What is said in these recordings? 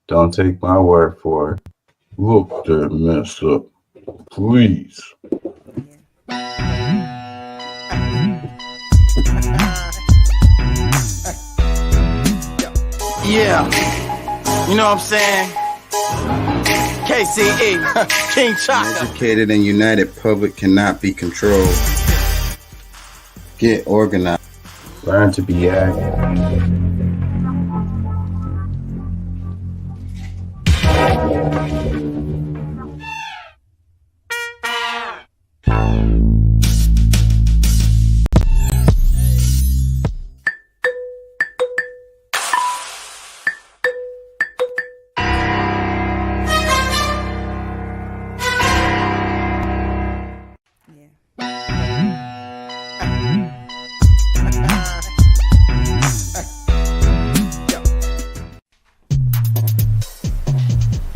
Don't take my word for it. Look that mess up, please. Yeah, you know what I'm saying? KCE, King Chaka. Educated and united public cannot be controlled. Get organized. Learn to be active.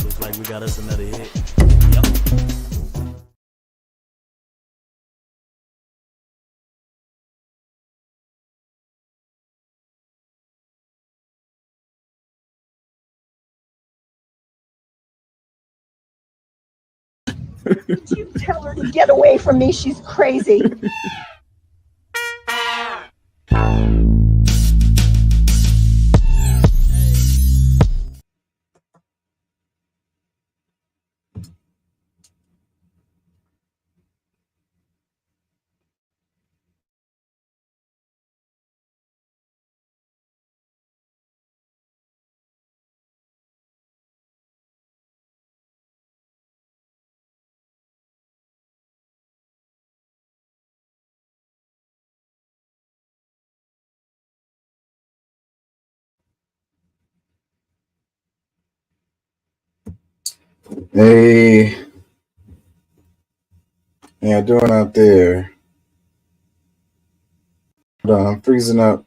Looks like we got us another hit. Yep. Did you tell her to get away from me? She's crazy. Hey, how you doing out there? Hold on, I'm freezing up.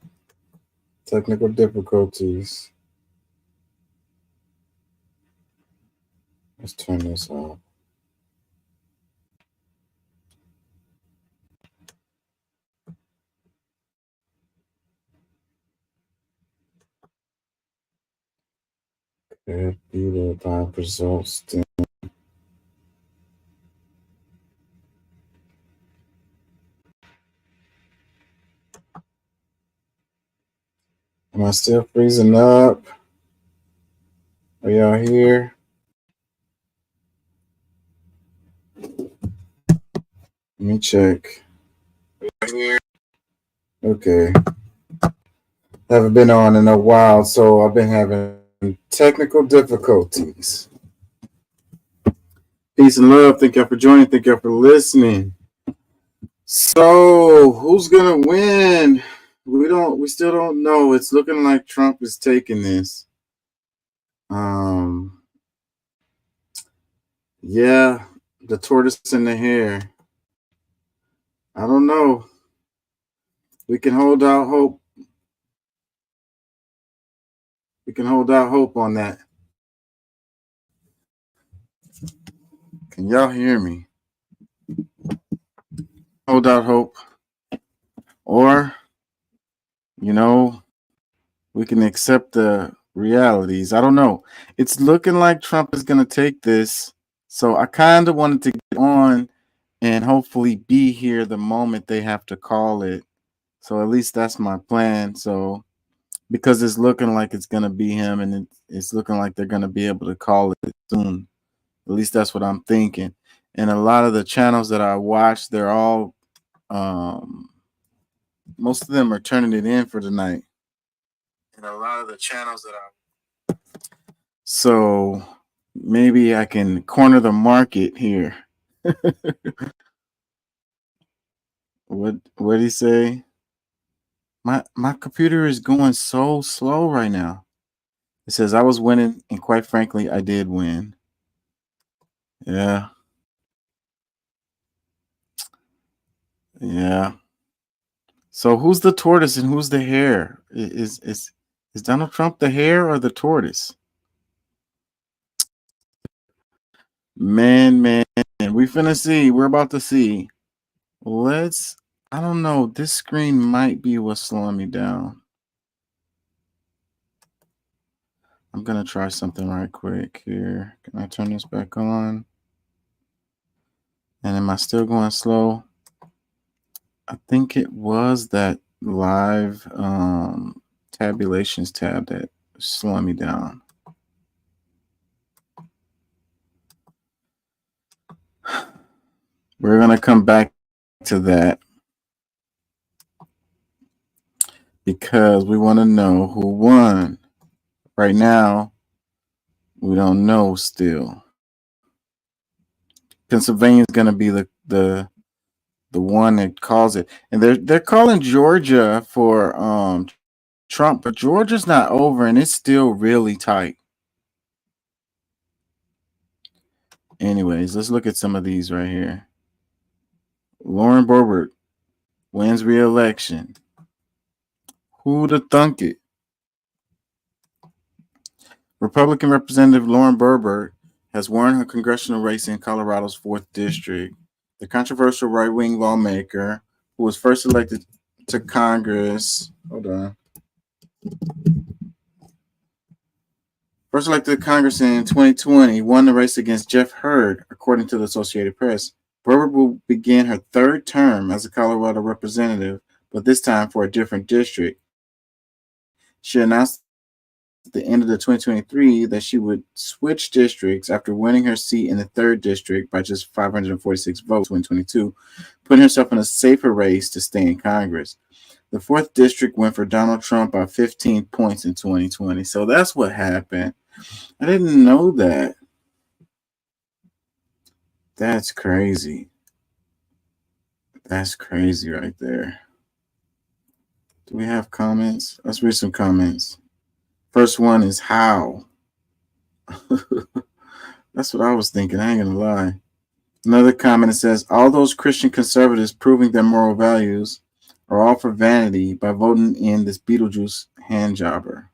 Technical difficulties. Let's turn this off. Could be the live results. Am I still freezing up? Are y'all here? Let me check. Okay. Haven't been on in a while, so I've been having technical difficulties. Peace and love. Thank y'all for joining. Thank y'all for listening. So, who's gonna win? We still don't know. It's looking like Trump is taking this. Yeah, the tortoise and the hare. I don't know. We can hold out hope. We can hold out hope on that. Can y'all hear me? Hold out hope. Or, we can accept the realities. I don't know. It's looking like Trump is going to take this. So I kind of wanted to get on and hopefully be here the moment they have to call it. So at least that's my plan. So because it's looking like it's going to be him and it's looking like they're going to be able to call it soon. At least that's what I'm thinking. And a lot of the channels that I watch, they're all, most of them are turning it in for tonight. And a lot of the channels that I, so maybe I can corner the market here. What did he say? My computer is going so slow right now. It says I was winning, and quite frankly, I did win. Yeah. Yeah. So who's the tortoise and who's the hare? Is Donald Trump the hare or the tortoise? Man, we finna see. We're about to see. I don't know. This screen might be what's slowing me down. gonna try something right quick here. Can I turn this back on? And am I still going slow? I think it was that live tabulations tab that slowed me down. We're gonna come back to that because we want to know who won. Right now, we don't know still. Pennsylvania is gonna be the one that calls it, and they're calling Georgia for Trump, but Georgia's not over, and it's still really tight. Anyways, let's look at some of these right here. Lauren Boebert wins re-election. Who'd have thunk it? Republican Representative Lauren Boebert has won her congressional race in Colorado's 4th district. The controversial right-wing lawmaker who was first elected to Congress, first elected to Congress in 2020, won the race against Jeff Hurd, according to the Associated Press. Boebert will begin her 3rd term as a Colorado representative, but this time for a different district. She announced at the end of the 2023 that she would switch districts after winning her seat in the 3rd district by just 546 votes in 2022, putting herself in a safer race to stay in Congress. The 4th district went for Donald Trump by 15 points in 2020. So that's what happened. I didn't know that. That's crazy. That's crazy right there. Do we have comments? Let's read some comments. First one is how. That's what I was thinking. I ain't gonna lie. Another comment that says, all those Christian conservatives proving their moral values are all for vanity by voting in this Beetlejuice hand jobber.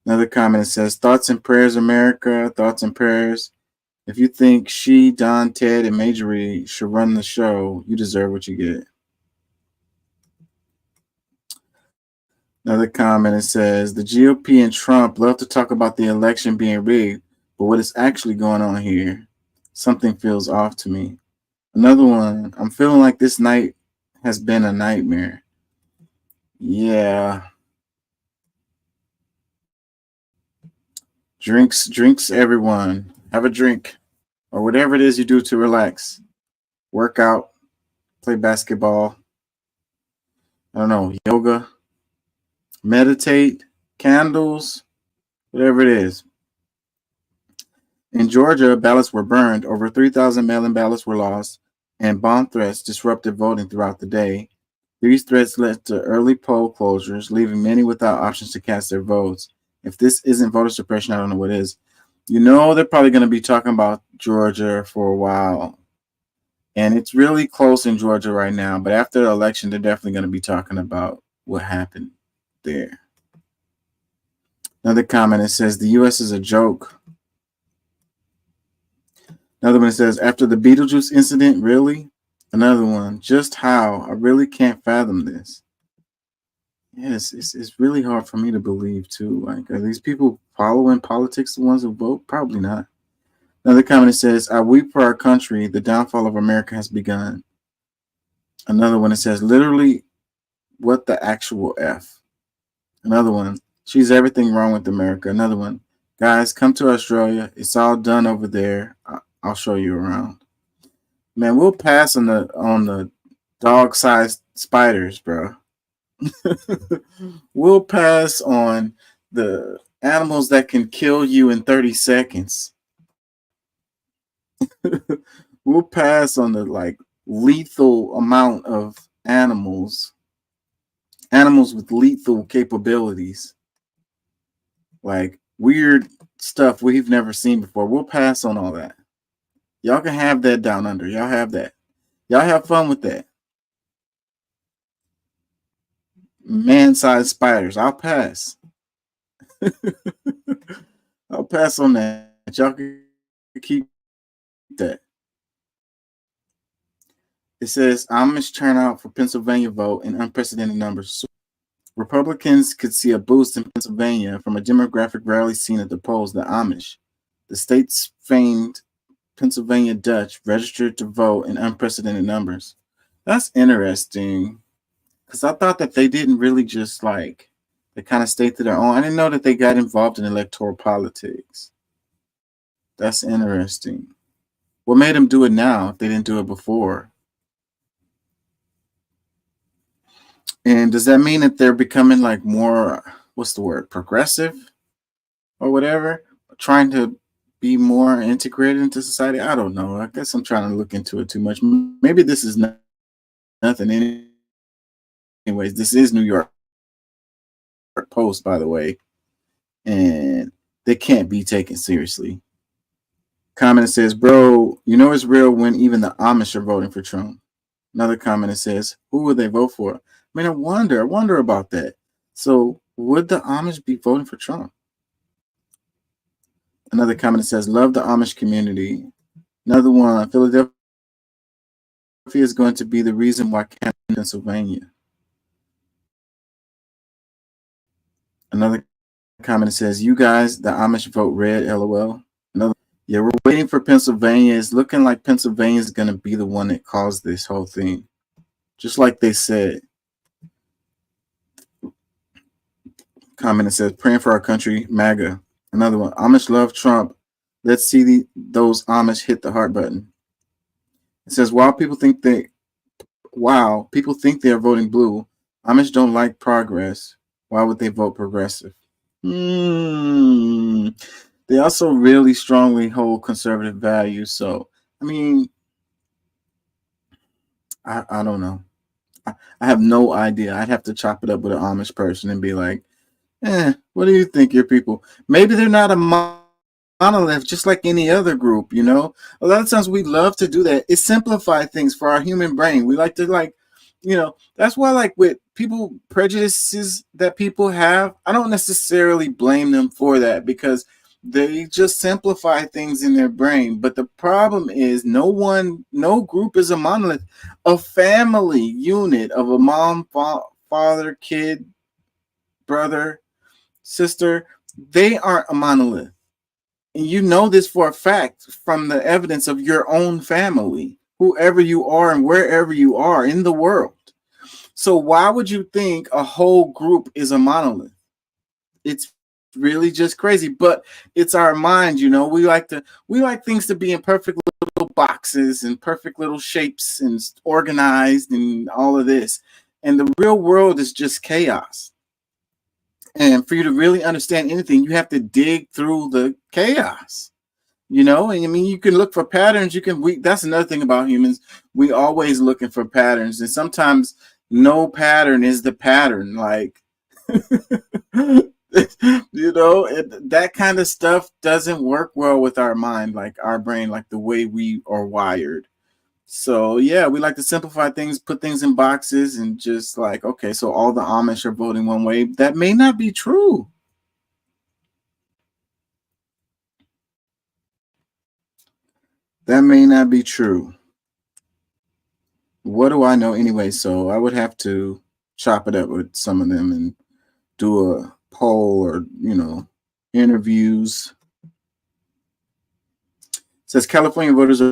Another comment that says, thoughts and prayers, America. Thoughts and prayers. If you think she, Don, Ted, and Majorie should run the show, you deserve what you get. Another comment that says, the GOP and Trump love to talk about the election being rigged, but what is actually going on here? Something feels off to me. Another one, I'm feeling like this night has been a nightmare. Yeah. Drinks, everyone. Have a drink or whatever it is you do to relax. Work out, play basketball. I don't know, yoga, meditate, candles, whatever it is. In Georgia, ballots were burned. Over 3,000 mail-in ballots were lost, and bomb threats disrupted voting throughout the day. These threats led to early poll closures, leaving many without options to cast their votes. If this isn't voter suppression, I don't know what is. You know they're probably going to be talking about Georgia for a while. And it's really close in Georgia right now. But after the election, they're definitely going to be talking about what happened there. Another comment, it says, the U.S. is a joke. Another one says, after the Beetlejuice incident, really? Another one, just how? I really can't fathom this. Yes, it's really hard for me to believe, too. Like, are these people following politics, the ones who vote? Probably not. Another comment says, I weep for our country. The downfall of America has begun. Another one, it says, literally, what the actual F? Another one, she's everything wrong with America. Another one, guys, come to Australia. It's all done over there. I'll show you around. Man, we'll pass on the dog-sized spiders, bro. We'll pass on the animals that can kill you in 30 seconds. We'll pass on the lethal amount of animals with lethal capabilities, like weird stuff we've never seen before. We'll pass on all that. Y'all can have that down under. Y'all have that. Y'all have fun with that. Man-sized spiders. I'll pass. I'll pass on that. Y'all can keep that. It says Amish turnout for Pennsylvania vote in unprecedented numbers. Republicans could see a boost in Pennsylvania from a demographic rarely seen at the polls, the Amish. The state's famed Pennsylvania Dutch registered to vote in unprecedented numbers. That's interesting, because I thought that they didn't really just like, they kind of stayed to their own. I didn't know that they got involved in electoral politics. That's interesting. What made them do it now if they didn't do it before? And does that mean that they're becoming like more, what's the word, progressive or whatever? Trying to be more integrated into society? I don't know. I guess I'm trying to look into it too much. Maybe this is nothing. Anyways, this is New York Post, by the way. And they can't be taken seriously. Comment that says, bro, you know it's real when even the Amish are voting for Trump. Another comment that says, who would they vote for? I mean, I wonder about that. So would the Amish be voting for Trump? Another comment that says, love the Amish community. Another one, Philadelphia is going to be the reason why Canada, Pennsylvania. Another comment that says, you guys, the Amish vote red, LOL. Another, yeah, we're waiting for Pennsylvania. It's looking like Pennsylvania is going to be the one that caused this whole thing. Just like they said. Comment that says, praying for our country, MAGA. Another one, Amish love Trump. Let's see those Amish hit the heart button. It says, while people think they are voting blue, Amish don't like progress. Why would they vote progressive? They also really strongly hold conservative values. So, I mean, I don't know. I have no idea. I'd have to chop it up with an Amish person and be like, what do you think, your people? Maybe they're not a monolith, just like any other group, you know? A lot of times we love to do that. It simplifies things for our human brain. We like to, that's why, like, with people, prejudices that people have, I don't necessarily blame them for that, because they just simplify things in their brain. But the problem is no group is a monolith. A family unit of a mom, father, kid, brother, sister, they aren't a monolith. And you know this for a fact from the evidence of your own family, whoever you are and wherever you are in the world. So why would you think a whole group is a monolith? It's really just crazy, but it's our mind, you know. We like things to be in perfect little boxes and perfect little shapes and organized and all of this. And the real world is just chaos. And for you to really understand anything, you have to dig through the chaos, you know. And I mean, you can look for patterns. That's another thing about humans. We always looking for patterns, and sometimes no pattern is the pattern. Like, you know, that kind of stuff doesn't work well with our mind, like our brain, like the way we are wired. So yeah, we like to simplify things, put things in boxes, and just like, okay, so all the Amish are voting one way. That may not be true. That may not be true. What do I know anyway? So I would have to chop it up with some of them and do a poll or, you know, interviews. It says California voters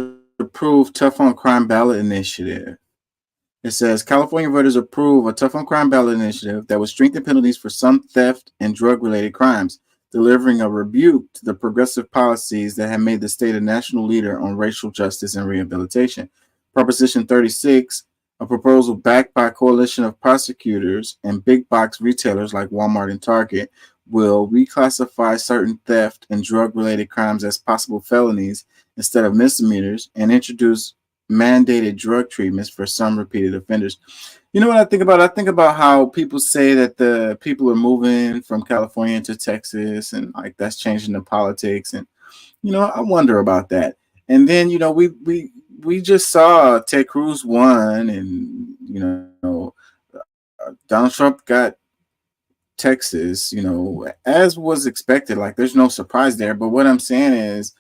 approve tough on crime ballot initiative. It says California voters approve a tough on crime ballot initiative that would strengthen penalties for some theft and drug-related crimes, delivering a rebuke to the progressive policies that have made the state a national leader on racial justice and rehabilitation. Proposition 36, a proposal backed by a coalition of prosecutors and big box retailers like Walmart and Target, will reclassify certain theft and drug-related crimes as possible felonies instead of misdemeanors and introduce mandated drug treatments for some repeated offenders. You know what I think about? I think about how people say that the people are moving from California to Texas and like that's changing the politics. And, you know, I wonder about that. And then, you know, we just saw Ted Cruz won and, you know, Donald Trump got Texas, you know, as was expected. Like there's no surprise there. But what I'm saying is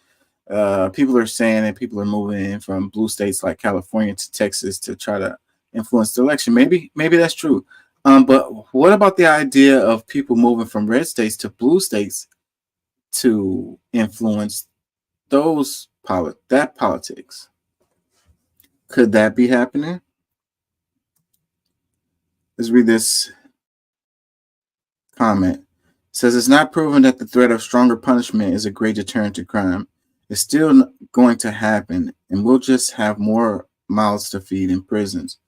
people are saying that people are moving from blue states like California to Texas to try to influence the election. Maybe that's true. But what about the idea of people moving from red states to blue states to influence that politics? Could that be happening? Let's read this comment. It says it's not proven that the threat of stronger punishment is a great deterrent to crime. It's still going to happen, and we'll just have more mouths to feed in prisons.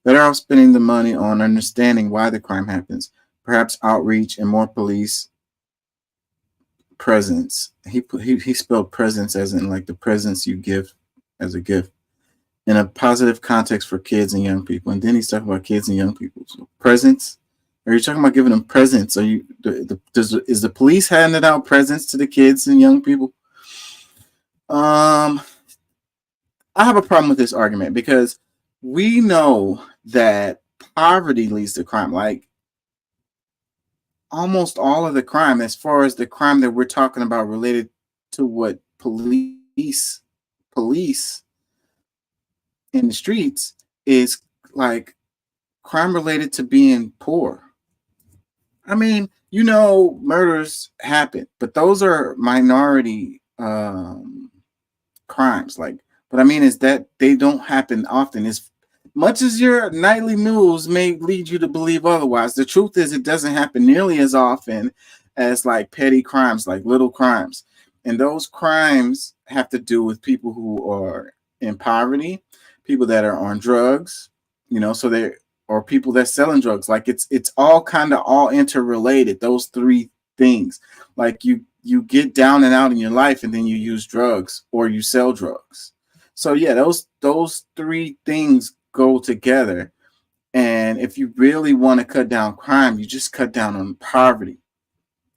Better off spending the money on understanding why the crime happens, perhaps outreach and more police presence. He spelled presence as in like the presents you give as a gift in a positive context for kids and young people. And then he's talking about kids and young people. So presents. Are you talking about giving them presents? Are you is the police handing out presents to the kids and young people? I have a problem with this argument because we know that poverty leads to crime. Like almost all of the crime, as far as the crime that we're talking about related to what police in the streets is like crime related to being poor. I mean, murders happen, but those are minority crimes. But I mean is that they don't happen often. As much as your nightly news may lead you to believe otherwise, the truth is it doesn't happen nearly as often as like petty crimes, like little crimes. And those crimes have to do with people who are in poverty, people that are on drugs, or people that selling drugs. Like it's all kind of all interrelated. Those three things, like you get down and out in your life and then you use drugs or you sell drugs. So yeah, those three things go together. And if you really want to cut down crime, you just cut down on poverty.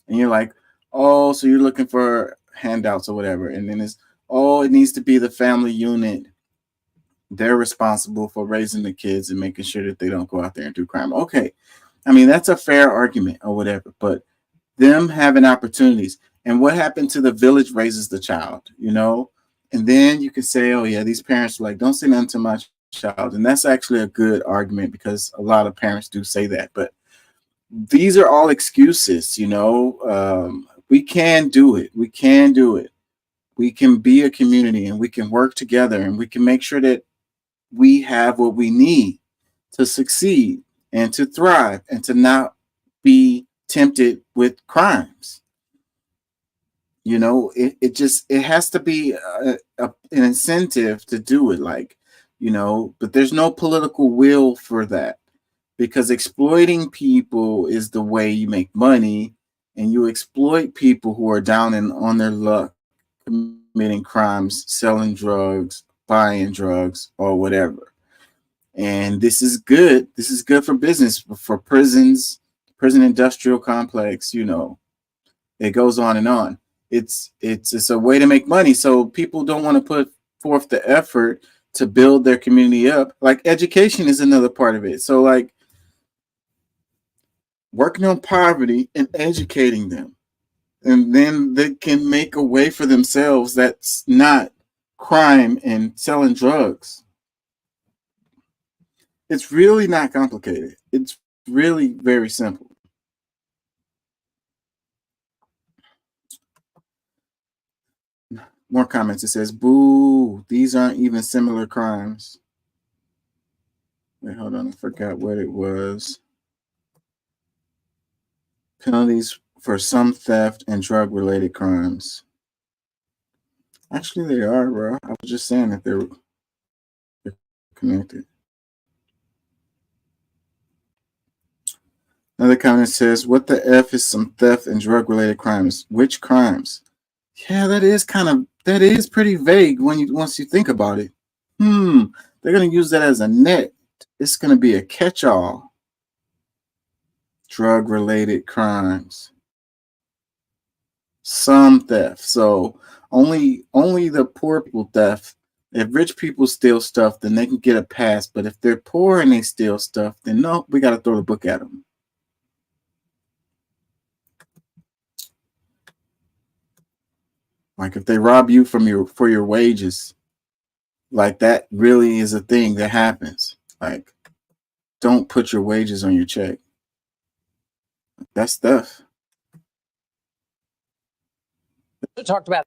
And you're like, oh, so you're looking for handouts or whatever. And then it needs to be the family unit. They're responsible for raising the kids and making sure that they don't go out there and do crime. Okay. I mean, that's a fair argument or whatever, but them having opportunities. And what happened to the village raises the child, And then you can say, oh yeah, these parents are like, don't say nothing to my child. And that's actually a good argument because a lot of parents do say that. But these are all excuses, we can do it. We can do it. We can be a community and we can work together and we can make sure that we have what we need to succeed and to thrive and to not be tempted with crimes. It has to be an incentive to do it, but there's no political will for that because exploiting people is the way you make money, and you exploit people who are down and on their luck, committing crimes, selling drugs, buying drugs, or whatever. And this is good. This is good for business, for prisons, prison industrial complex, it goes on and on. It's a way to make money. So people don't want to put forth the effort to build their community up. Like education is another part of it. So like working on poverty and educating them. And then they can make a way for themselves that's not crime and selling drugs. It's really not complicated. It's really very simple. More comments. It says, boo, these aren't even similar crimes. Wait, hold on. I forgot what it was. Penalties for some theft and drug-related crimes. Actually, they are, bro. I was just saying that they're connected. Another comment says, what the F is some theft and drug-related crimes? Which crimes? Yeah, that is pretty vague once you think about it. They're going to use that as a net. It's going to be a catch-all. Drug-related crimes. Some theft. So only the poor people theft. If rich people steal stuff, then they can get a pass. But if they're poor and they steal stuff, then no, we got to throw the book at them. Like if they rob you for your wages, like that really is a thing that happens. Like, don't put your wages on your check. That's stuff. Talked about.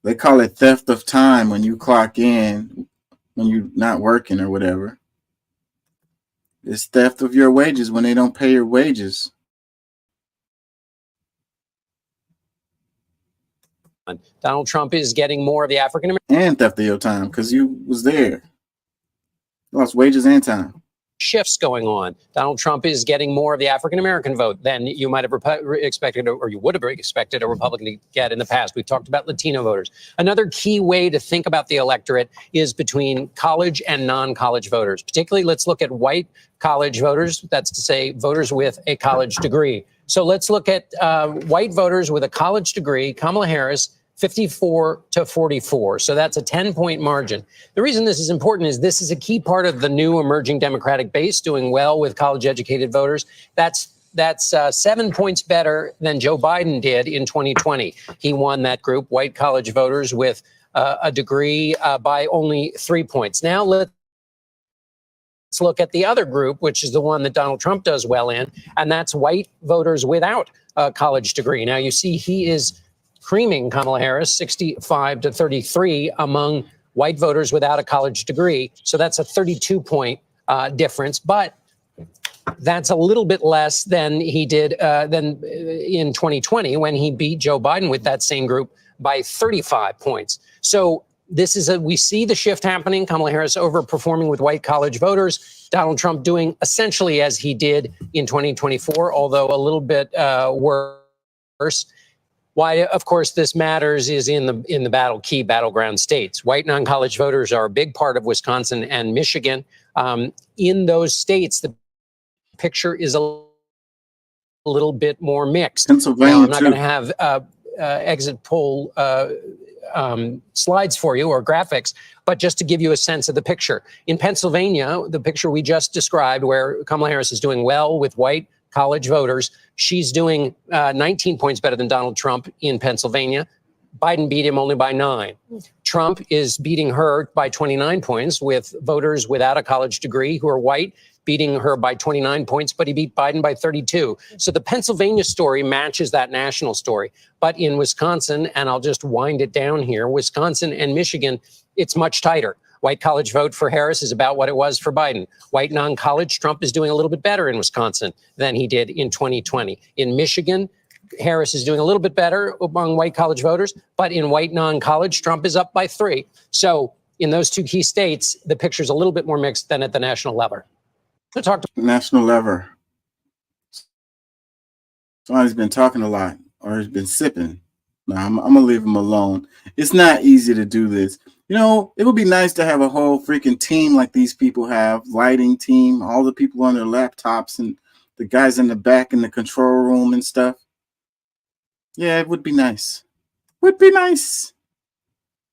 They call it theft of time when you clock in, when you're not working or whatever. It's theft of your wages when they don't pay your wages. Donald Trump is getting more of the African American And theft of your time because you was there. You lost wages and time. shifts going on. Donald Trump is getting more of the African American vote than you might have expected, or you would have expected a Republican to get in the past. We've talked about Latino voters. Another key way to think about the electorate is between college and non-college voters. Particularly, let's look at white college voters. That's to say, voters with a college degree. So let's look at white voters with a college degree. Kamala Harris, 54 to 44. So that's a 10-point margin. The reason this is important is this is a key part of the new emerging Democratic base doing well with college-educated voters. That's 7 points better than Joe Biden did in 2020. He won that group, white college voters with a degree, by only 3 points. Now let's look at the other group, which is the one that Donald Trump does well in, and that's white voters without a college degree. Now you see he is creaming Kamala Harris, 65 to 33 among white voters without a college degree. So that's a 32-point difference, but that's a little bit less than he did than in 2020 when he beat Joe Biden with that same group by 35 points. So this is we see the shift happening. Kamala Harris overperforming with white college voters. Donald Trump doing essentially as he did in 2024, although a little bit worse. Why, of course, this matters is in the key battleground states. White non-college voters are a big part of Wisconsin and Michigan. In those states, the picture is a little bit more mixed. Pennsylvania, now, I'm not too. going to have exit poll slides for you or graphics, but just to give you a sense of the picture. In Pennsylvania, the picture we just described, where Kamala Harris is doing well with white college voters, she's doing 19 points better than Donald Trump in Pennsylvania. Biden beat him only by 9. Trump is beating her by 29 points with voters without a college degree who are white, beating her by 29 points, but he beat Biden by 32. So the Pennsylvania story matches that national story. But in Wisconsin, and I'll just wind it down here, Wisconsin and Michigan, it's much tighter. White college vote for Harris is about what it was for Biden. White non-college, Trump is doing a little bit better in Wisconsin than he did in 2020. In Michigan, Harris is doing a little bit better among white college voters, but in white non-college, Trump is up by 3. So in those two key states, the picture's a little bit more mixed than at the national level. To talk to National level. Somebody's been talking a lot or has been sipping. No, I'm going to leave him alone. It's not easy to do this. You know, it would be nice to have a whole freaking team like these people have, lighting team, all the people on their laptops and the guys in the back in the control room and stuff. Yeah, it would be nice. Would be nice.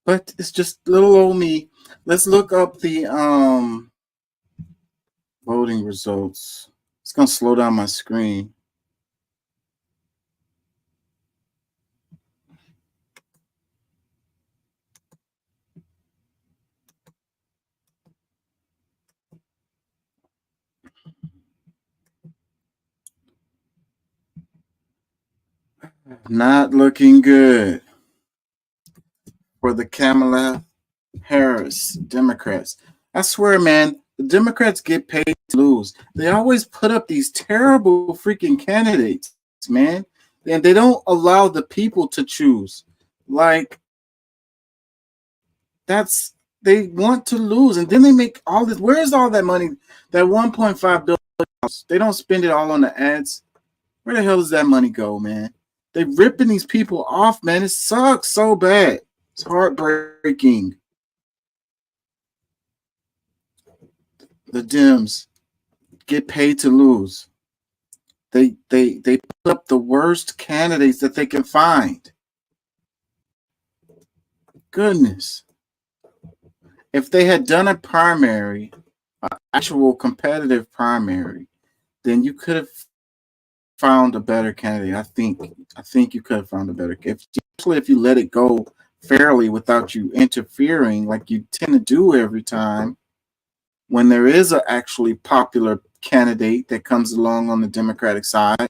But it's just little old me. Let's look up the voting results. It's going to slow down my screen. Not looking good for the Kamala Harris Democrats. I swear, man, the Democrats get paid to lose. They always put up these terrible freaking candidates, man. And they don't allow the people to choose. Like, they want to lose. And then they make all this. Where's all that money? That $1.5 billion. They don't spend it all on the ads. Where the hell does that money go, man? They're ripping these people off, man. It sucks so bad. It's heartbreaking. The Dems get paid to lose. They put up the worst candidates that they can find. Goodness. If they had done a primary, an actual competitive primary, then you could have found a better candidate. I think you could have found a better, especially if you let it go fairly without you interfering like you tend to do every time when there is an actually popular candidate that comes along on the Democratic side.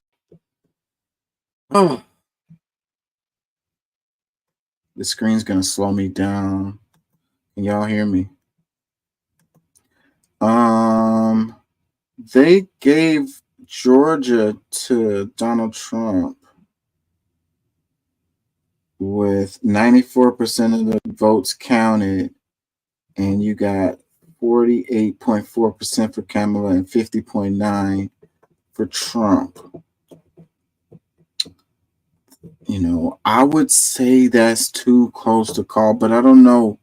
Oh, the screen's gonna slow me down. Can y'all hear me? They gave Georgia to Donald Trump with 94% of the votes counted, and you got 48.4% for Kamala and 50.9% for Trump. You know, I would say that's too close to call, but I don't know.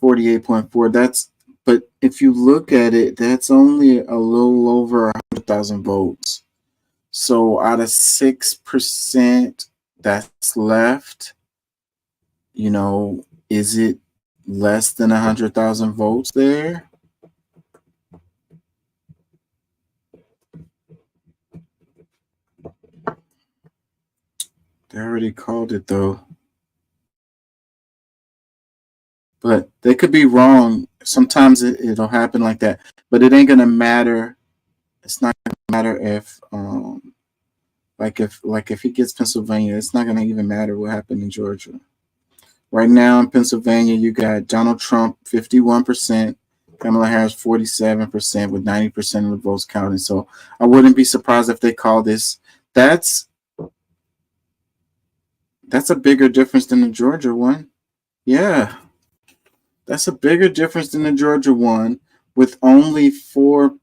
48.4. But if you look at it, that's only a little over 100,000 votes. So out of 6% that's left, you know, is it less than 100,000 votes there? They already called it though. But they could be wrong. Sometimes it'll happen like that. But it ain't gonna matter. It's not gonna matter if if he gets Pennsylvania, it's not gonna even matter what happened in Georgia. Right now in Pennsylvania, you got Donald Trump 51%, Kamala Harris 47%, with 90% of the votes counted. So I wouldn't be surprised if they call this. That's a bigger difference than the Georgia one. Yeah. That's a bigger difference than the Georgia one, with only 4%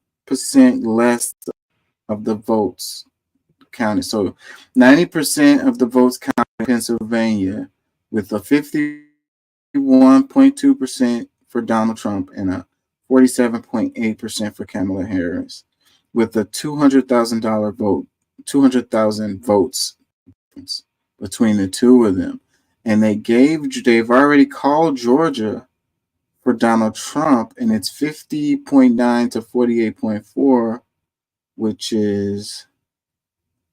less of the votes counted. So 90% of the votes counted in Pennsylvania, with a 51.2% for Donald Trump and a 47.8% for Kamala Harris, with a $200,000 votes between the two of them. And they've already called Georgia for Donald Trump, and it's 50.9 to 48.4, which is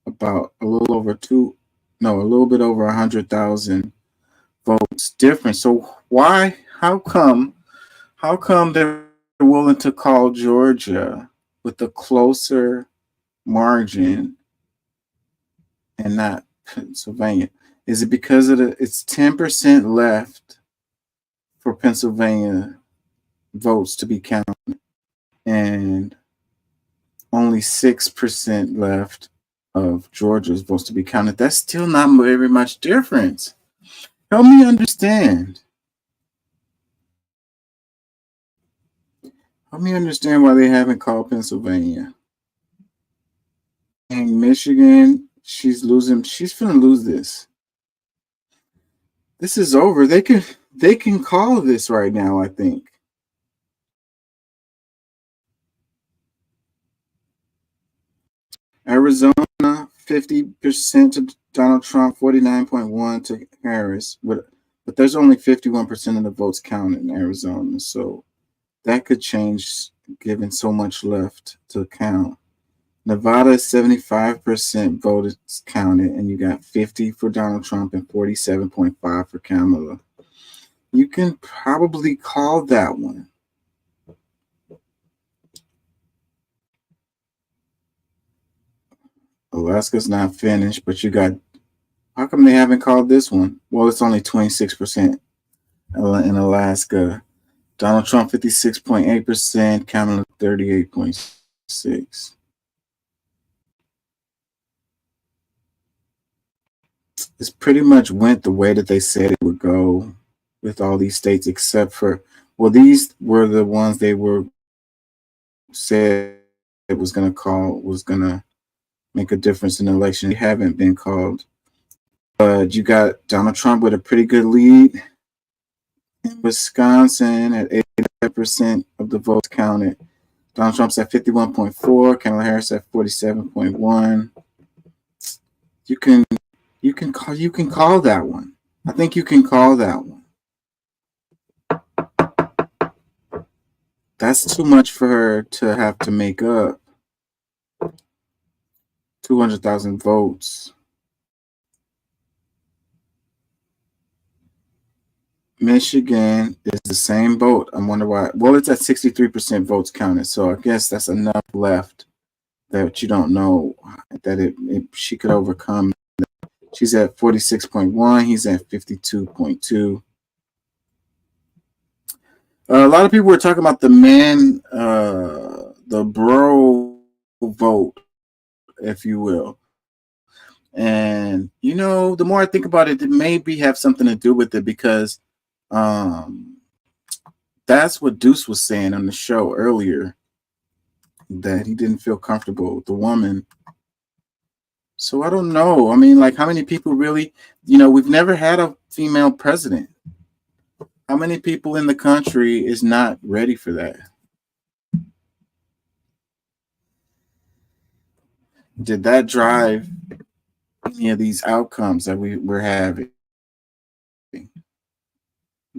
about a little bit over 100,000 votes difference. So how come they're willing to call Georgia with a closer margin and not Pennsylvania? Is it because it's 10% left for Pennsylvania votes to be counted and only 6% left of Georgia's votes to be counted? That's still not very much difference. Help me understand. Help me understand why they haven't called Pennsylvania. And Michigan, she's losing. She's finna lose this. This is over. They can call this right now, I think. Arizona, 50% to Donald Trump, 49.1% to Harris. But there's only 51% of the votes counted in Arizona. So that could change given so much left to count. Nevada, 75% voted counted, and you got 50 for Donald Trump and 47.5 for Kamala. You can probably call that one. Alaska's not finished, but you got, how come they haven't called this one? Well, it's only 26% in Alaska. Donald Trump, 56.8%, Kamala, 38.6%. It's pretty much went the way that they said it would go with all these states, except for, well, these were the ones they were said it was going to make a difference in the election. They haven't been called. But you got Donald Trump with a pretty good lead in Wisconsin at 85% of the votes counted. Donald Trump's at 51.4%, Kamala Harris at 47.1%. You can call that one. I think you can call that one. That's too much for her to have to make up. 200,000 votes. Michigan is the same vote. I wonder why. Well, it's at 63% votes counted. So I guess that's enough left that you don't know that she could overcome She's at 46.1. He's at 52.2. A lot of people were talking about the men, the bro vote, if you will. And, you know, the more I think about it, it maybe have something to do with it because that's what Deuce was saying on the show earlier, that he didn't feel comfortable with the woman. So I don't know. I mean, like, how many people really, you know, we've never had a female president. How many people in the country is not ready for that? Did that drive any of these outcomes that we're having? You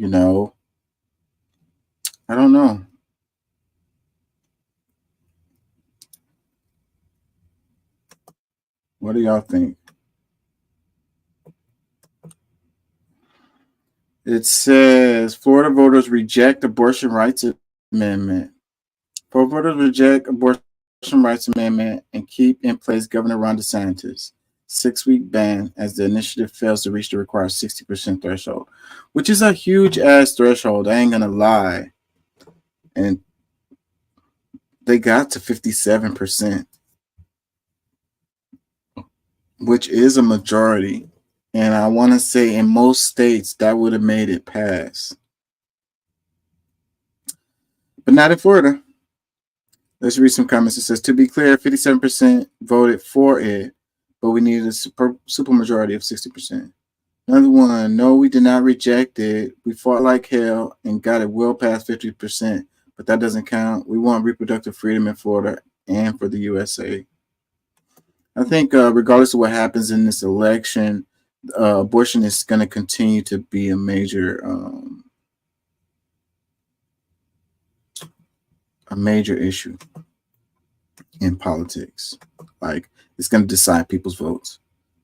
know, I don't know. What do y'all think? It says Florida voters reject abortion rights amendment. Florida voters reject abortion rights amendment and keep in place Governor Ron DeSantis' 6-week ban as the initiative fails to reach the required 60% threshold, which is a huge ass threshold. I ain't gonna lie. And they got to 57%, which is a majority. And I want to say in most states that would have made it pass. But not in Florida. Let's read some comments. It says, to be clear, 57% voted for it, but we needed a super majority of 60%. Another one, no, we did not reject it. We fought like hell and got it well past 50%, but that doesn't count. We want reproductive freedom in Florida and for the USA. I think regardless of what happens in this election, abortion is going to continue to be a major issue in politics. Like, it's going to decide people's votes.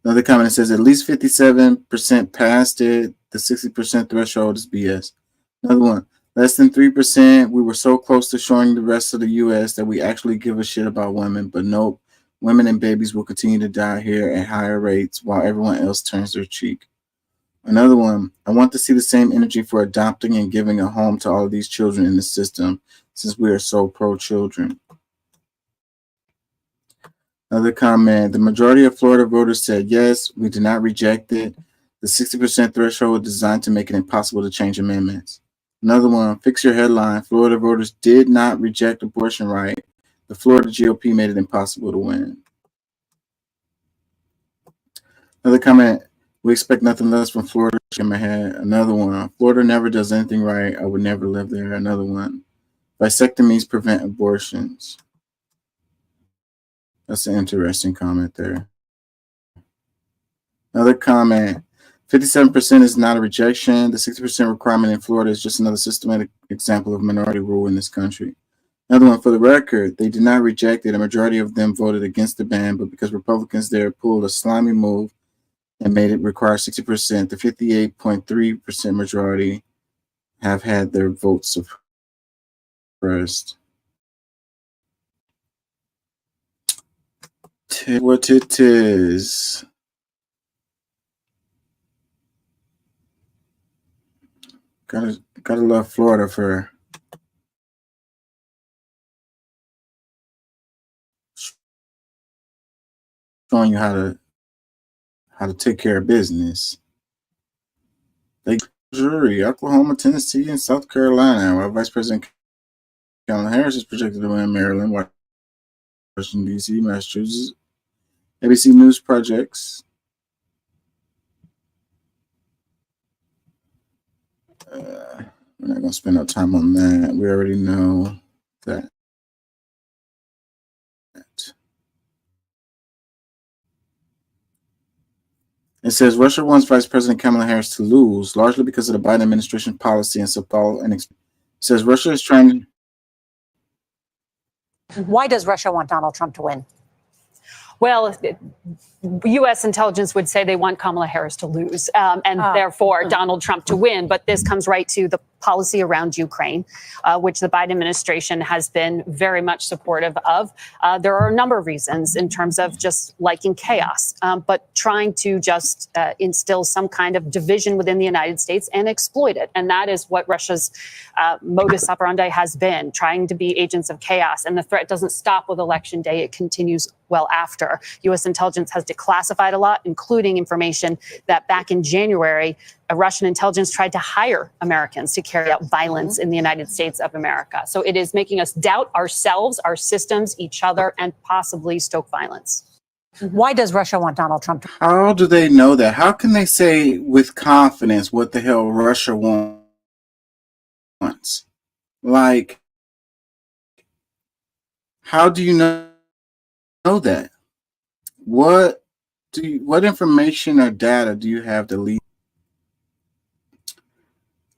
Another comment says at least 57% passed it. The 60% threshold is BS. Another one, less than 3%. We were so close to showing the rest of the U.S. that we actually give a shit about women, but nope. Women and babies will continue to die here at higher rates while everyone else turns their cheek. Another one, I want to see the same energy for adopting and giving a home to all of these children in the system since we are so pro-children. Another comment, the majority of Florida voters said yes, we did not reject it. The 60% threshold is designed to make it impossible to change amendments. Another one, fix your headline, Florida voters did not reject abortion right. The Florida GOP made it impossible to win. Another comment, we expect nothing less from Florida. In my head. Another one, Florida never does anything right. I would never live there. Another one, vasectomies prevent abortions. That's an interesting comment there. Another comment, 57% is not a rejection. The 60% requirement in Florida is just another systematic example of minority rule in this country. Another one, for the record, they did not reject it. A majority of them voted against the ban, but because Republicans there pulled a slimy move and made it require 60%, the 58.3% majority have had their votes suppressed. What it is. Gotta love Florida for showing you how to take care of business. They jury, Oklahoma, Tennessee, and South Carolina, while Vice President Kamala Harris is projected to win Maryland, Washington, D.C., Massachusetts. ABC News projects. We're not going to spend no time on that. We already know that. It says Russia wants Vice President Kamala Harris to lose, largely because of the Biden administration policy and support. And it says Russia is trying to. Why does Russia want Donald Trump to win? Well, U.S. intelligence would say they want Kamala Harris to lose and therefore Donald Trump to win. But this comes right to the policy around Ukraine, which the Biden administration has been very much supportive of. There are a number of reasons in terms of just liking chaos, but trying to just instill some kind of division within the United States and exploit it. And that is what Russia's modus operandi has been, trying to be agents of chaos. And the threat doesn't stop with Election Day. It continues well after. U.S. intelligence has declassified a lot, including information that back in January, Russian intelligence tried to hire Americans to carry out violence in the United States of America. So it is making us doubt ourselves, our systems, each other, and possibly stoke violence. Why does Russia want Donald Trump to? How do they know that? How can they say with confidence what the hell Russia wants? Like, how do you know that? What information or data do you have to lead?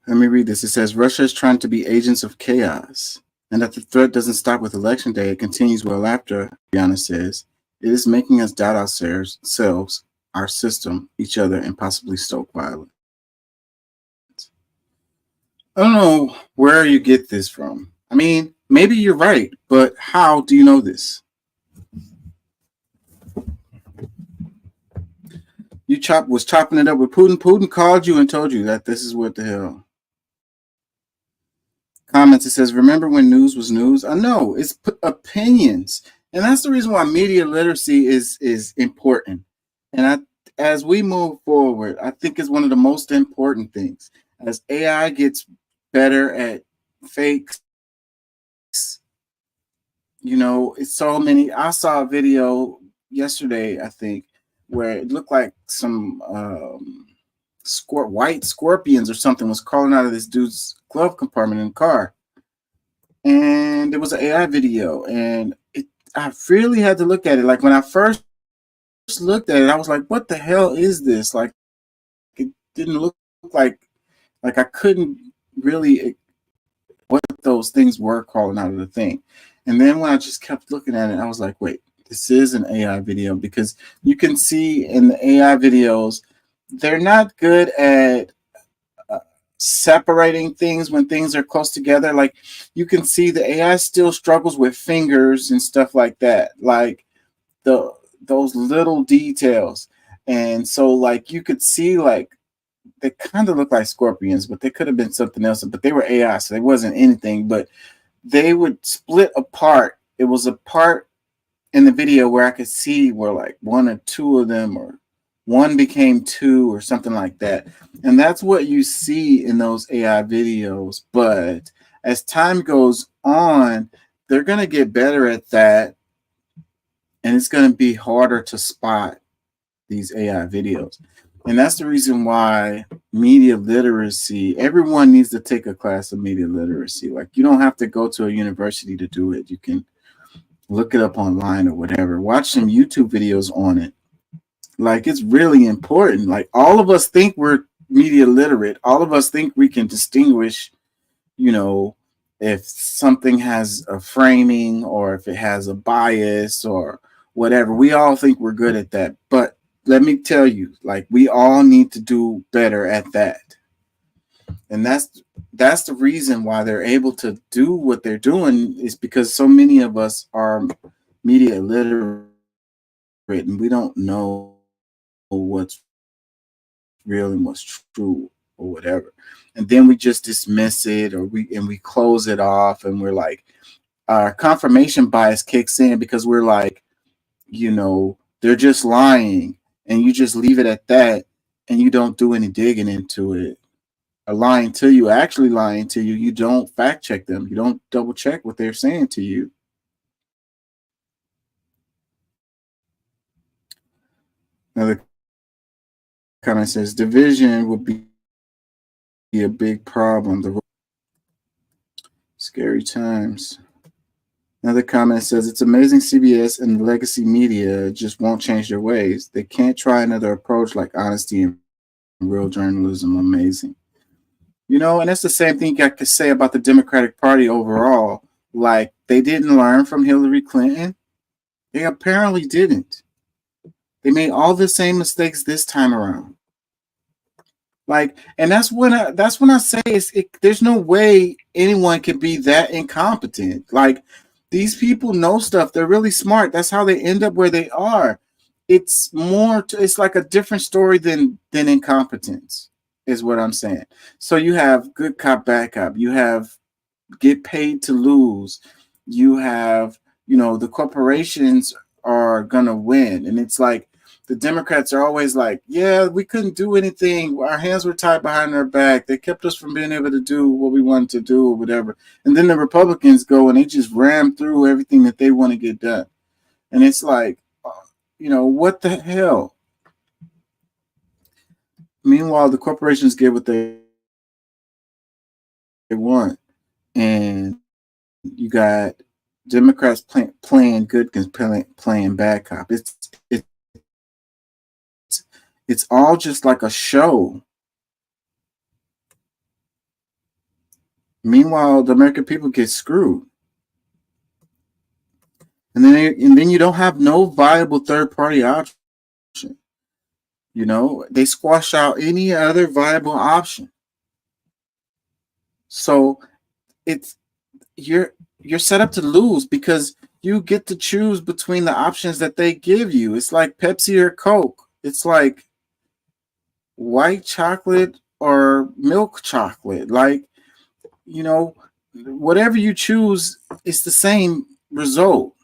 Let me read this. It says Russia is trying to be agents of chaos, and that the threat doesn't stop with Election Day. It continues well after. Brianna says it is making us doubt ourselves, our system, each other, and possibly stoke violence. I don't know where you get this from. I mean, maybe you're right, but how do you know this? You was chopping it up with Putin. Putin called you and told you that this is what the hell. Comments, it says, remember when news was news? I know, it's opinions. And that's the reason why media literacy is important. And as we move forward, I think it's one of the most important things. As AI gets better at fakes, you know, it's so many. I saw a video yesterday, I think, where it looked like some white scorpions or something was crawling out of this dude's glove compartment in the car. And it was an AI video. And I really had to look at it. Like when I first looked at it, I was like, what the hell is this? Like, it didn't look like I couldn't really what those things were crawling out of the thing. And then when I just kept looking at it, I was like, wait, this is an AI video, because you can see in the AI videos, they're not good at separating things when things are close together. Like you can see the AI still struggles with fingers and stuff like that, like those little details. And so like you could see like they kind of look like scorpions, but they could have been something else, but they were AI, so they wasn't anything, but they would split apart. It was a part in the video where I could see where like one or two of them, or one became two or something like that. And that's what you see in those AI videos. But as time goes on, they're going to get better at that. And it's going to be harder to spot these AI videos. And that's the reason why media literacy, everyone needs to take a class of media literacy. Like you don't have to go to a university to do it. You can look it up online or whatever. Watch some YouTube videos on it. Like it's really important. Like all of us think we're media literate. All of us think we can distinguish, you know, if something has a framing or if it has a bias or whatever. We all think we're good at that. But let me tell you, like we all need to do better at that. And that's the reason why they're able to do what they're doing, is because so many of us are media illiterate and we don't know what's real and what's true or whatever. And then we just dismiss it, or we close it off, and we're like, our confirmation bias kicks in because we're like, you know, they're just lying, and you just leave it at that, and you don't do any digging into it. Or lying to you, actually lying to you, you don't fact check them. You don't double check what they're saying to you. Another comment says division will be a big problem. Scary times. Another comment says it's amazing CBS and the legacy media just won't change their ways. They can't try another approach like honesty and real journalism. Amazing. You know, and that's the same thing I could say about the Democratic Party overall. Like, they didn't learn from Hillary Clinton. They apparently didn't. They made all the same mistakes this time around. Like, and that's when I say there's no way anyone can be that incompetent. Like, these people know stuff. They're really smart. That's how they end up where they are. It's it's like a different story than incompetence, is what I'm saying. So you have good cop, bad cop. You have get paid to lose. You have, the corporations are gonna win, and it's like the Democrats are always like, yeah, we couldn't do anything. Our hands were tied behind our back. They kept us from being able to do what we wanted to do or whatever. And then the Republicans go and they just ram through everything that they want to get done. And it's like, what the hell? Meanwhile, the corporations get what they want. And you got Democrats playing good and playing bad cop. It's all just like a show. Meanwhile, the American people get screwed. And then you don't have no viable third-party option. They squash out any other viable option. So you're set up to lose because you get to choose between the options that they give you. It's like Pepsi or Coke. It's like white chocolate or milk chocolate. Like, whatever you choose, it's the same result.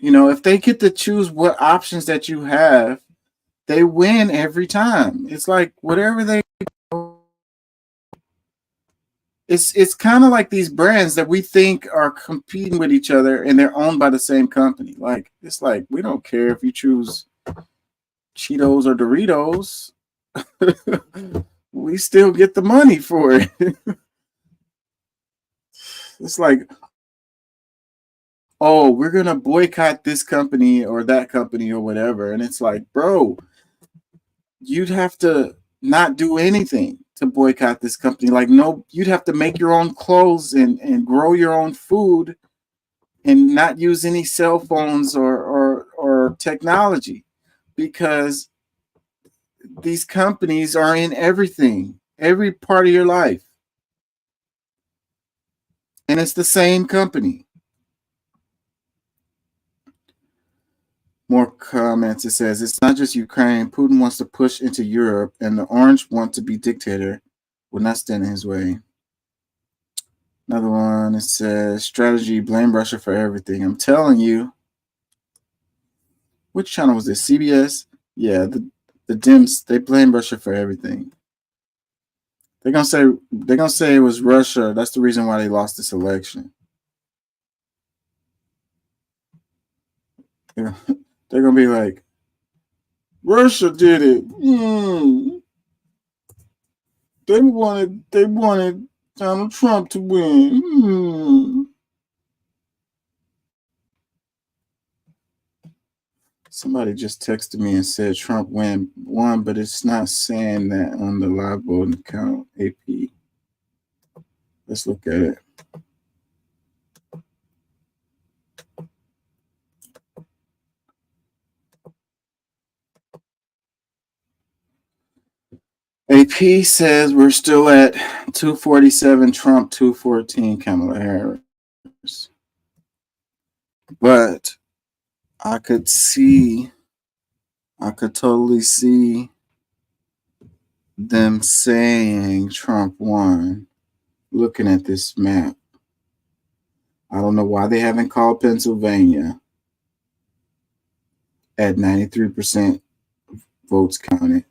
If they get to choose what options that you have, they win every time. It's like whatever they it's kind of like these brands that we think are competing with each other and they're owned by the same company. Like, it's like, we don't care if you choose Cheetos or Doritos. We still get the money for it. It's like, oh, we're going to boycott this company or that company or whatever. And it's like, bro, you'd have to not do anything to boycott this company. Like, no, you'd have to make your own clothes and grow your own food and not use any cell phones or technology, because these companies are in everything, every part of your life. And it's the same company. More comments. It says, it's not just Ukraine. Putin wants to push into Europe, and the Orange want to be dictator. Will not stand in his way. Another one, it says, strategy, blame Russia for everything. I'm telling you. Which channel was this? CBS? Yeah, the Dems, they blame Russia for everything. They're gonna say it was Russia. That's the reason why they lost this election. Yeah. They're gonna be like, Russia did it. They wanted Donald Trump to win. Somebody just texted me and said Trump won, but it's not saying that on the live voting account. AP. Let's look at it. AP says we're still at 247 Trump, 214 Kamala Harris. But I could totally see them saying Trump won looking at this map. I don't know why they haven't called Pennsylvania at 93% votes counted.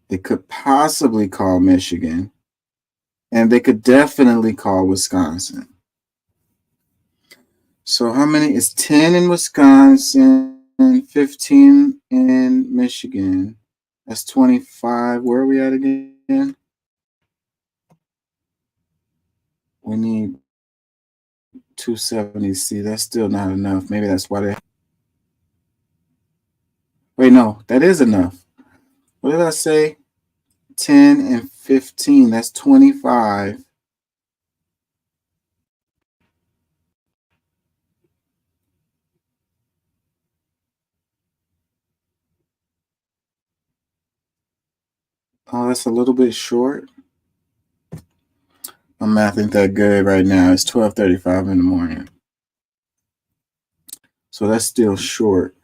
They could possibly call Michigan, and they could definitely call Wisconsin. So how many is 10 in Wisconsin and 15 in Michigan? That's 25. Where are we at again? We need 270. See, that's still not enough. Maybe that's why they... Wait, no, that is enough. What did I say? 10 and 15. That's 25. Oh, that's a little bit short. My math ain't that good right now. It's 12:35 in the morning. So that's still short.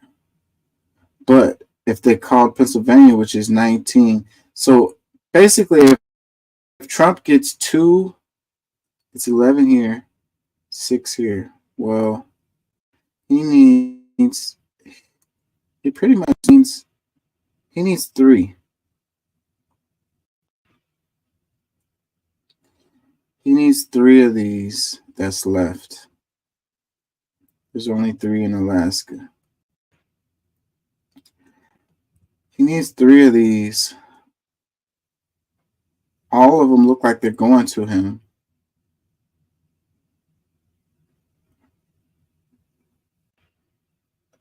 But if they called Pennsylvania, which is 19, so basically if Trump gets 2, it's 11 here, 6 here. Well, he pretty much needs 3. He needs 3 of these that's left. There's only 3 in Alaska. He needs 3 of these. All of them look like they're going to him.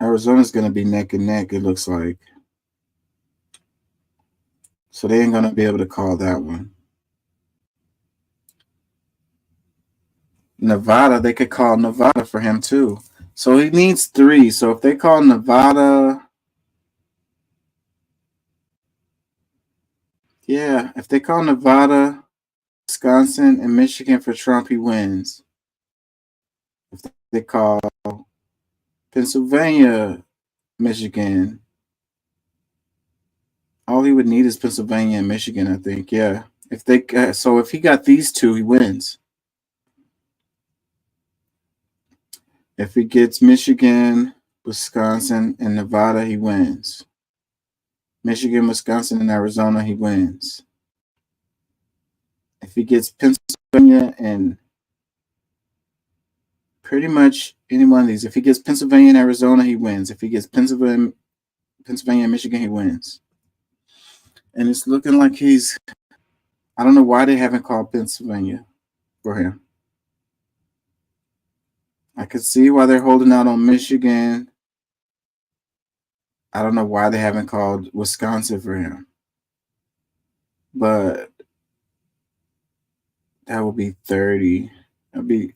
Arizona's going to be neck and neck, it looks like. So they ain't going to be able to call that one. Nevada, they could call Nevada for him too. So he needs 3. So if they call Nevada, yeah, if they call Nevada, Wisconsin, and Michigan for Trump, he wins. If they call Pennsylvania, Michigan, all he would need is Pennsylvania and Michigan, I think. Yeah. If he got these 2, he wins. If he gets Michigan, Wisconsin, and Nevada, he wins. Michigan, Wisconsin, and Arizona, he wins. If he gets Pennsylvania and pretty much any one of these, if he gets Pennsylvania and Arizona, he wins. If he gets Pennsylvania and Michigan, he wins. And it's looking like I don't know why they haven't called Pennsylvania for him. I could see why they're holding out on Michigan. I don't know why they haven't called Wisconsin for him. But that would be 30. That would be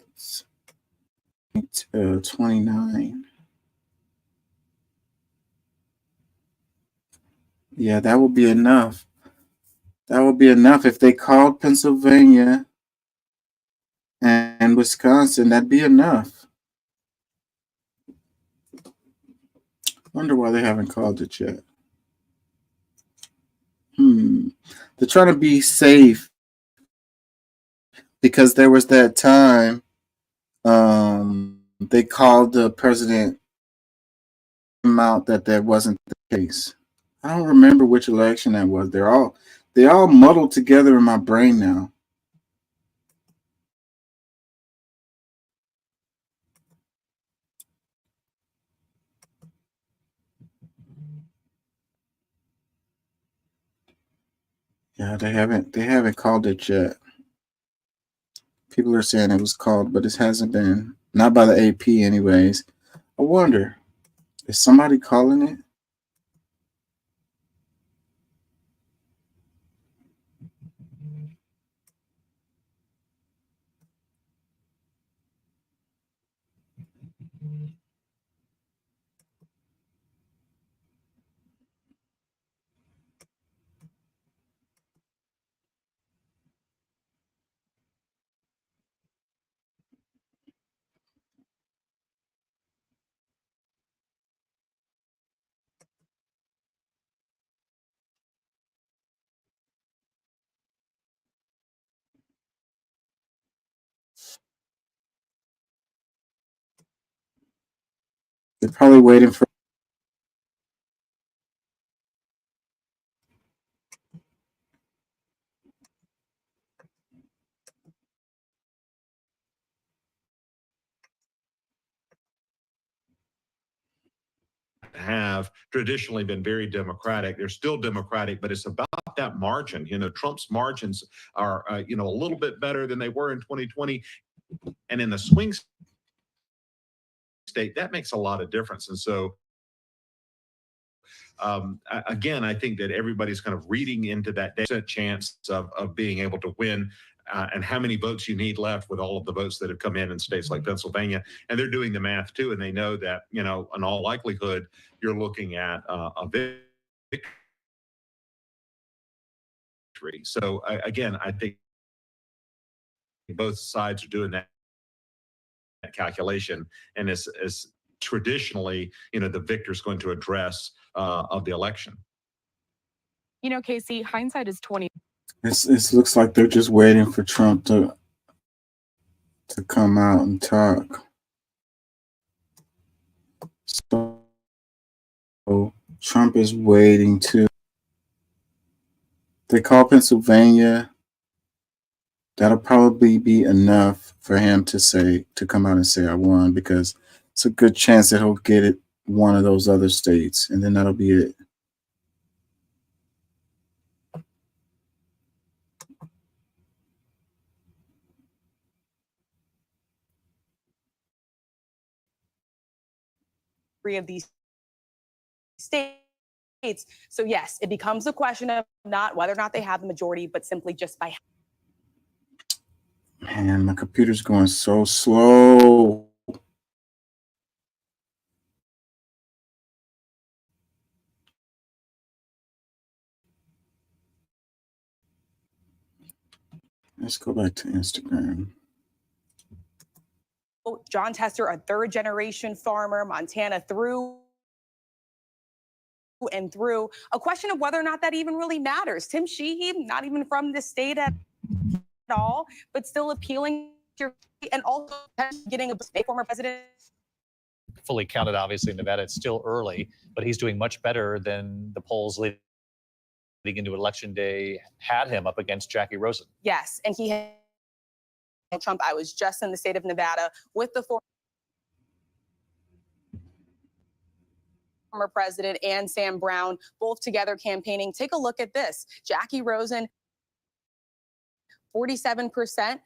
29. Yeah, that would be enough. That would be enough if they called Pennsylvania and Wisconsin. That'd be enough. Wonder why they haven't called it yet. They're trying to be safe because there was that time they called the president out that wasn't the case. I don't remember which election that was. They all muddled together in my brain now. Yeah, they haven't called it yet. People are saying it was called, but it hasn't been. Not by the AP anyways. I wonder, is somebody calling it? They're probably waiting for. Have traditionally been very Democratic. They're still Democratic, but it's about that margin. Trump's margins are, a little bit better than they were in 2020. And in the swing state, that makes a lot of difference. And so, again, I think that everybody's kind of reading into that chance of being able to win. And how many votes you need left with all of the votes that have come in states like Pennsylvania. And they're doing the math too. And they know that, in all likelihood, you're looking at a victory victory. So again, I think both sides are doing that calculation, and as traditionally, the victor is going to address of the election. Casey, hindsight is 20. It looks like they're just waiting for Trump to come out and talk. So Trump is waiting to. They call Pennsylvania. That'll probably be enough for him to come out and say I won, because it's a good chance that he'll get it one of those other states, and then that'll be it. Of these states. So yes, it becomes a question of not whether or not they have the majority, but simply just by. Man, my computer's going so slow. Let's go back to Instagram. John Tester, a third-generation farmer, Montana through and through. A question of whether or not that even really matters. Tim Sheehy, not even from the state at all, but still appealing to, and also getting a former president. Fully counted, obviously, in Nevada. It's still early, but he's doing much better than the polls leading into Election Day had him up against Jackie Rosen. Yes, and he had Trump. I was just in the state of Nevada with the former president and Sam Brown, both together campaigning. Take a look at this. Jackie Rosen, 47%.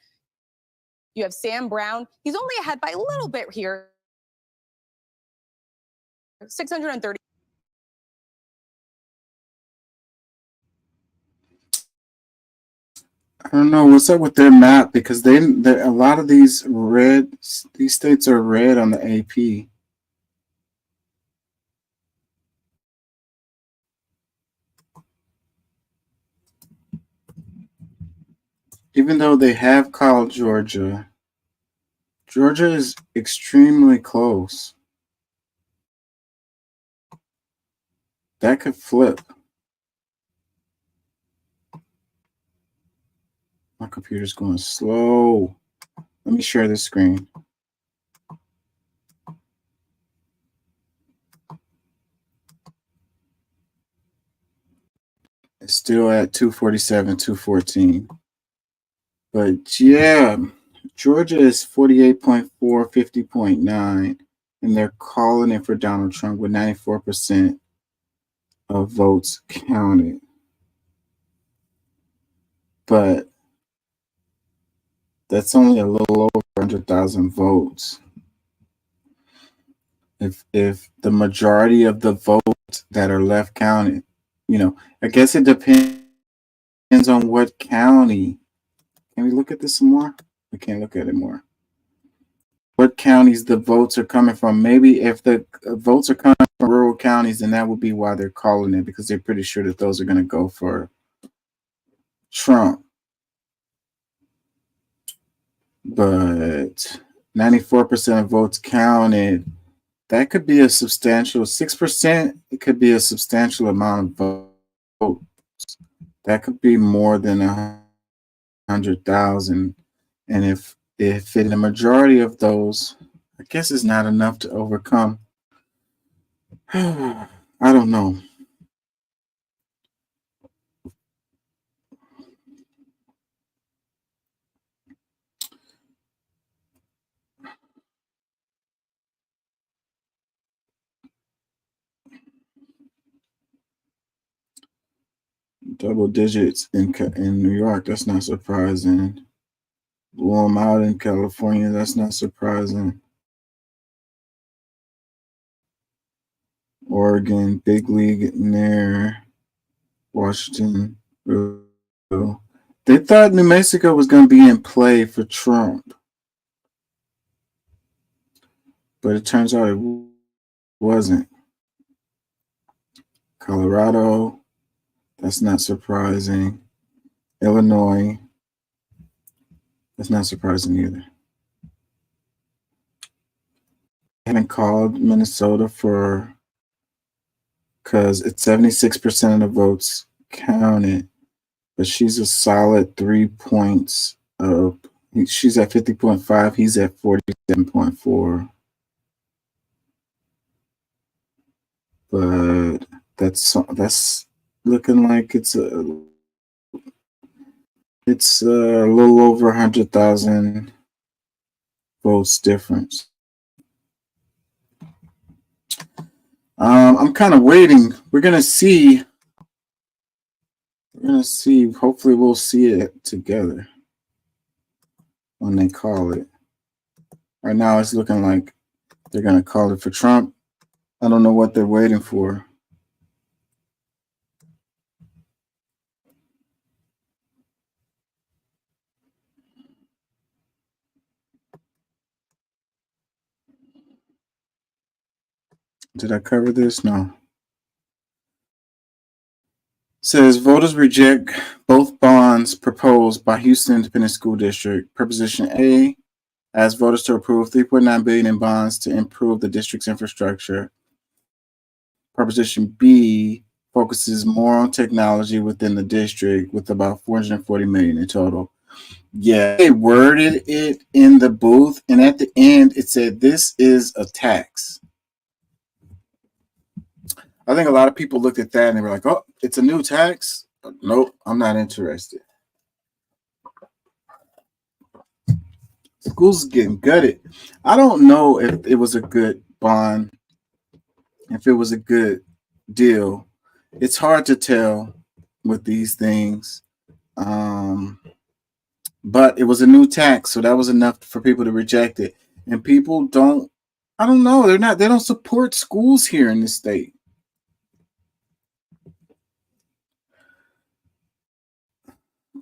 You have Sam Brown. He's only ahead by a little bit here. 630. I don't know what's up with their map, because a lot of these states are red on the AP. Even though they have called Georgia, Georgia is extremely close. That could flip. My computer's going slow. Let me share this screen. It's still at 247, 214. But yeah, Georgia is 48.4, 50.9, and they're calling it for Donald Trump with 94% of votes counted. But that's only a little over 100,000 votes. If the majority of the votes that are left counted, I guess it depends on what county. Can we look at this some more? We can't look at it more. What counties the votes are coming from? Maybe if the votes are coming from rural counties, then that would be why they're calling it, because they're pretty sure that those are going to go for Trump. But 94% of votes counted, that could be a substantial 6%. It could be a substantial amount of votes. That could be more than 100,000. And if in the majority of those, I guess it's not enough to overcome. I don't know. Double digits in New York, that's not surprising. Blew them out in California, that's not surprising. Oregon, big league in there. Washington. They thought New Mexico was going to be in play for Trump. But it turns out it wasn't. Colorado, that's not surprising. Illinois. That's not surprising either. I haven't called Minnesota because it's 76% of the votes counted, but she's a solid 3 points up. She's at 50.5. He's at 47.4. But that's looking like it's a little over 100,000 votes difference. I'm kind of waiting. We're gonna see. Hopefully, we'll see it together when they call it. Right now, it's looking like they're gonna call it for Trump. I don't know what they're waiting for. Did I cover this? No. Says voters reject both bonds proposed by Houston Independent School District. Proposition A asks voters to approve $3.9 billion in bonds to improve the district's infrastructure. Proposition B focuses more on technology within the district with about $440 million in total. Yeah, they worded it in the booth, and at the end it said this is a tax. I think a lot of people looked at that and they were like, oh, it's a new tax? Nope, I'm not interested. Schools is getting gutted. I don't know if it was a good bond, if it was a good deal. It's hard to tell with these things. But it was a new tax, so that was enough for people to reject it. And people don't, I don't know, they don't support schools here in this state.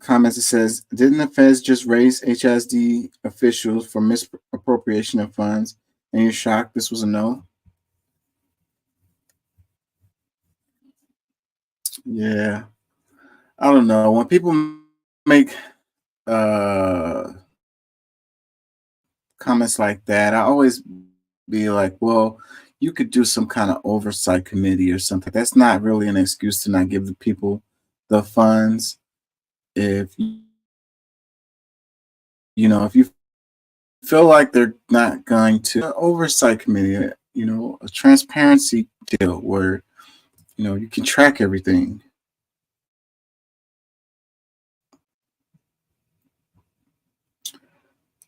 Comments, it says, didn't the feds just raise HSD officials for misappropriation of funds? And you're shocked this was a no? Yeah. I don't know. When people make comments like that, I always be like, well, you could do some kind of oversight committee or something. That's not really an excuse to not give the people the funds. If if you feel like they're not going to, oversight committee, a transparency deal where you can track everything.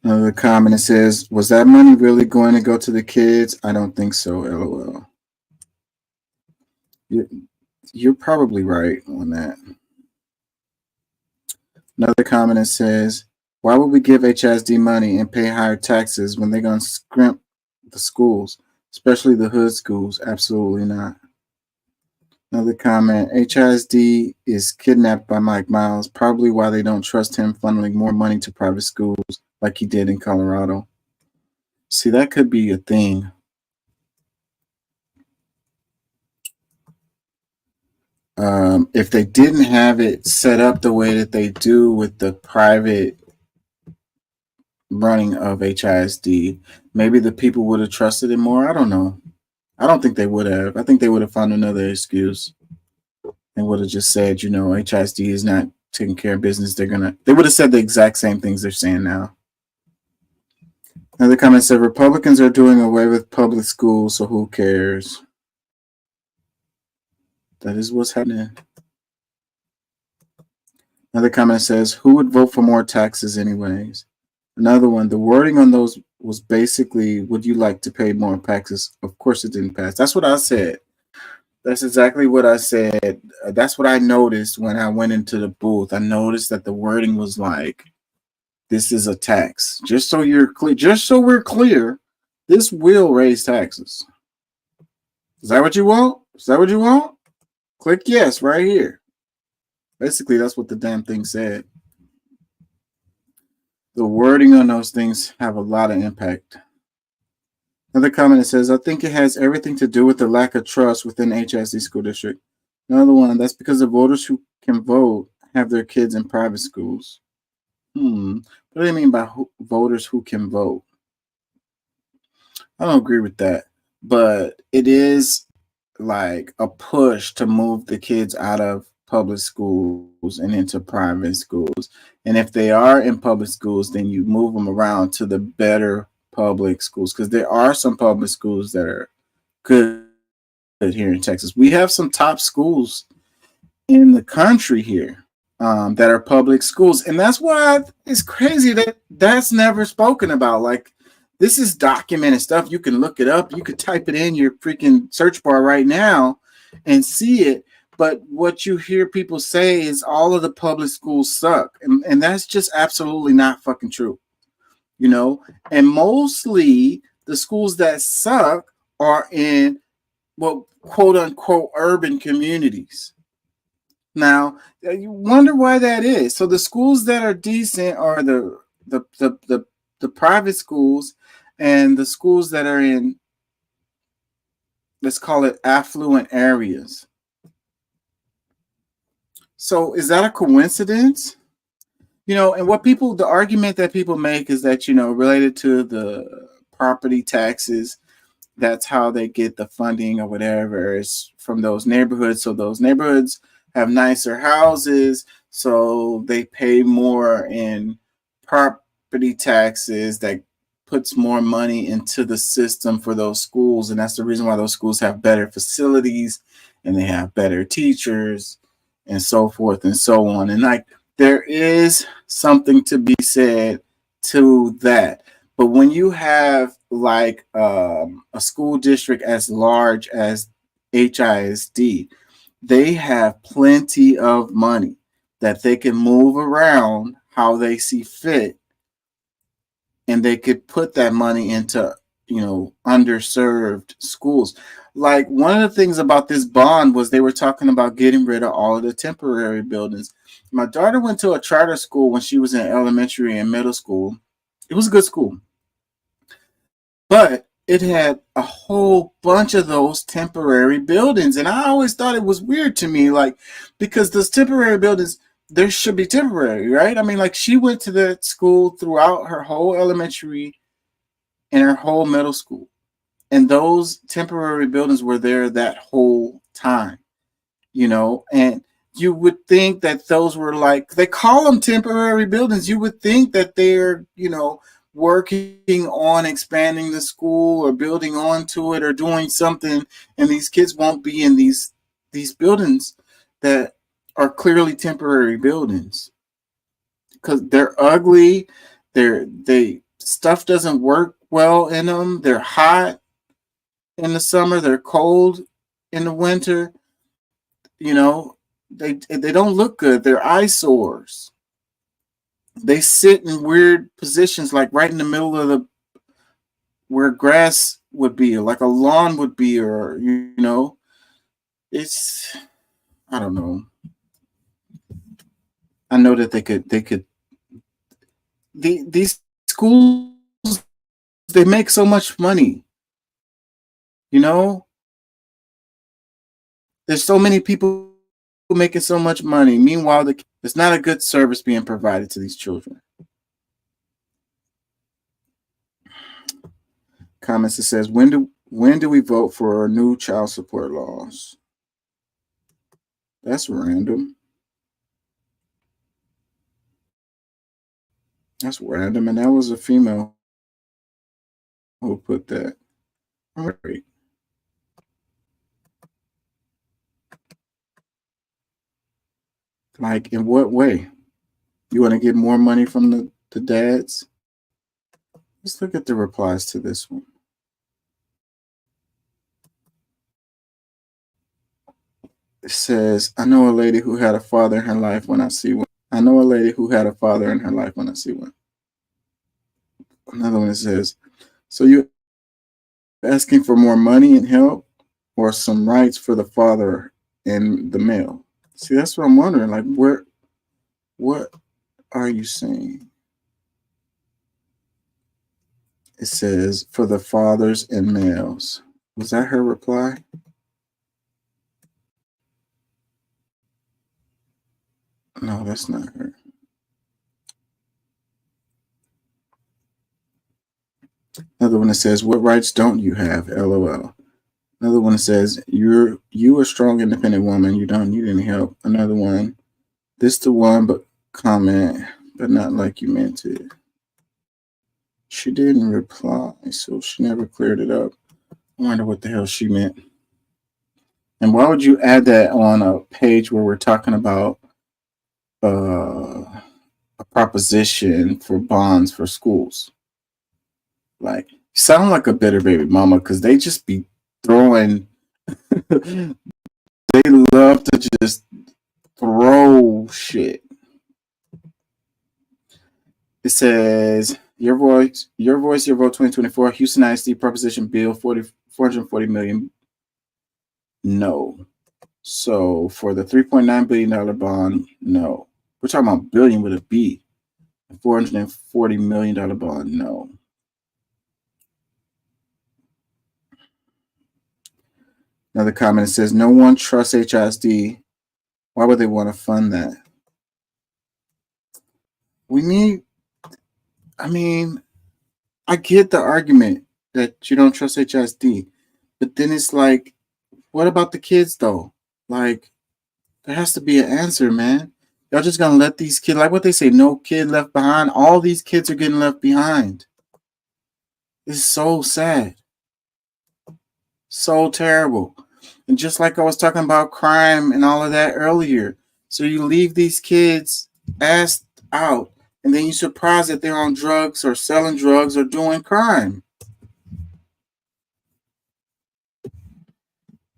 Another comment, it says, was that money really going to go to the kids? I don't think so, LOL. You're probably right on that. Another comment, it says, why would we give HSD money and pay higher taxes when they're going to scrimp the schools, especially the hood schools? Absolutely not. Another comment, HSD is kidnapped by Mike Miles, probably why they don't trust him funneling more money to private schools like he did in Colorado. See, that could be a thing. If they didn't have it set up the way that they do with the private running of HISD, maybe the people would have trusted it more. I don't know. I don't think they would have. I think they would have found another excuse and would have just said, HISD is not taking care of business. They would have said the exact same things they're saying now. Another comment said, Republicans are doing away with public schools, so who cares? That is what's happening. Another comment says, who would vote for more taxes anyways? Another one, the wording on those was basically, would you like to pay more taxes? Of course it didn't pass. That's what I said. That's exactly what I said. That's what I noticed when I went into the booth. I noticed that the wording was like, this is a tax. Just so you're clear, just so we're clear, this will raise taxes. Is that what you want? Is that what you want? Click yes right here. Basically, that's what the damn thing said. The wording on those things have a lot of impact. Another comment that says, I think it has everything to do with the lack of trust within HSD school district. Another one, that's because the voters who can vote have their kids in private schools. What do they mean by voters who can vote? I don't agree with that, but it is like a push to move the kids out of public schools and into private schools. And if they are in public schools, then you move them around to the better public schools, because there are some public schools that are good here in Texas. We have some top schools in the country here that are public schools. And that's why it's crazy that that's never spoken about. Like, this is documented stuff. You can look it up. You could type it in your freaking search bar right now and see it. But what you hear people say is all of the public schools suck. And that's just absolutely not fucking true. You know, and mostly the schools that suck are in, well, quote unquote, urban communities. Now, you wonder why that is. So the schools that are decent are the private schools, and the schools that are in, let's call it, affluent areas. So is that a coincidence? You know, and the argument that people make is that, you know, related to the property taxes, that's how they get the funding or whatever, is from those neighborhoods. So those neighborhoods have nicer houses, so they pay more in property taxes that puts more money into the system for those schools. And that's the reason why those schools have better facilities and they have better teachers and so forth and so on. And like, there is something to be said to that. But when you have like a school district as large as HISD, they have plenty of money that they can move around how they see fit. And they could put that money into, you know, underserved schools. Like, one of the things about this bond was they were talking about getting rid of all of the temporary buildings. My daughter went to a charter school when she was in elementary and middle school. It was a good school, but it had a whole bunch of those temporary buildings. And I always thought it was weird to me, like, because those temporary buildings, there should be temporary, right? I mean, like, she went to that school throughout her whole elementary and her whole middle school. And those temporary buildings were there that whole time, you know, and you would think that those were, like, they call them temporary buildings. You would think that they're, you know, working on expanding the school or building onto it or doing something, and these kids won't be in these buildings that are clearly temporary buildings because they're ugly. Stuff doesn't work well in them. They're hot in the summer. They're cold in the winter. You know, they don't look good. They're eyesores. They sit in weird positions, like right in the middle of where grass would be, or like a lawn would be, or, you know, I don't know. I know that these schools, they make so much money, you know, there's so many people making so much money. Meanwhile, there's not a good service being provided to these children. Comments that says, when do we vote for new child support laws? That's random. That's random, and that was a female who put that. All right. Like, in what way? You want to get more money from the dads? Let's look at the replies to this one. It says, I know a lady who had a father in her life when I see one. I know a lady who had a father in her life when I see one. Another one that says, so you're asking for more money and help or some rights for the father and the male? See, that's what I'm wondering. Like, what are you saying? It says, for the fathers and males. Was that her reply? No, that's not her. Another one that says, "What rights don't you have?" LOL. Another one that says, "You a strong, independent woman. You don't need any help." Another one, "This the one, but comment, but not like you meant it." She didn't reply, so she never cleared it up. I wonder what the hell she meant. And why would you add that on a page where we're talking about a proposition for bonds for schools? Like, you sound like a bitter baby mama, because they just be throwing. They love to just throw shit. It says, your voice, your vote 2024, Houston ISD Proposition Bill 440 million. No. So for the $3.9 billion bond, no. We're talking about billion with a B. $440 million bond, no. Another comment says, no one trusts HISD. Why would they want to fund that? We need, I mean, I get the argument that you don't trust HISD, but then it's like, what about the kids though? Like, there has to be an answer, man. Y'all just gonna let these kids, like what they say, no kid left behind. All these kids are getting left behind. It's so sad. So terrible. And just like I was talking about crime and all of that earlier. So you leave these kids assed out, and then you're surprised that they're on drugs or selling drugs or doing crime.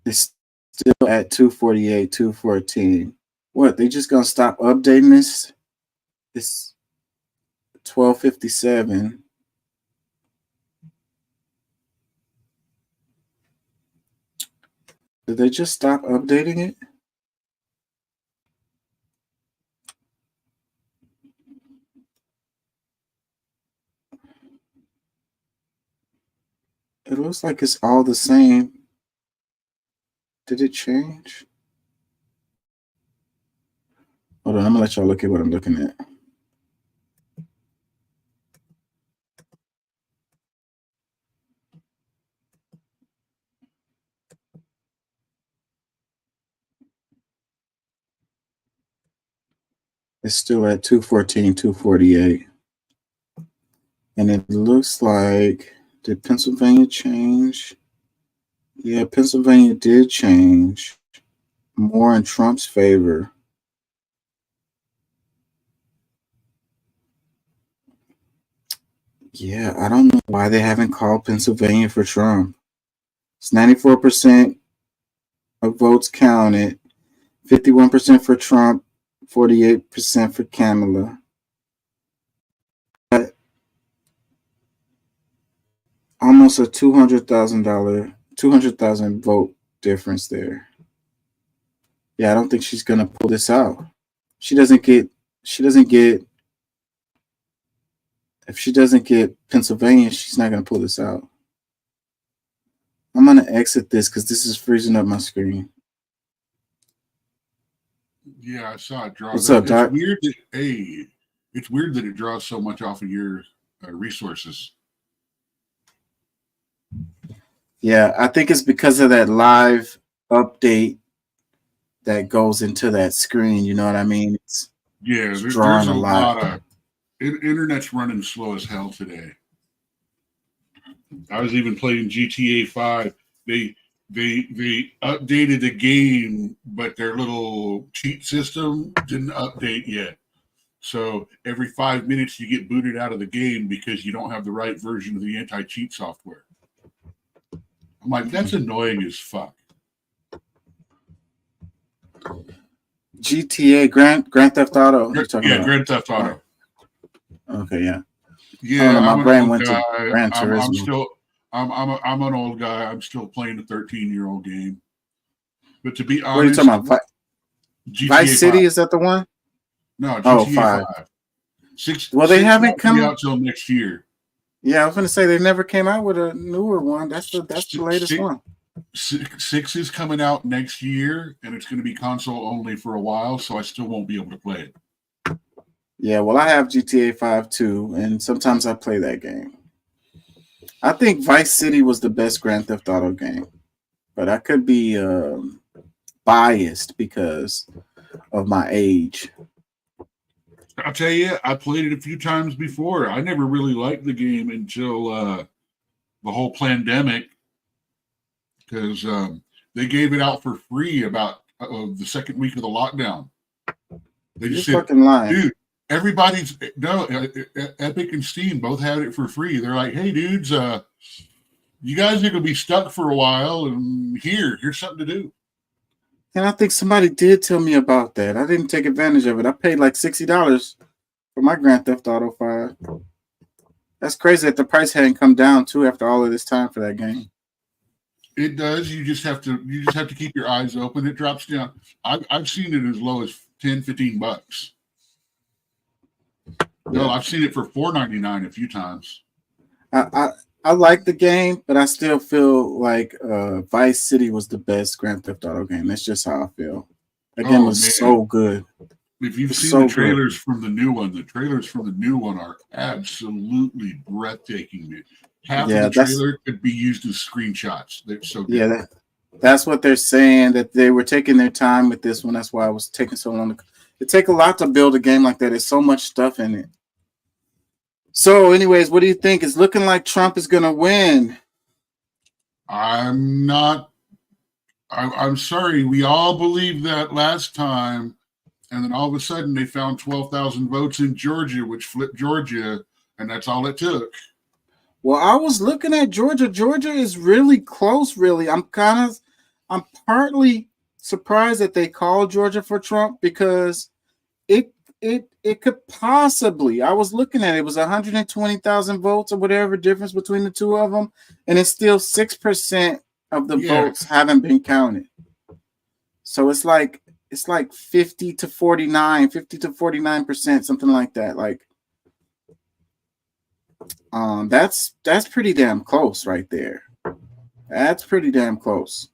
It's still at 248, 214. What, they just gonna stop updating this? It's 1257. Did they just stop updating it? It looks like it's all the same. Did it change? Hold on, I'm gonna let y'all look at what I'm looking at. It's still at 214, 248. And it looks like, did Pennsylvania change? Yeah, Pennsylvania did change. More in Trump's favor. Yeah, I don't know why they haven't called Pennsylvania for Trump. It's 94% of votes counted, 51% for Trump, 48% for Kamala. Almost a $200,000 vote difference there. Yeah, I don't think she's gonna pull this out. If she doesn't get Pennsylvania, she's not gonna pull this out. I'm gonna exit this because this is freezing up my screen. Yeah, I saw it draw. What's up, Doc? It's weird that it draws so much off of your resources. Yeah, I think it's because of that live update that goes into that screen. You know what I mean? It's there's drawing a a lot. of internet's running slow as hell today. I was even playing GTA 5. They updated the game, but their little cheat system didn't update yet. So every 5 minutes you get booted out of the game because you don't have the right version of the anti-cheat software. I'm like, that's annoying as fuck. GTA, Grand Theft Auto. Grand Theft Auto. Okay, yeah. Yeah, my brain went to Gran Turismo. I'm an old guy. I'm still playing a 13-year-old game. But to be honest, what are you talking about? Vice City, is that the one? No, GTA 5. Well, they haven't come out till next year. Yeah, I was going to say they never came out with a newer one. That's the latest one. 6 is coming out next year, and it's going to be console only for a while, so I still won't be able to play it. Yeah, well, I have GTA 5 too, and sometimes I play that game. I think Vice City was the best Grand Theft Auto game, but I could be biased because of my age. I'll tell you, I played it a few times before. I never really liked the game until the whole pandemic, because they gave it out for free about the second week of the lockdown. They just said, fucking lying. Dude, everybody's Epic and Steam both had it for free. They're like, hey, dudes, you guys are going to be stuck for a while, and here's something to do. And I think somebody did tell me about that. I didn't take advantage of it. I paid like $60 for my Grand Theft Auto 5. That's crazy that the price hadn't come down too after all of this time for that game. It does. You just have to keep your eyes open. It drops down. I've seen it as low as $10-15. No, I've seen it for $4.99 a few times. I like the game, but I still feel like Vice City was the best Grand Theft Auto game. That's just how I feel. That game was so good. If you've seen the trailers from the new one, are absolutely breathtaking. Half of the trailer could be used as screenshots. They're so good. Yeah, that's what they're saying, that they were taking their time with this one. That's why it was taking so long. It takes a lot to build a game like that. There's so much stuff in it. So, anyways, what do you think? It's looking like Trump is going to win. I'm sorry. We all believed that last time. And then all of a sudden they found 12,000 votes in Georgia, which flipped Georgia. And that's all it took. Well, I was looking at Georgia. Georgia is really close, really. I'm partly surprised that they called Georgia for Trump, because it could possibly, I was looking at it, was 120,000 votes or whatever difference between the two of them, and it's still 6% of the votes haven't been counted. So it's like 50 to 49%, something like that. Like, that's pretty damn close right there. That's pretty damn close.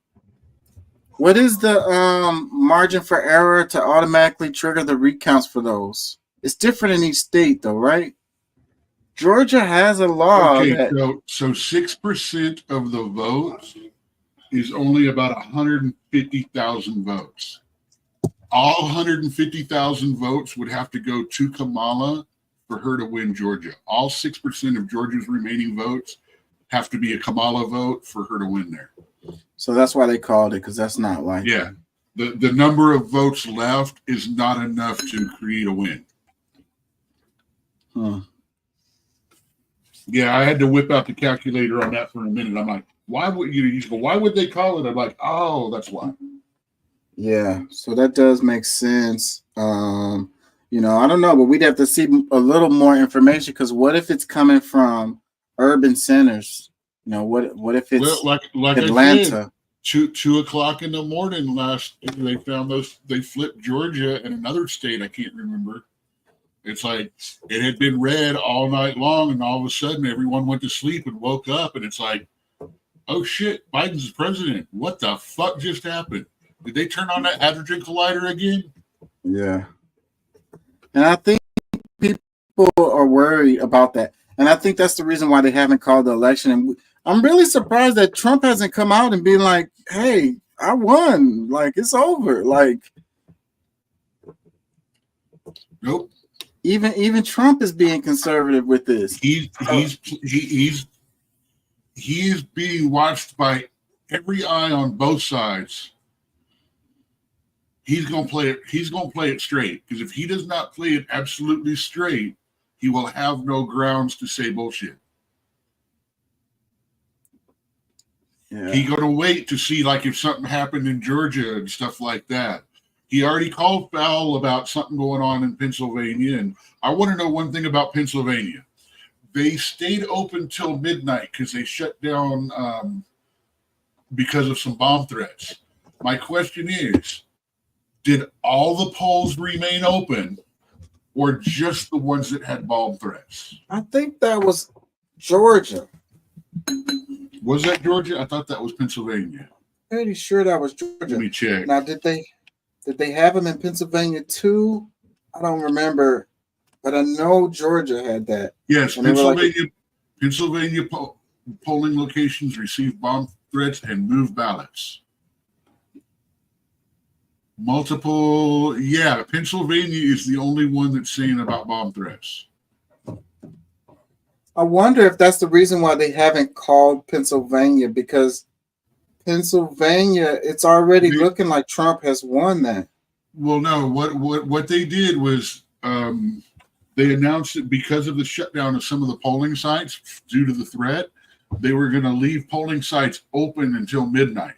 What is the margin for error to automatically trigger the recounts for those? It's different in each state, though, right? Georgia has a law. Okay, so 6% of the votes is only about 150,000 votes. All 150,000 votes would have to go to Kamala for her to win Georgia. All 6% of Georgia's remaining votes have to be a Kamala vote for her to win there. So that's why they called it, because that's not like the number of votes left is not enough to create a win. Yeah, I had to whip out the calculator on that for a minute. I'm like, why would why would they call it? I'm like, oh, that's why. Yeah, so that does make sense. I don't know, but we'd have to see a little more information, because what if it's coming from urban centers? What if it's like Atlanta? I said, 2 o'clock in the morning they found they flipped Georgia and another state I can't remember. It's like it had been red all night long, and all of a sudden everyone went to sleep and woke up, and it's like, oh shit, Biden's president. What the fuck just happened? Did they turn on that hydrogen collider again? Yeah. And I think people are worried about that. And I think that's the reason why they haven't called the election. And I'm really surprised that Trump hasn't come out and been like, hey, I won. Like, it's over. Like, nope. Even Trump is being conservative with this. He is being watched by every eye on both sides. He's gonna play it. He's gonna play it straight, because if he does not play it absolutely straight, he will have no grounds to say bullshit. Yeah. He gonna wait to see like if something happened in Georgia and stuff like that. He already called foul about something going on in Pennsylvania, and I want to know one thing about Pennsylvania. They stayed open till midnight because they shut down because of some bomb threats. My question is, did all the polls remain open, or just the ones that had bomb threats? I think that was Georgia. Was that Georgia? I thought that was Pennsylvania. Pretty sure that was Let Georgia. me check. Now, did they have them in Pennsylvania too? I don't remember, but I know Georgia had that. Yes, And they were like- Pennsylvania polling locations received bomb threats and moved ballots. Multiple, yeah, Pennsylvania is the only one that's saying about bomb threats. I wonder if that's the reason why they haven't called Pennsylvania, because Pennsylvania, it's already looking like Trump has won that. Well, no, what they did was they announced that because of the shutdown of some of the polling sites due to the threat, they were going to leave polling sites open until midnight.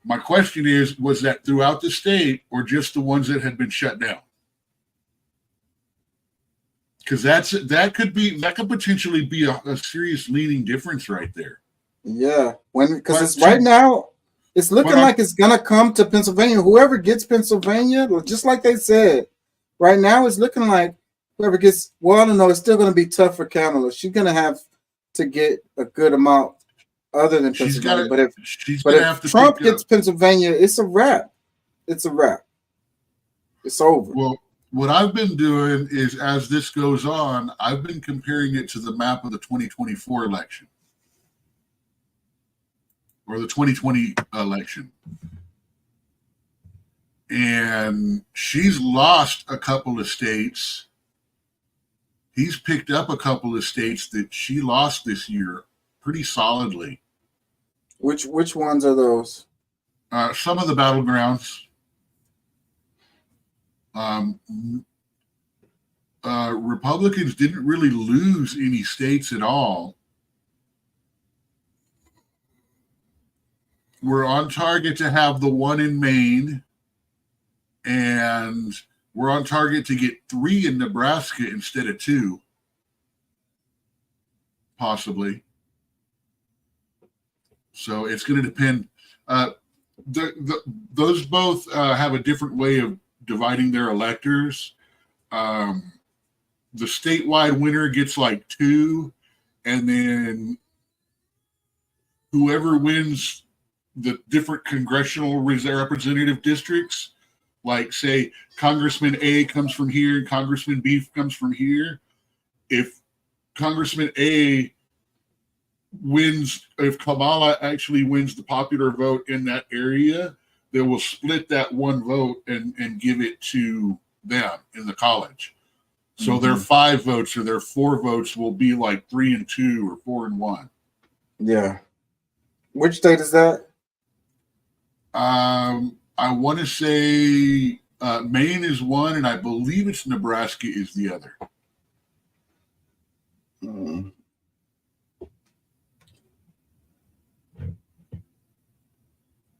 My question is, was that throughout the state or just the ones that had been shut down? Because that could potentially be a serious leading difference right there. Yeah, because it's right now, it's looking like it's gonna come to Pennsylvania. Whoever gets Pennsylvania, just like they said, right now it's looking like whoever gets. Well, I don't know. It's still gonna be tough for Kamala. She's gonna have to get a good amount other than Pennsylvania. But if Trump gets Pennsylvania, it's a wrap. It's a wrap. It's over. Well, what I've been doing is, as this goes on, I've been comparing it to the map of the 2024 election or the 2020 election. And she's lost a couple of states. He's picked up a couple of states that she lost this year pretty solidly. Which ones are those? Some of the battlegrounds. Republicans didn't really lose any states at all. We're on target to have the one in Maine, and we're on target to get 3 in Nebraska instead of 2, possibly. So it's going to depend. Those both have a different way of dividing their electors. The statewide winner gets like 2, and then whoever wins the different congressional representative districts, like say Congressman A comes from here and Congressman B comes from here. If Congressman A wins, if Kamala actually wins the popular vote in that area, they will split that one vote and give it to them in the college. So their 5 votes or their 4 votes will be like 3 and 2 or 4 and 1. Yeah. Which state is that? I want to say Maine is one, and I believe it's Nebraska is the other.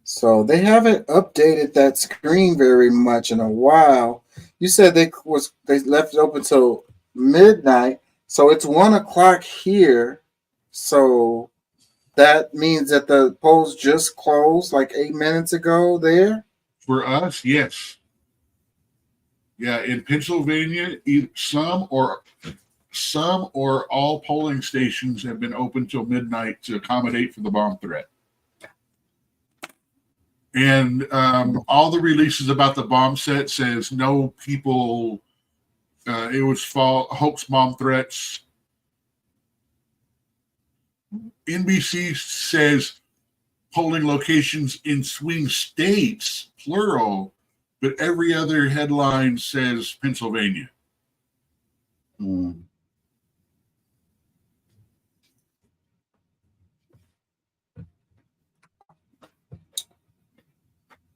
So they haven't updated that screen very much in a while. You said they left it open till midnight, so it's 1 o'clock here. So that means that the polls just closed like 8 minutes ago there? For us, yes. Yeah, in Pennsylvania, some or all polling stations have been open till midnight to accommodate for the bomb threat. And all the releases about the bomb set says no people, it was hoax bomb threats. NBC says polling locations in swing states, plural, but every other headline says Pennsylvania.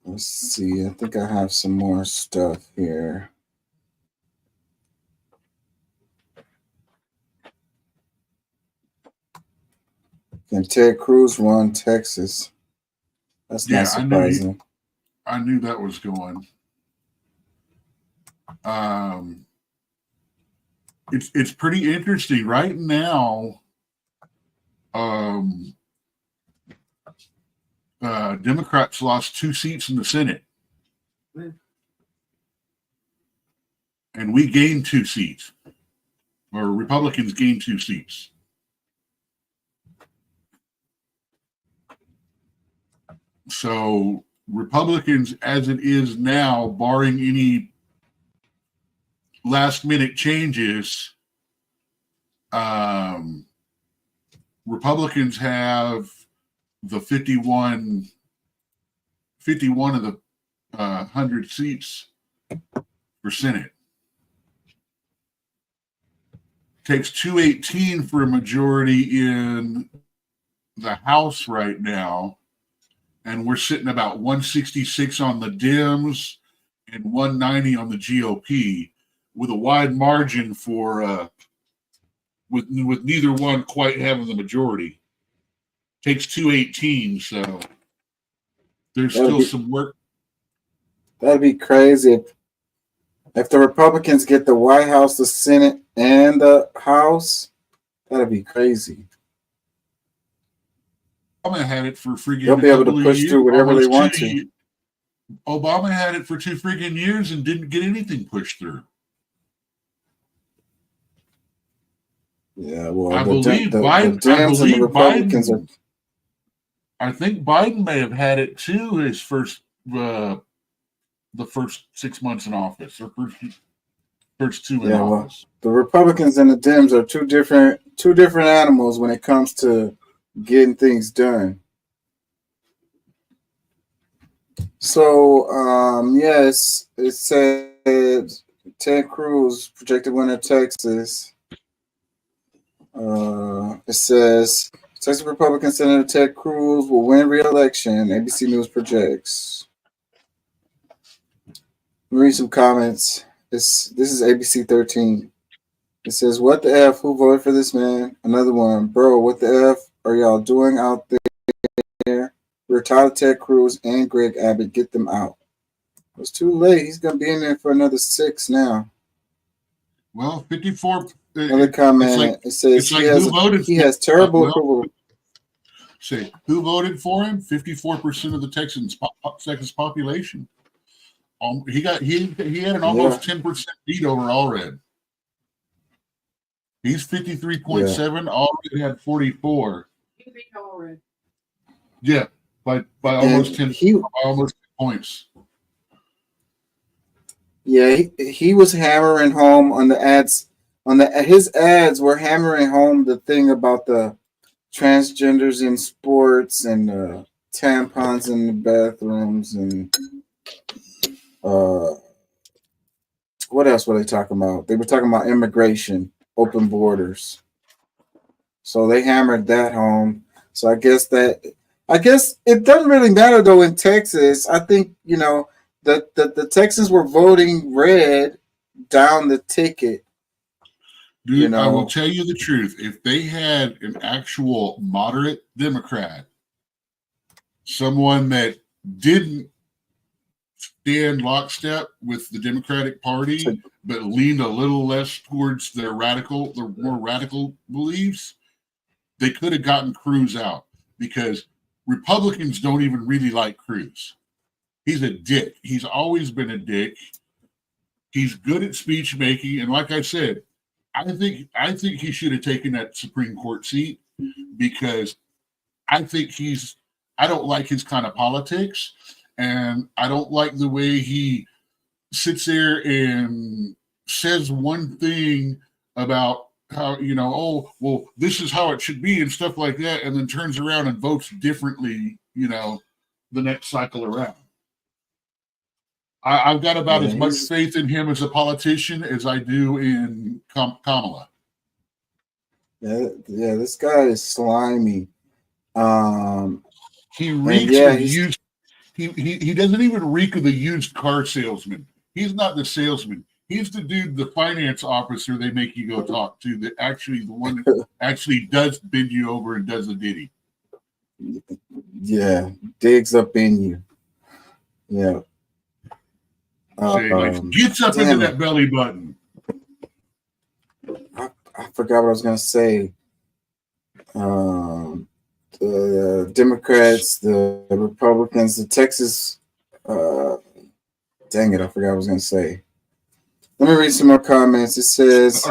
Let's see. I think I have some more stuff here. Can Ted Cruz won Texas? That's not surprising. I knew that was going. It's pretty interesting right now. Democrats lost 2 seats in the Senate, and we gained 2 seats, or Republicans gained 2 seats. So Republicans, as it is now, barring any last minute changes, Republicans have the 51 of the 100 seats for Senate. Takes 218 for a majority in the House right now, and we're sitting about 166 on the Dems and 190 on the GOP, with a wide margin for with neither one quite having the majority. Takes 218, so there's still some work. That'd be crazy if the Republicans get the White House, the Senate, and the House. That'd be crazy. Obama had it for friggin' They'll be able to push through whatever they want to. Obama had it for 2 friggin' years and didn't get anything pushed through. Yeah, well, I believe Biden. Dems and the Republicans are. I think Biden may have had it too. His first, the first 6 months in office, or first 2 in office. The Republicans and the Dems are two different animals when it comes to getting things done. So, yes, it said Ted Cruz projected winner of Texas. It says Texas Republican Senator Ted Cruz will win re-election. ABC News projects. Let me read some comments. This is ABC 13. It says, "What the F? Who voted for this man?" Another one, "Bro, what the F are y'all doing out there? We're tired of Ted Cruz and Greg Abbott. Get them out." It's too late. He's going to be in there for another 6 now. Well, 54. Another comment. It says he has terrible approval. Say, who voted for him? 54% of the Texas population. He had an almost 10% lead over Allred. He's 53.7. Allred had 44. Yeah, by almost 10 points. Yeah, he was hammering home on the ads. His ads were hammering home the thing about the transgenders in sports and tampons in the bathrooms and what else were they talking about? They were talking about immigration, open borders. So they hammered that home. So I guess it doesn't really matter though in Texas. I think the Texans were voting red down the ticket. Dude, I will tell you the truth. If they had an actual moderate Democrat, someone that didn't stand lockstep with the Democratic Party, but leaned a little less towards their more radical beliefs, they could have gotten Cruz out, because Republicans don't even really like Cruz. He's a dick. He's always been a dick. He's good at speech making, and like I said, I think he should have taken that Supreme Court seat, because I don't like his kind of politics, and I don't like the way he sits there and says one thing about how, this is how it should be and stuff like that, and then turns around and votes differently, the next cycle around. I've got about as much faith in him as a politician as I do in Kamala. Yeah, this guy is slimy. He reeks of used. He doesn't even reek of the used car salesman. He's not the salesman. He's the dude, the finance officer they make you go talk to, the one that actually does bend you over and does the ditty. Yeah, digs up in you. Yeah. Gets up into that belly button. I forgot what I was going to say. The Democrats, the Republicans, the Texas. Dang it, I forgot what I was going to say. Let me read some more comments. It says,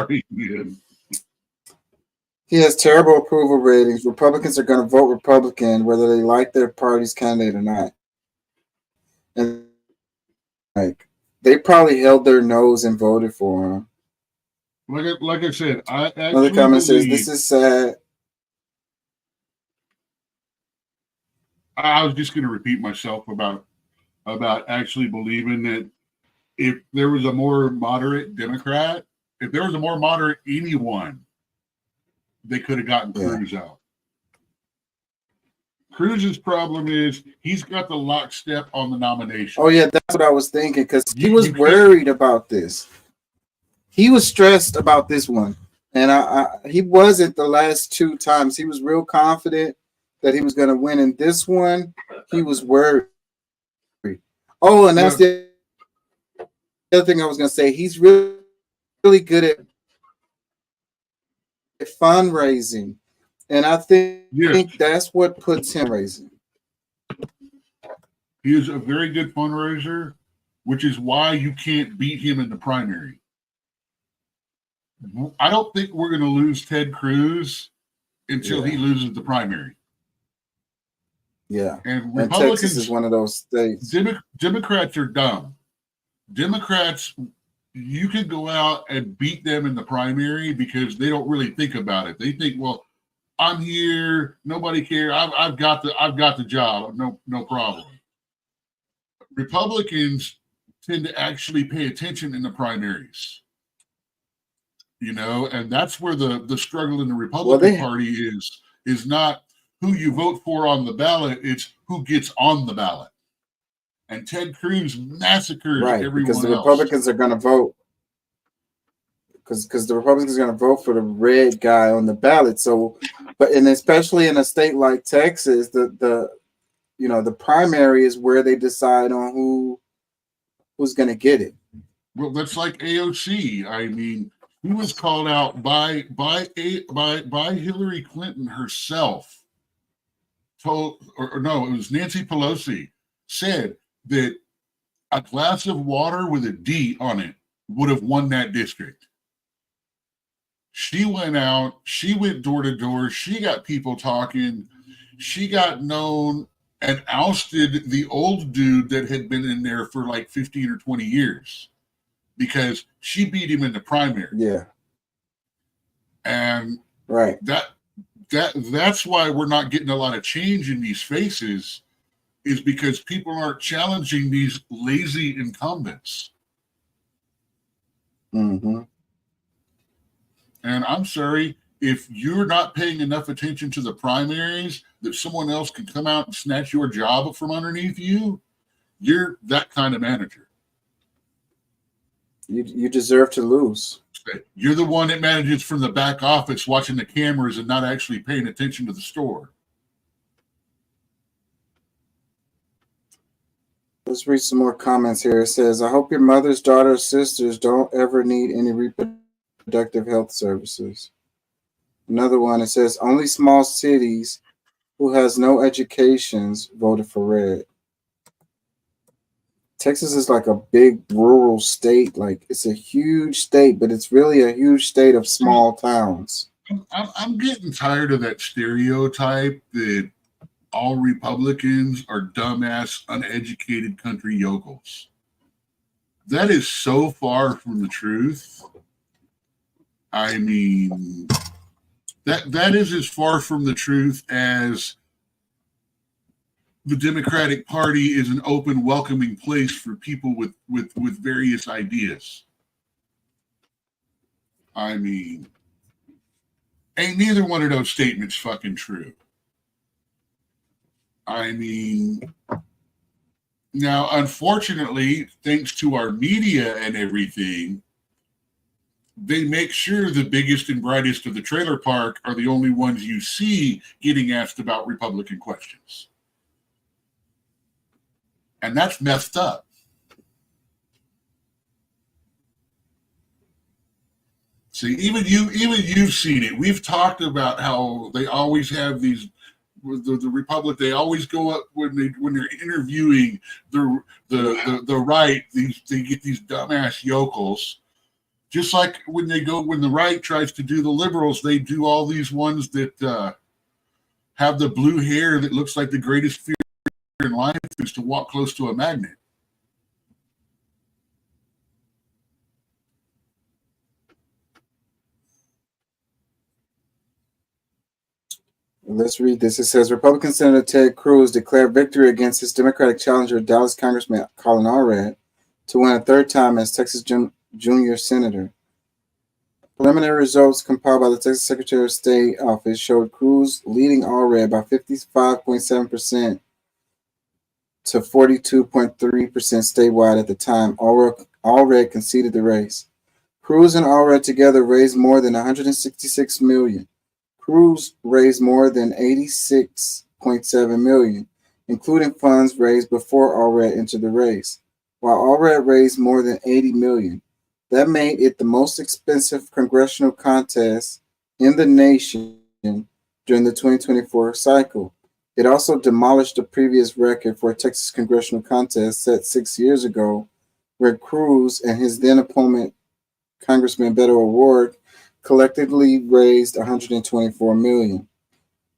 He has terrible approval ratings. Republicans are going to vote Republican whether they like their party's candidate or not. And like they probably held their nose and voted for him. Like I said, I actually Another comment says, believe- "This is sad." I was just going to repeat myself about actually believing that if there was a more moderate Democrat, if there was a more moderate anyone, they could have gotten Cruz out. Cruz's problem is he's got the lockstep on the nomination. Oh yeah, that's what I was thinking because he was worried about this. He was stressed about this one, and he wasn't the last two times. He was real confident that he was going to win. In this one, he was worried. Oh, and that's the other thing I was going to say. He's really, really good at fundraising, and I think that's what puts him raising. He is a very good fundraiser, which is why you can't beat him in the primary. I don't think we're going to lose Ted Cruz until he loses the primary. Yeah, and Texas Republicans is one of those states. Democrats are dumb. Democrats, you can go out and beat them in the primary because they don't really think about it. They think, well, I'm here, nobody cares. I've got the job, no problem. Republicans tend to actually pay attention in the primaries. You know, and that's where the struggle in the Republican Party is not who you vote for on the ballot, it's who gets on the ballot. And Ted Cruz massacres everyone because the else. Republicans are going to vote. Because the Republicans are going to vote for the red guy on the ballot. So, and especially in a state like Texas, the primary is where they decide on who's going to get it. Well, that's like AOC. I mean, he was called out by Hillary Clinton herself. It was Nancy Pelosi said that a glass of water with a D on it would have won that district. She went out, she went door to door, she got people talking, she got known and ousted the old dude that had been in there for like 15 or 20 years because she beat him in the primary. Yeah. And that's why we're not getting a lot of change in these faces, is because people aren't challenging these lazy incumbents. Mm-hmm. And I'm sorry, if you're not paying enough attention to the primaries that someone else can come out and snatch your job from underneath you, you're that kind of manager. You deserve to lose. You're the one that manages from the back office watching the cameras and not actually paying attention to the store. Let's read some more comments here. It says, I hope your mother's daughters, sisters don't ever need any reproductive health services. Another one, it says, only small cities who has no educations voted for red. Texas is like a big rural state. Like it's a huge state, but it's really a huge state of small towns. I'm getting tired of that stereotype that all Republicans are dumbass, uneducated country yokels. That is so far from the truth. I mean, that is as far from the truth as the Democratic Party is an open, welcoming place for people with various ideas. I mean, ain't neither one of those statements fucking true. I mean, now, unfortunately, thanks to our media and everything, they make sure the biggest and brightest of the trailer park are the only ones you see getting asked about Republican questions. And that's messed up. See, even you've seen it. We've talked about how they always have these, the Republic. They always go up when they're interviewing the right. They get these dumbass yokels Just like when the right tries to do the liberals, they do all these ones that have the blue hair that looks like the greatest fear in life is to walk close to a magnet. Let's read this. It says Republican Senator Ted Cruz declared victory against his Democratic challenger, Dallas Congressman Colin Allred, to win a third time as Texas junior senator. Preliminary results compiled by the Texas Secretary of State office showed Cruz leading Allred by 55.7% to 42.3% statewide at the time. Allred conceded the race. Cruz and Allred together raised more than $166 million. Cruz raised more than $86.7 million, including funds raised before Allred entered the race, while Allred raised more than $80 million. That made it the most expensive congressional contest in the nation during the 2024 cycle. It also demolished the previous record for a Texas congressional contest set 6 years ago, where Cruz and his then opponent, Congressman Beto O'Rourke, collectively raised $124 million.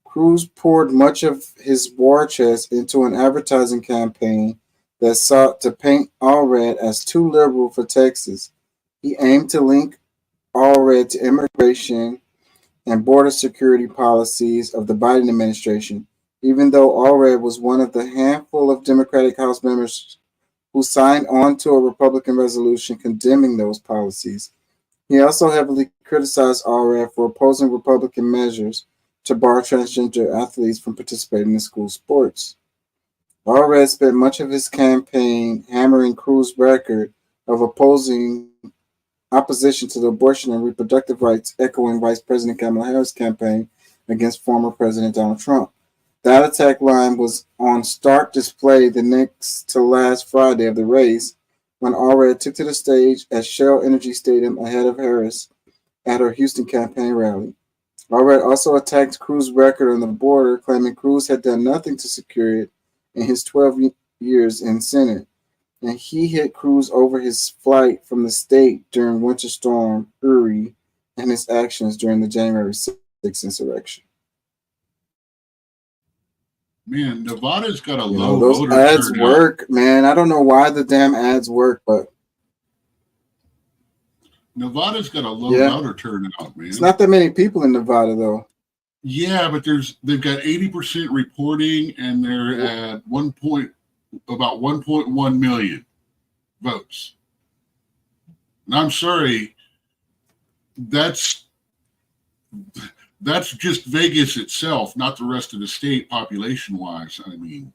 Cruz poured much of his war chest into an advertising campaign that sought to paint Allred as too liberal for Texas. He aimed to link Allred to immigration and border security policies of the Biden administration, even though Allred was one of the handful of Democratic House members who signed on to a Republican resolution condemning those policies. He also heavily criticized Allred for opposing Republican measures to bar transgender athletes from participating in school sports. Allred spent much of his campaign hammering Cruz's record of opposition to the abortion and reproductive rights, echoing Vice President Kamala Harris' campaign against former President Donald Trump. That attack line was on stark display the next to last Friday of the race, when Allred took to the stage at Shell Energy Stadium ahead of Harris at her Houston campaign rally. Allred also attacked Cruz's record on the border, claiming Cruz had done nothing to secure it in his 12 years in Senate, and he hit Cruz over his flight from the state during Winter Storm Uri and his actions during the January 6th insurrection. Man, Nevada's got a You low know, those voter ads turnout. work, man. I don't know why the damn ads work, but Nevada's got a low Yeah. voter turnout, man. it's not that many people in Nevada, though. Yeah, but they've got 80% reporting, and they're at about 1.1 million votes. And I'm sorry, that's just Vegas itself, not the rest of the state population-wise. I mean,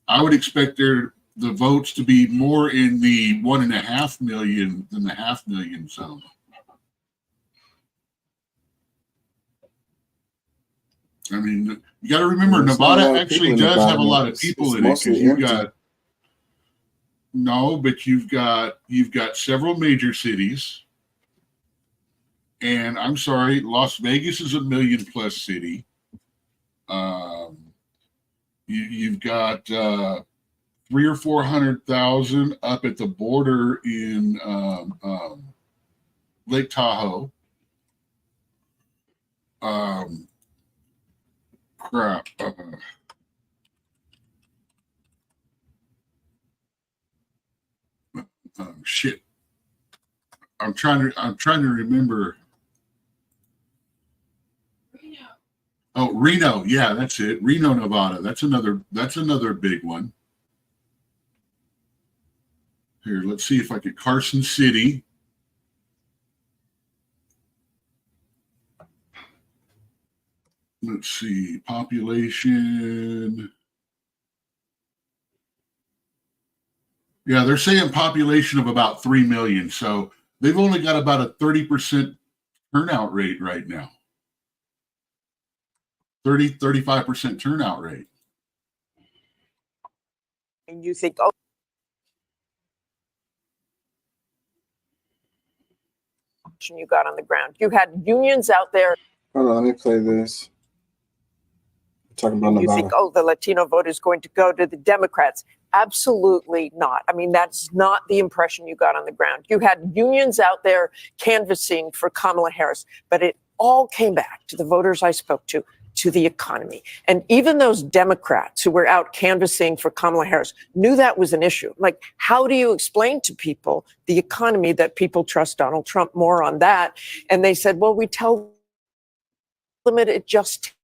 I would expect the votes to be more in the 1.5 million than the 500,000 zone. I mean, you got to remember, There's not a lot Nevada of actually people in does Nevada, have a lot man. of people It's in it, mostly because you've got several major cities, and I'm sorry, Las Vegas is a million-plus city. You've got 300,000 or 400,000 up at the border in Lake Tahoe. Crap. Shit. I'm trying to remember. Oh, Reno. Yeah, that's it. Reno, Nevada. That's another big one. Here, let's see if I could. Carson City. Let's see, population. Yeah, they're saying population of about 3 million. So they've only got about a 30% turnout rate right now. 35% turnout rate. And you think, oh, you got on the ground. You had unions out there. Hold on, let me play this. Talking about You Nevada. think, oh, the Latino vote is going to go to the Democrats. Absolutely not. I mean, that's not the impression you got on the ground. You had unions out there canvassing for Kamala Harris, but it all came back to the voters I spoke to the economy. And even those Democrats who were out canvassing for Kamala Harris knew that was an issue. Like, how do you explain to people the economy that people trust Donald Trump more on that? And they said, well, we tell them it just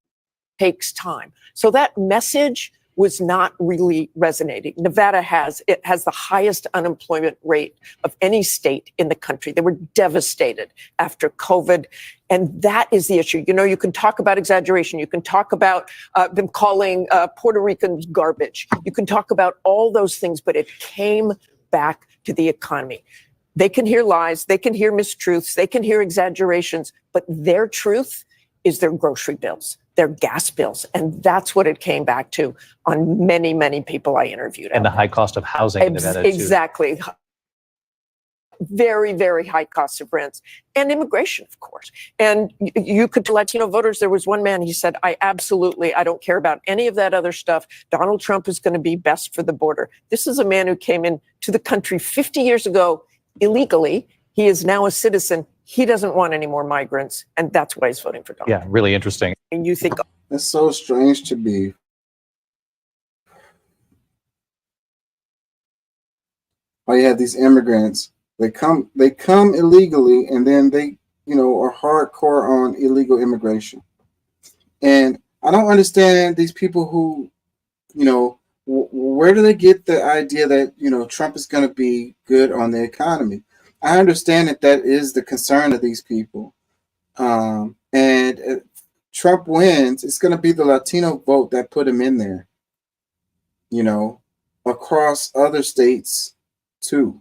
takes time. So that message was not really resonating. Nevada has the highest unemployment rate of any state in the country. They were devastated after COVID. And that is the issue. You know, you can talk about exaggeration. You can talk about them calling Puerto Ricans garbage. You can talk about all those things, but it came back to the economy. They can hear lies. They can hear mistruths. They can hear exaggerations, but their truth is their grocery bills, their gas bills. And that's what it came back to on many, many people I interviewed. And the high cost of housing in Nevada, too. Exactly. Very, very high costs of rents and immigration, of course. And you could, to Latino voters, there was one man, he said, I don't care about any of that other stuff. Donald Trump is going to be best for the border. This is a man who came into the country 50 years ago illegally. He is now a citizen. He doesn't want any more migrants, and that's why he's voting for Donald. Yeah, really interesting. And you think That's so strange to be. Oh, you have these immigrants. They come illegally, and then they, are hardcore on illegal immigration. And I don't understand these people who, where do they get the idea that, Trump is going to be good on the economy? I understand that is the concern of these people. And if Trump wins, it's going to be the Latino vote that put him in there, across other states too.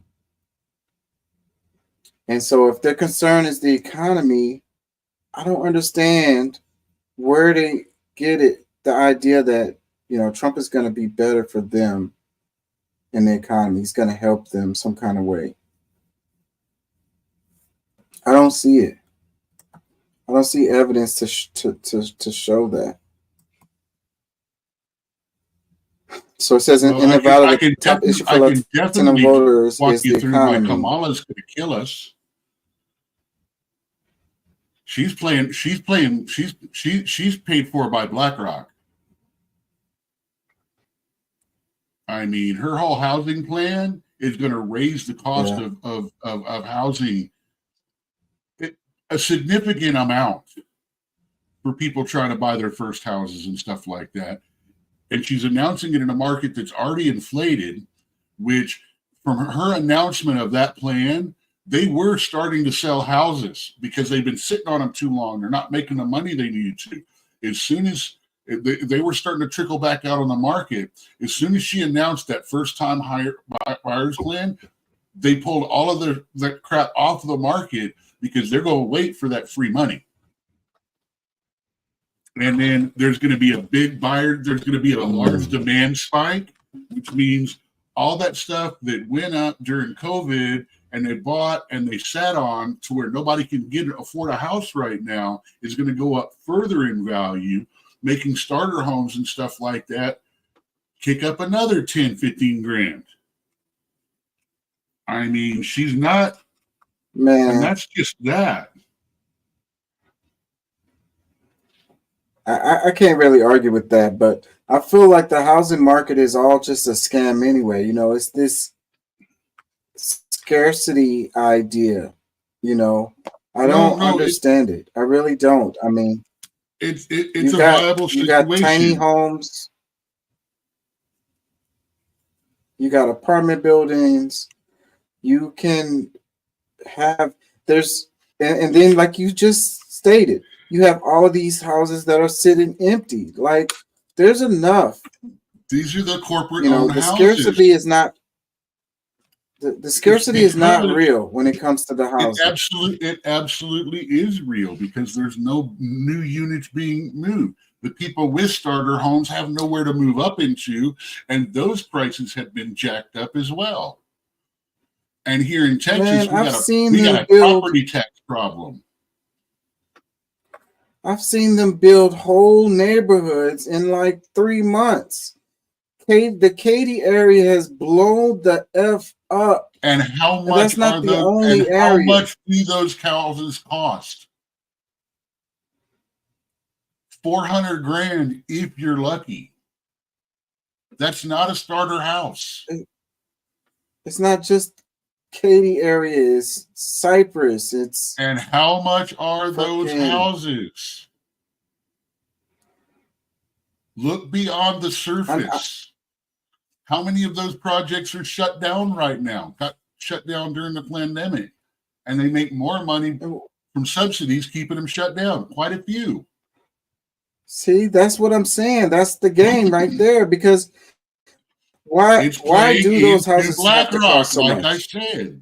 And so if their concern is the economy, I don't understand where they get the idea that, Trump is going to be better for them in the economy. He's going to help them some kind of way. I don't see it. I don't see evidence to show that. So it says in Nevada, the top issue for Latino voters is the economy. Kamala's going to kill us. She's paid for by BlackRock. I mean, her whole housing plan is going to raise the cost of housing a significant amount for people trying to buy their first houses and stuff like that. And she's announcing it in a market that's already inflated, which from her announcement of that plan, they were starting to sell houses because they've been sitting on them too long. They're not making the money they needed to. As soon as they were starting to trickle back out on the market, as soon as she announced that first-time buyers plan, they pulled all of that crap off of the market because they're going to wait for that free money. And then there's going to be a big buyer. There's going to be a large demand spike, which means all that stuff that went up during COVID and they bought and they sat on to where nobody can afford a house right now is going to go up further in value, making starter homes and stuff like that kick up another 10, 15 grand. I mean, she's not, man. And that's just that. I can't really argue with that, but I feel like the housing market is all just a scam anyway. It's this scarcity idea. I don't understand it. I really don't. I mean, it's a viable situation. You got tiny homes. You got apartment buildings. You can have and then like you just stated, you have all of these houses that are sitting empty. Like there's enough. These are the corporate owned the houses. Scarcity is not the scarcity is not real when it comes to the housing. It absolutely is real because there's no new units being moved. The people with starter homes have nowhere to move up into, and those prices have been jacked up as well. And here in Texas, we got a property tax problem. I've seen them build whole neighborhoods in like 3 months. The Katy area has blown the F up. And how And much that's not are the those? only And how area. much do those houses cost? 400 grand if you're lucky. That's not a starter house. It's not just Katy area, it's Cypress. It's And how much are those fucking- houses? Look beyond the surface. How many of those projects are shut down right now? Got shut down during the pandemic, and they make more money from subsidies keeping them shut down. Quite a few. See, that's what I'm saying. That's the game right there. Because why It's do playing those into houses have to BlackRock, cost so like I much? said,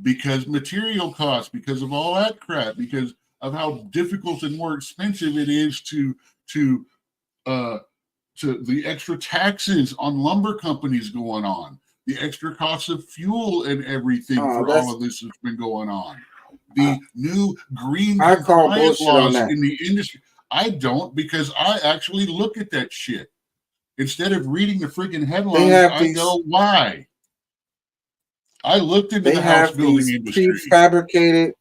because material costs, because of all that crap, because of how difficult and more expensive it is to the extra taxes on lumber companies going on, the extra costs of fuel and everything for all of this that's been going on, the new green I call compliance bullshit on laws that. in the industry. I don't, because I actually look at that shit. Instead of reading the freaking headlines, have I these- go, why? I looked into They the house have building these industry. prefabricated.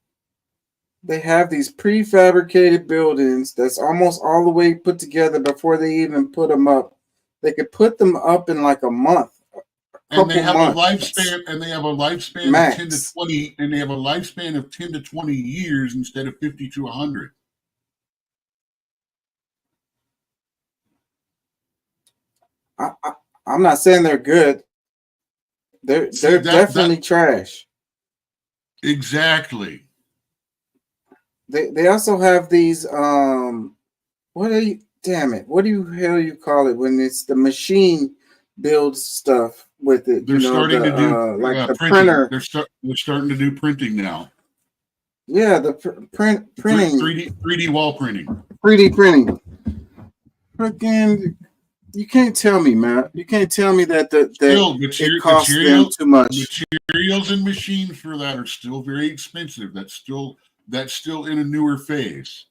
They have these prefabricated buildings that's almost all the way put together before they even put them up. They could put them up in like a month, And they have a months. lifespan, and they have a lifespan Max. of 10 to 20, and they have a lifespan of 10 to 20 years instead of 50 to 100. I'm not saying they're good. They're See, that- definitely trash. Exactly. They also have these what are you damn it, what do you hell you call it when it's the machine builds stuff with it? They're starting to do like the printing. printer. They're starting to do printing now. Yeah, the printing 3D wall printing. 3D printing. Again, you can't tell me, man. You can't tell me that Still, it costs them too much. Materials and machines for that are still very expensive. That's still in a newer phase.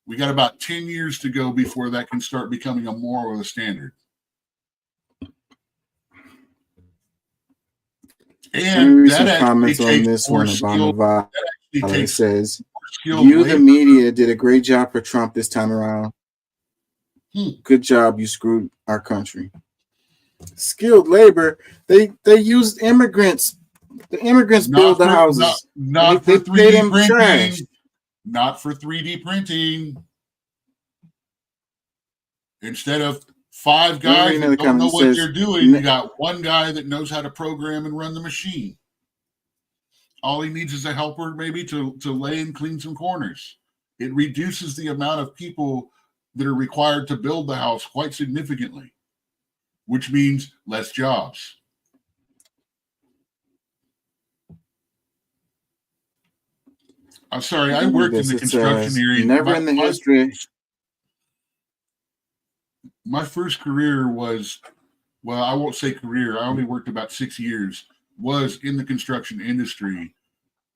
We got about 10 years to go before that can start becoming a more of a standard. Let me And read that some actually comments on takes this more one about skilled. Nevada. That actually It takes says, more skilled "You, the labor. media, did a great job for Trump this time around. Good job. You screwed our country." Skilled labor. They used immigrants. The immigrants build the houses. Not They for pay 3D them printing. trash. Not for 3D printing. Instead of 5 Let me guys read another that don't know comment. It what says, they're doing, you got one guy that knows how to program and run the machine. All he needs is a helper, maybe to lay and clean some corners. It reduces the amount of people that are required to build the house quite significantly, which means less jobs. I'm sorry, I worked in the construction area. Never in the history. My first career was, well, I won't say career. I only worked about 6 years, was in the construction industry.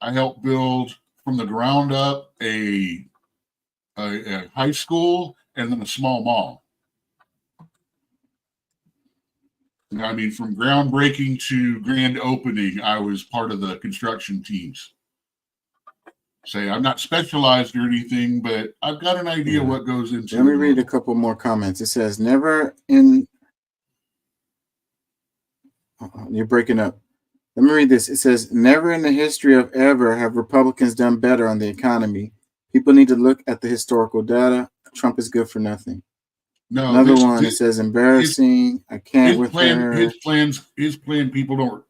I helped build from the ground up a high school and then a small mall. I mean, from groundbreaking to grand opening, I was part of the construction teams. Say, I'm not specialized or anything, but I've got an idea what goes into it. Let me read a couple more comments. It says, "Never in." You're breaking up. Let me read this. It says, "Never in the history of ever have Republicans done better on the economy. People need to look at the historical data. Trump is good for nothing." No, Another one. It says, "Embarrassing. I can't with her." His plan. People don't.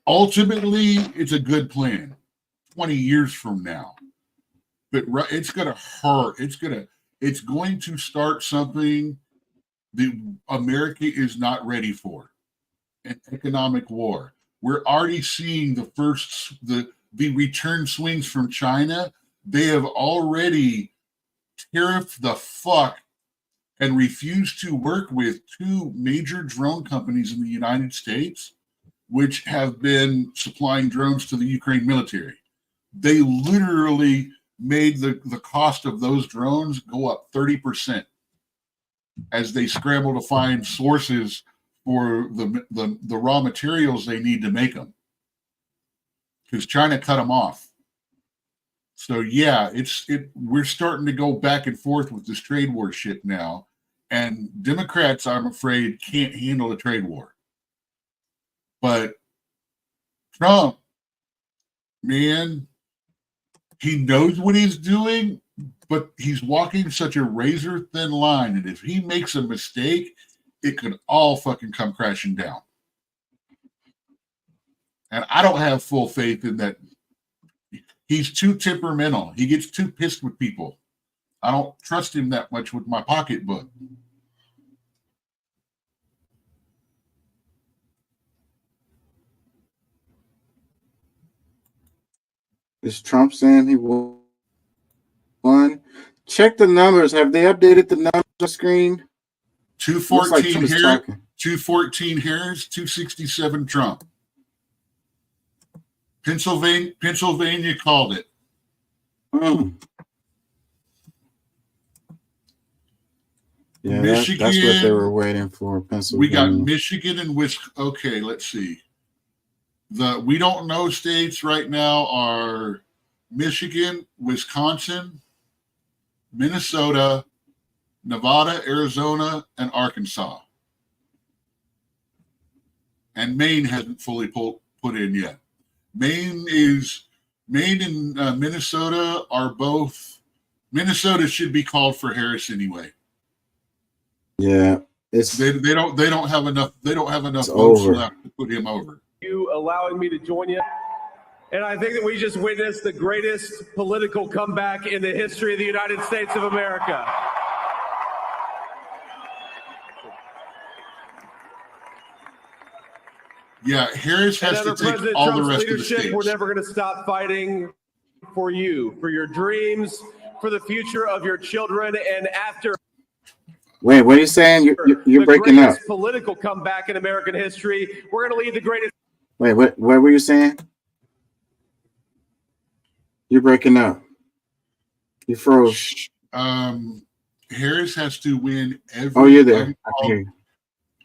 Ultimately, it's a good plan. 20 years from now, but it's gonna hurt. It's going to start something that America is not ready for. An economic war. We're already seeing the return swings from China. They have already tariffed the fuck and refused to work with 2 major drone companies in the United States, which have been supplying drones to the Ukraine military. They literally made the cost of those drones go up 30% as they scramble to find sources for the raw materials they need to make them, because China cut them off. So yeah, we're starting to go back and forth with this trade war shit now, and Democrats, I'm afraid, can't handle a trade war. But Trump, man, he knows what he's doing, but he's walking such a razor thin line, and if he makes a mistake, it could all fucking come crashing down. And I don't have full faith in that. He's too temperamental. He gets too pissed with people. I don't trust him that much with my pocketbook. Is Trump saying he won? Check the numbers. Have they updated the numbers on the screen? 214 here, 214 Harris, 267 Trump. Pennsylvania called it. Yeah, Michigan, that's what they were waiting for. Pennsylvania. We got Michigan and Wisconsin. Okay, let's see. The we don't know states right now are Michigan, Wisconsin, Minnesota, Nevada, Arizona, and Arkansas. And Maine hasn't fully put in yet. Maine and Minnesota are both. Minnesota should be called for Harris anyway. Yeah, they don't have enough votes over. left to put him over. You allowing me to join you. And I think that we just witnessed the greatest political comeback in the history of the United States of America. Yeah, Harris has to take President all Trump's the rest of the leadership, states. we're never going to stop fighting for you, for your dreams, for the future of your children, and after. Wait, what are you saying? You're breaking up. Political comeback in American history. We're going to lead the greatest. Wait, what were you saying? You're breaking up. You froze. Harris has to win every. Oh, you're there. I can hear you.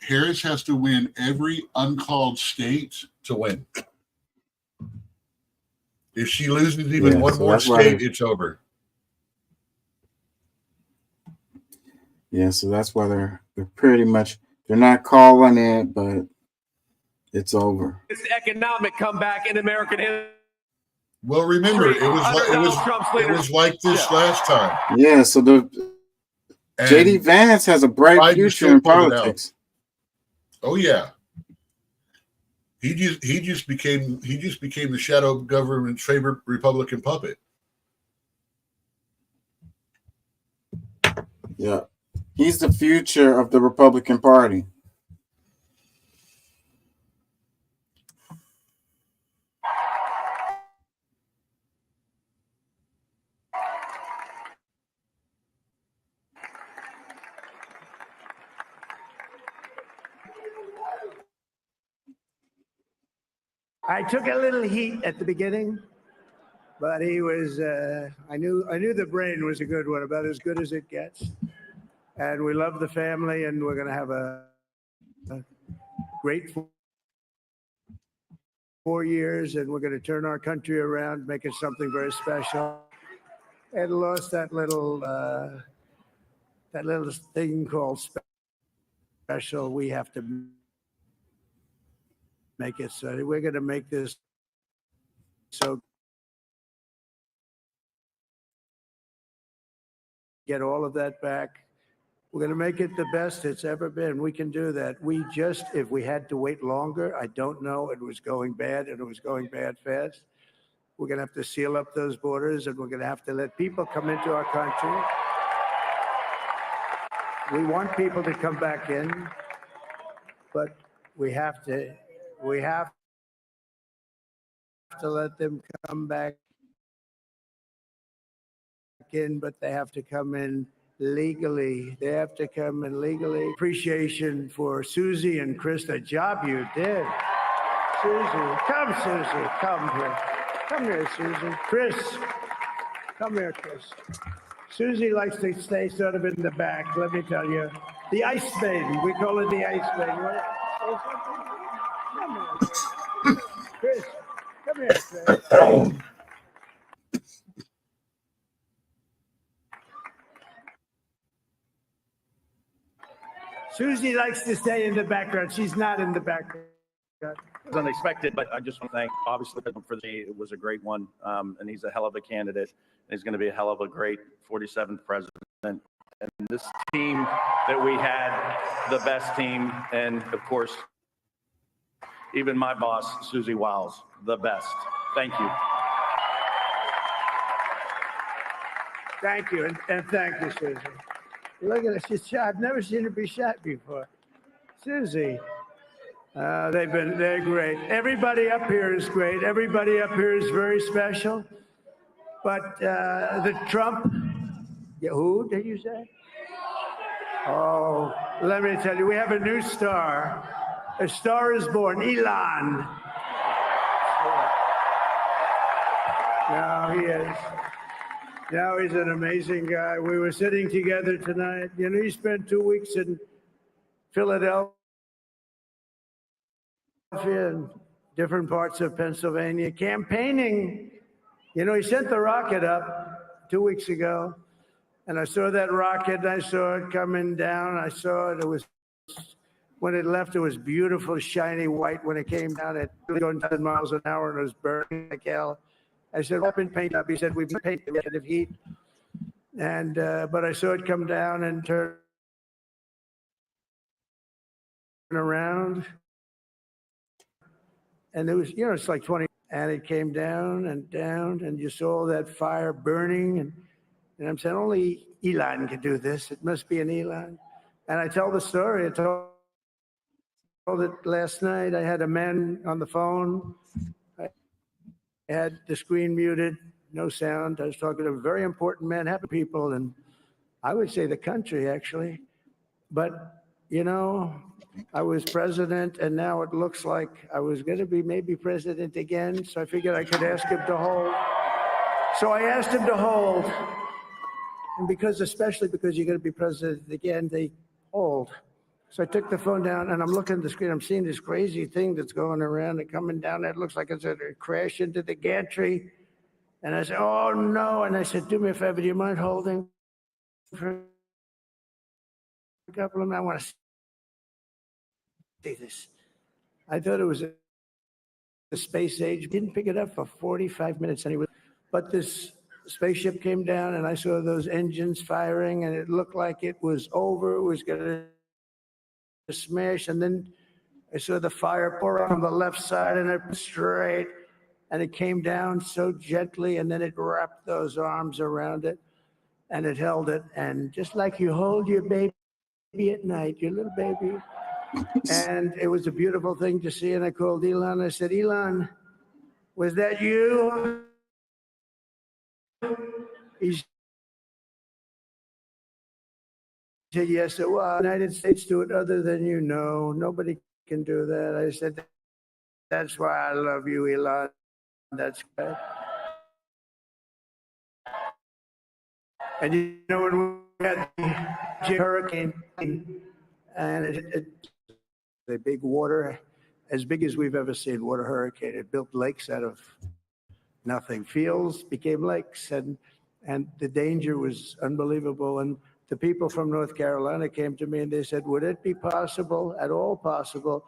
Harris has to win every uncalled state to win. If she loses even one more state, it's over. Yeah, so that's why they're pretty much they're not calling it, but it's over. It's economic comeback in American history. Well, remember, it was like this last time. Yeah, so JD Vance has a bright future in politics. Oh yeah. He just became the shadow government's favorite Republican puppet. Yeah. He's the future of the Republican Party. I took a little heat at the beginning, but he was. I knew the brain was a good one, about as good as it gets. And we love the family, and we're going to have a great 4 years, and we're going to turn our country around, make it something very special. And lost that little thing called special. We have to make it so. We're going to make this so. Get all of that back. We're going to make it the best it's ever been. We can do that. If we had to wait longer, I don't know. It was going bad, and it was going bad fast. We're going to have to seal up those borders, and we're going to have to let people come into our country. We want people to come back in, but we have to let them come back in, but they have to come in legally. They have to come in legally. Appreciation for Susie and Chris, the job you did. Susie, come here. Come here, Susie. Chris, Come here, Chris. Susie likes to stay sort of in the back, let me tell you. The Ice Maiden, we call her the Ice Maiden. Come here, Chris. Come here, Chris. Susie likes to stay in the background. She's not in the background. It was unexpected, but I just want to thank, obviously, for the it was a great one, and he's a hell of a candidate. He's going to be a hell of a great 47th president. And this team that we had, the best team, and of course, even my boss, Susie Wiles, the best. Thank you. Thank you, and thank you, Susie. Look at her, she's shot. I've never seen her be shot before. Susie. They're great. Everybody up here is great. Everybody up here is very special. But the Trump, who did you say? Oh, let me tell you, we have a new star. A star is born, Elon. Now he is. Now he's an amazing guy. We were sitting together tonight. You know, he spent 2 weeks in Philadelphia and different parts of Pennsylvania campaigning. You know, he sent the rocket up 2 weeks ago, and I saw that rocket. I saw it coming down. I saw it. It was, when it left, it was beautiful, shiny white. When it came down, it was going 10 miles an hour, and it was burning like hell. I said, "What's been painted up?" He said, "We've been painted with heat." And but I saw it come down and turn around. And it was, you know, it's like 20, and it came down, and you saw that fire burning. And I'm saying, only Elon could do this. It must be an Elon. And I tell the story. I told it last night. I had a man on the phone. I had the screen muted, no sound. I was talking to a very important man, happy people, and I would say the country, actually. But, you know, I was president, and now it looks like I was going to be maybe president again. So I figured I could ask him to hold. So I asked him to hold. And especially because you're going to be president again, they hold. So I took the phone down, and I'm looking at the screen. I'm seeing this crazy thing that's going around and coming down. It looks like it's going to crash into the gantry. And I said, "Oh, no." And I said, "Do me a favor. Do you mind holding for a couple of minutes? I want to see this." I thought it was a space age. Didn't pick it up for 45 minutes anyway. But this spaceship came down, and I saw those engines firing, and it looked like it was over. It was going to smash. And then I saw the fire pour out on the left side, and it was straight. And it came down so gently, and then it wrapped those arms around it, and it held it. And just like you hold your baby at night, your little baby. And it was a beautiful thing to see. And I called Elon. I said, "Elon, was that you?" He said, "Yes, it was. The United States do it other than you. No, nobody can do that." I said, "That's why I love you, Elon. That's good." And you know, when we had the hurricane, and it a big water, as big as we've ever seen, water hurricane. It built lakes out of nothing. Fields became lakes, and the danger was unbelievable. And the people from North Carolina came to me and they said, "Would it be possible, at all possible,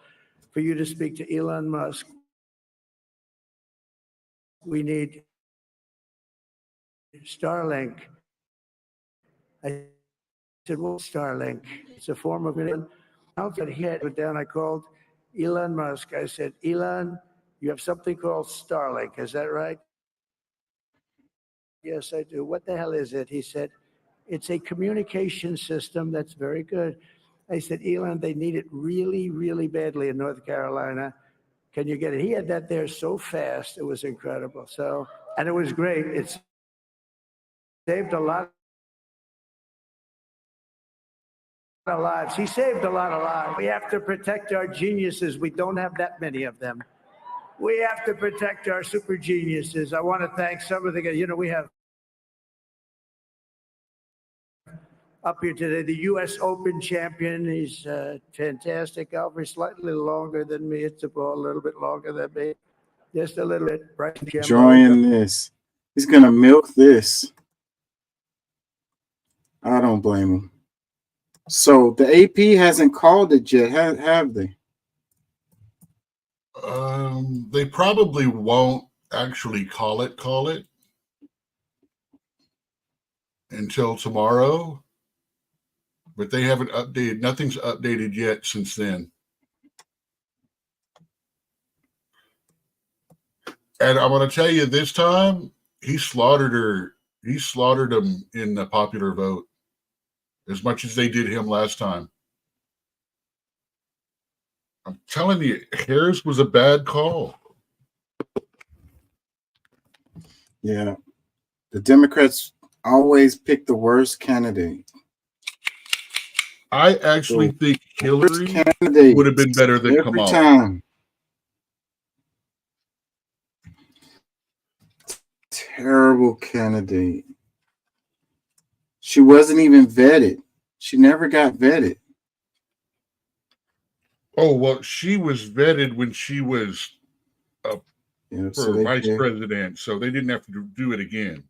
for you to speak to Elon Musk? We need Starlink." I said, "Well, Starlink, it's a form of it." He had it down. I called Elon Musk. I said, "Elon, you have something called Starlink. Is that right?" "Yes, I do." "What the hell is it?" He said, "It's a communication system." "That's very good." I said, "Elon, they need it really, really badly in North Carolina. Can you get it?" He had that there so fast. It was incredible. So, and it was great. It saved a lot of lives. He saved a lot of lives. We have to protect our geniuses. We don't have that many of them. We have to protect our super geniuses. I want to thank some of the guys. You know, we have up here today, the U.S. Open champion. He's a fantastic golfer, slightly longer than me. Hits the ball a little bit longer than me. Just a little bit. Bryson DeChambeau. Enjoying this. He's going to milk this. I don't blame him. So the AP hasn't called it yet, have they? They probably won't actually call it until tomorrow, but they haven't updated. Nothing's updated yet since then. And I'm going to tell you, this time he slaughtered her. He slaughtered him in the popular vote as much as they did him last time. I'm telling you, Harris was a bad call. Yeah. The Democrats always pick the worst candidate. I actually think Hillary candidate would have been better than every Kamala. time. Terrible candidate. She wasn't even vetted. She never got vetted. Oh, well, she was vetted when she was Yeah, for so they vice picked- president, so they didn't have to do it again.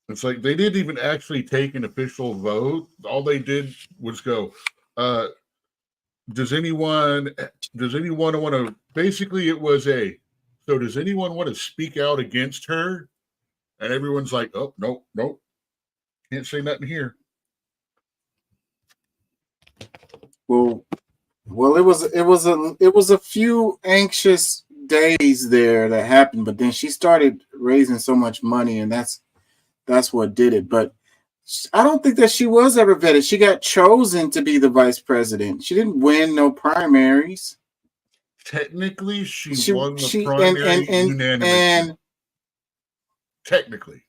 It's like they didn't even actually take an official vote. All they did was go, does anyone want to, basically it was so does anyone want to speak out against her? And everyone's like, oh, nope. Can't say nothing here. Well, it was a few anxious days there that happened, but then she started raising so much money, and that's what did it. But I don't think that she was ever vetted. She got chosen to be the vice president. She didn't win no primaries. Technically, she won the primary unanimously. And technically,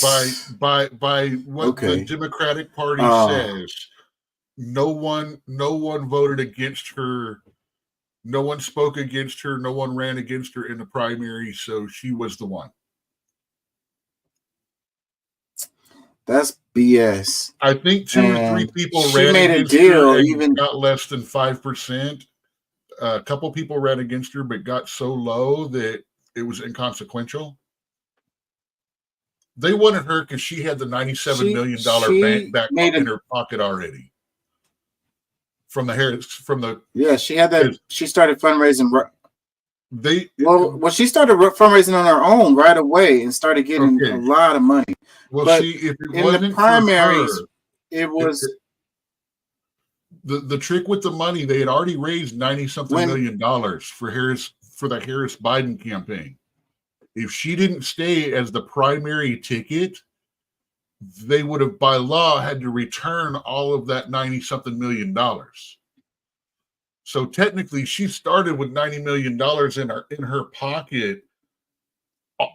by what the Democratic Party says, no one voted against her. No one spoke against her. No one ran against her in the primary, so she was the one. That's BS. I think 2 or 3 people she ran made against a deal, her and even got less than 5%. A couple people ran against her, but got so low that it was inconsequential. They wanted her because she had the $97 million bank back in her pocket already. From the she had that. She started fundraising. She started fundraising on her own right away and started getting a lot of money. Well, but see, if it in wasn't the for primaries, her, it was the trick with the money. They had already raised $90-something million for the Harris Biden campaign. If she didn't stay as the primary ticket, they would have by law had to return all of that $90-something million. So technically, she started with $90 million in her pocket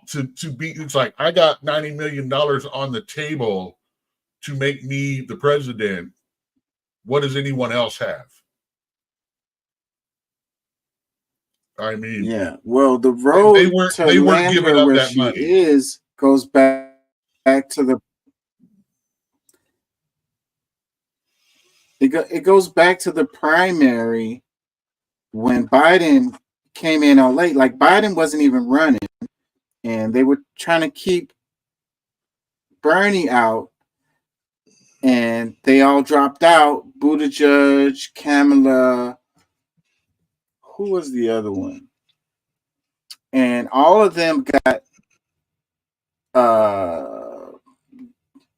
to be. It's like, I got $90 million on the table to make me the president. What does anyone else have? I mean, yeah. Well, the road they weren't giving up where that she money. goes back to the. It goes back to the primary when Biden came in all late. Like, Biden wasn't even running, and they were trying to keep Bernie out, and they all dropped out. Buttigieg, Kamala, who was the other one? And all of them got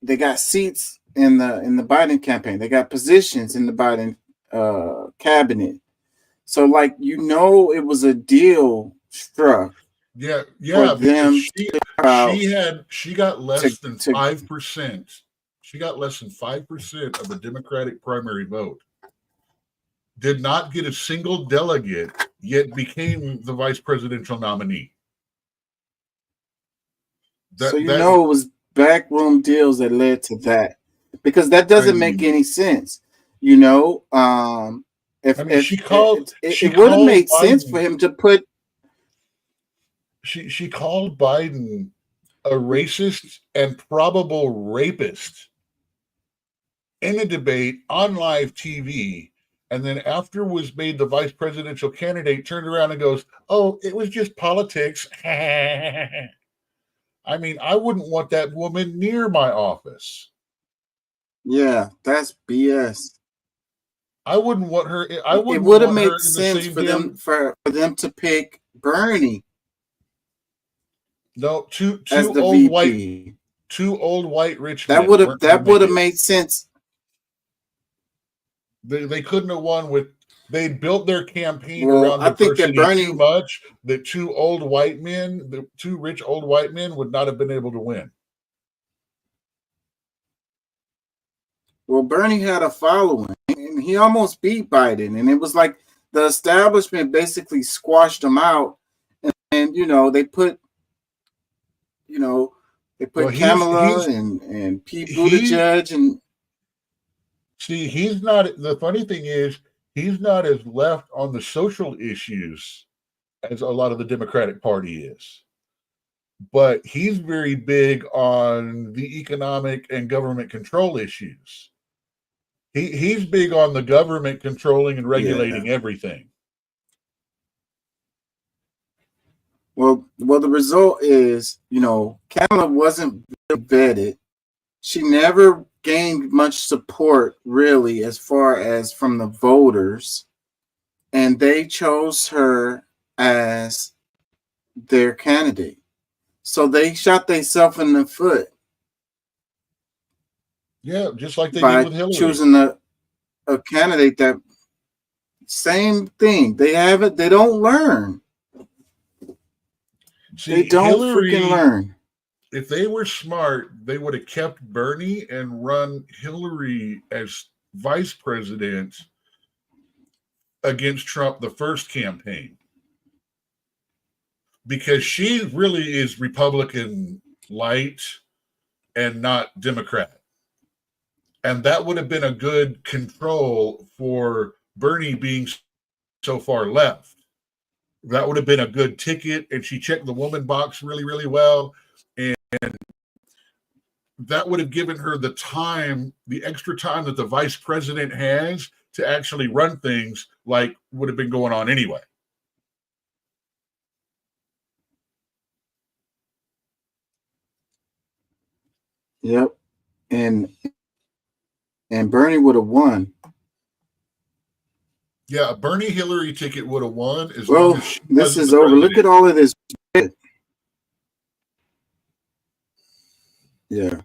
they got seats in the Biden campaign. They got positions in the Biden cabinet. So, like, it was a deal struck. Yeah. For them She got less than 5%. She got less than 5% of the Democratic primary vote. Did not get a single delegate, yet became the vice presidential nominee. So it was backroom deals that led to that, because that doesn't make any sense. It would have made sense for him to put. she called Biden a racist and probable rapist in a debate on live TV, and then after was made the vice presidential candidate, turned around and goes, "Oh, it was just politics." I mean, I wouldn't want that woman near my office. Yeah, that's BS. I wouldn't want her. I It wouldn't would have want her made in the sense same for damn. them for them to pick Bernie No, as the VP. two old white rich That men would have weren't gonna make it. made sense. They couldn't have won with. They built their campaign Well, around I think that diversity too much that two old white men, the two rich old white men, would not have been able to win. Well, Bernie had a following, and he almost beat Biden, and it was like the establishment basically squashed him out, and they put, Well, Kamala and Pete Buttigieg, and see, he's not. The funny thing is, he's not as left on the social issues as a lot of the Democratic Party is, but he's very big on the economic and government control issues. He's big on the government controlling and regulating everything. well, the result is, Kamala wasn't really vetted. She never gained much support, really, as far as from the voters, and they chose her as their candidate. So they shot themselves in the foot Yeah, just like they by did with Hillary. choosing a candidate that same thing. They don't learn. See, They don't Hillary, freaking learn. if they were smart, they would have kept Bernie and run Hillary as vice president against Trump the first campaign. Because she really is Republican light and not Democrat. And that would have been a good control for Bernie being so far left. That would have been a good ticket, and she checked the woman box really, really well. And that would have given her the time, the extra time that the vice president has to actually run things like would have been going on anyway. Yep. And Bernie would have won. Yeah, a Bernie Hillary ticket would have won as Well, long as she this wasn't is the over. Look president. at all of this red. Yeah.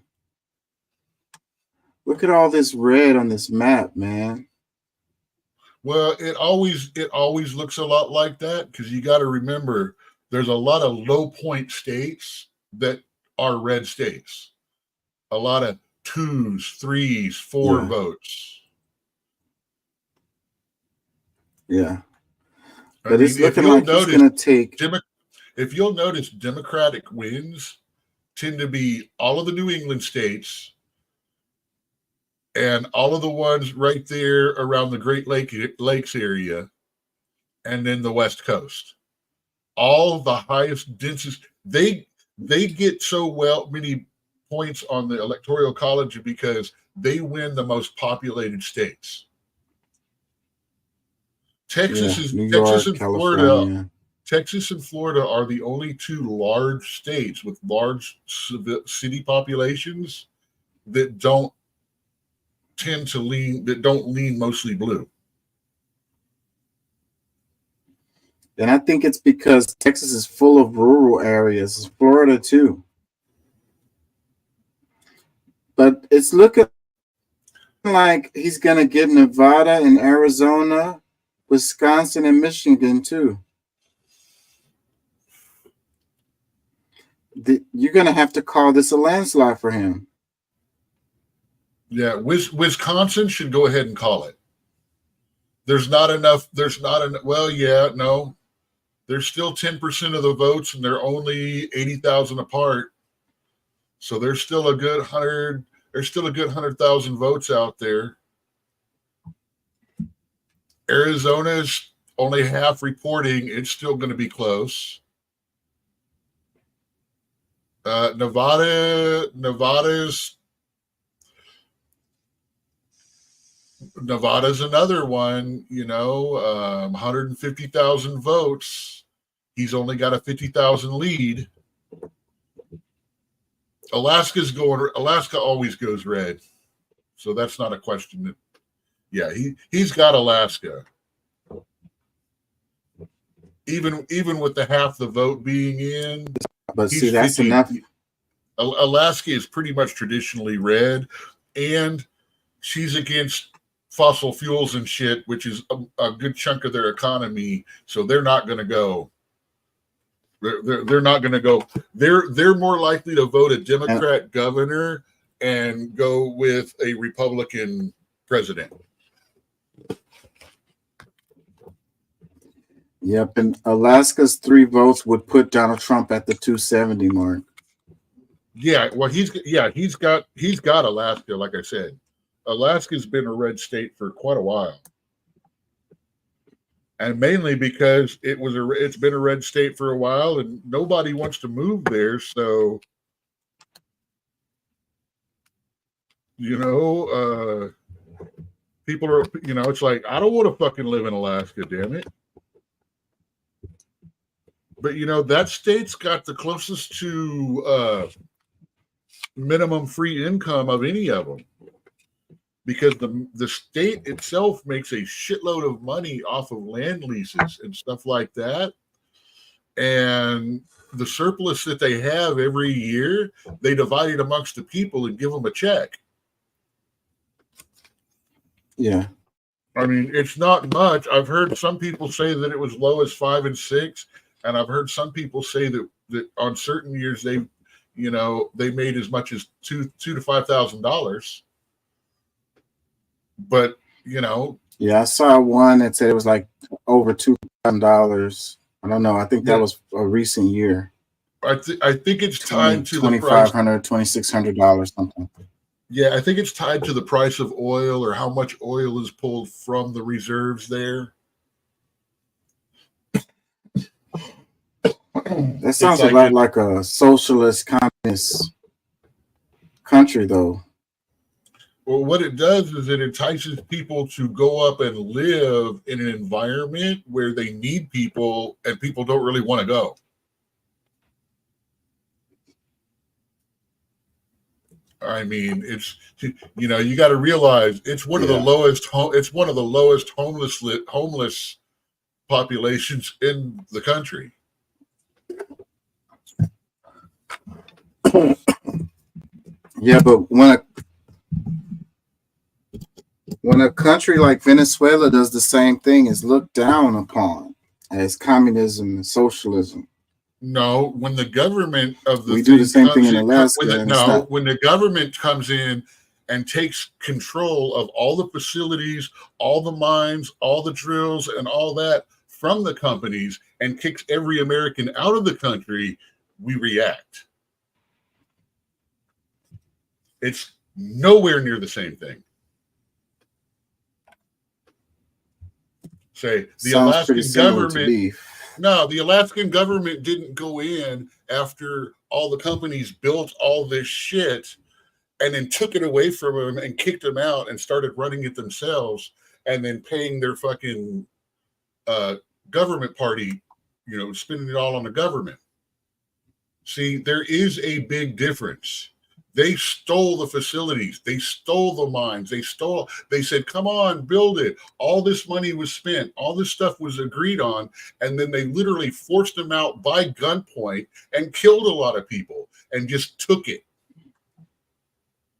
Look at all this red on this map, man. Well, it always looks a lot like that because you got to remember there's a lot of low point states that are red states. A lot of 2s, 3s, 4 Yeah. votes. Yeah. I But it's mean, if looking you'll like he's notice, going to take. if you'll notice, Democratic wins tend to be all of the New England states and all of the ones right there around the Great Lakes area, and then the West Coast. All the highest, densest. They get so many points on the Electoral College because they win the most populated states. Texas Yeah, is New Texas York, and Florida. California. Texas and Florida are the only two large states with large city populations that don't lean mostly blue. And I think it's because Texas is full of rural areas. Florida too. But it's looking like he's going to get Nevada and Arizona, Wisconsin, and Michigan too. You're going to have to call this a landslide for him. Yeah, Wisconsin should go ahead and call it. There's not enough. Well, yeah, no. There's still 10% of the votes, and they're only 80,000 apart. So there's still a good 100. There's still a good 100,000 votes out there. Arizona's only half reporting. It's still going to be close. Nevada's another one, 150,000 votes. He's only got a 50,000 lead. Alaska always goes red. So that's not a question. He's got Alaska. Even with the half the vote being in. But see, that's 50, enough. Alaska is pretty much traditionally red, and she's against fossil fuels and shit, which is a good chunk of their economy. So they're not going to go. They're not going to go. They're more likely to vote a Democrat governor and go with a Republican president. Yep, and Alaska's 3 votes would put Donald Trump at the 270 mark. Yeah, well, he's got Alaska. Like I said, Alaska's been a red state for quite a while, and mainly because it's been a red state for a while, and nobody wants to move there. So, people are, it's like, I don't want to fucking live in Alaska, damn it. But that state's got the closest to minimum free income of any of them, because the state itself makes a shitload of money off of land leases and stuff like that, and the surplus that they have every year, they divide it amongst the people and give them a check. Yeah, I mean, it's not much. I've heard some people say that it was low as 5 and 6. And I've heard some people say that on certain years they made as much as $2,000 to $5,000. But yeah, I saw one that said it was like over $2,000. I don't know. I think that was a recent year. I think it's tied to $2,500, $2,600 something. Yeah, I think it's tied to the price of oil or how much oil is pulled from the reserves there. That sounds a lot like a socialist communist country, though. Well, what it does is it entices people to go up and live in an environment where they need people and people don't really want to go. I mean, it's, you got to realize it's one of the lowest homeless populations in the country. Yeah, but when a country like Venezuela does the same thing, is looked down upon as communism and socialism. No, when the government of the we do the same thing in Alaska. When the government comes in and takes control of all the facilities, all the mines, all the drills, and all that from the companies, and kicks every American out of the country, we react. It's nowhere near the same thing. Say the Alaskan government. No, the Alaskan government didn't go in after all the companies built all this shit and then took it away from them and kicked them out and started running it themselves and then paying their fucking government party, spending it all on the government. See, there is a big difference. They stole the facilities. They stole the mines. They said, come on, build it. All this money was spent. All this stuff was agreed on. And then they literally forced them out by gunpoint and killed a lot of people and just took it.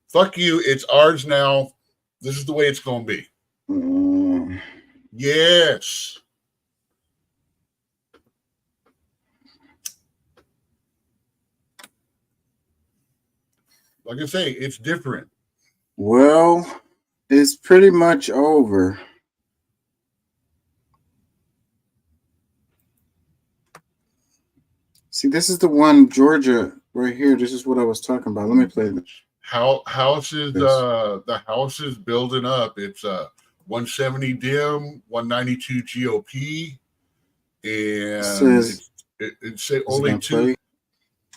Fuck you. It's ours now. This is the way it's going to be. Yes. Like I say, it's different. Well, it's pretty much over. See, this is the one, Georgia, right here. This is what I was talking about. Let me play this. The house is building up. It's 170 Dem, 192 GOP, and it's only two.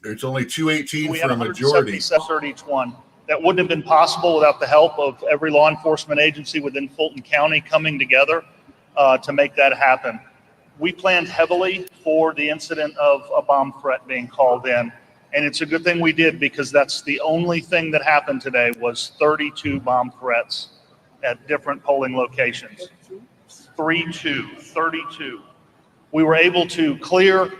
It's only 218 We for had a majority. 177 each one. That wouldn't have been possible without the help of every law enforcement agency within Fulton County coming together to make that happen. We planned heavily for the incident of a bomb threat being called in. And it's a good thing we did, because that's the only thing that happened today was 32 bomb threats at different polling locations. 32. We were able to clear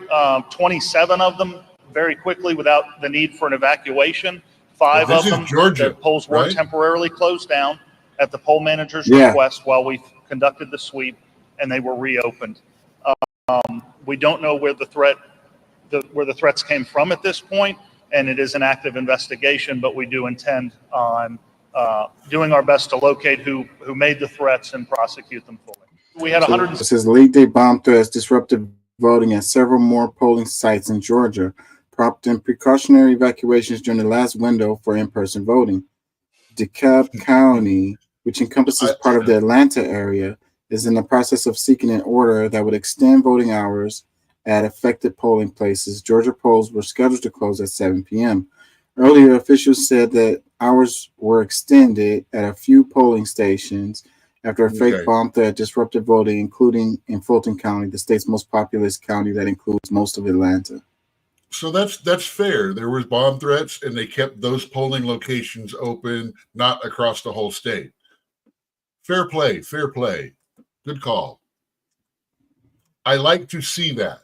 27 of them very quickly without the need for an evacuation. 5 This of is them, Georgia, the polls were right? temporarily closed down at the poll manager's Yeah. request while we conducted the sweep, and they were reopened. We don't know where the threats came from at this point, and it is an active investigation, but we do intend on doing our best to locate who made the threats and prosecute them fully. We had 100. It says late day bomb threats disrupted voting at several more polling sites in Georgia, prompting precautionary evacuations during the last window for in-person voting. DeKalb County, which encompasses part of the Atlanta area, is in the process of seeking an order that would extend voting hours at affected polling places. Georgia polls were scheduled to close at 7 p.m. Earlier, officials said that hours were extended at a few polling stations after a fake bomb threat disrupted voting, including in Fulton County, the state's most populous county that includes most of Atlanta. So that's fair. There was bomb threats, and they kept those polling locations open, not across the whole state. Fair play. Good call. I like to see that.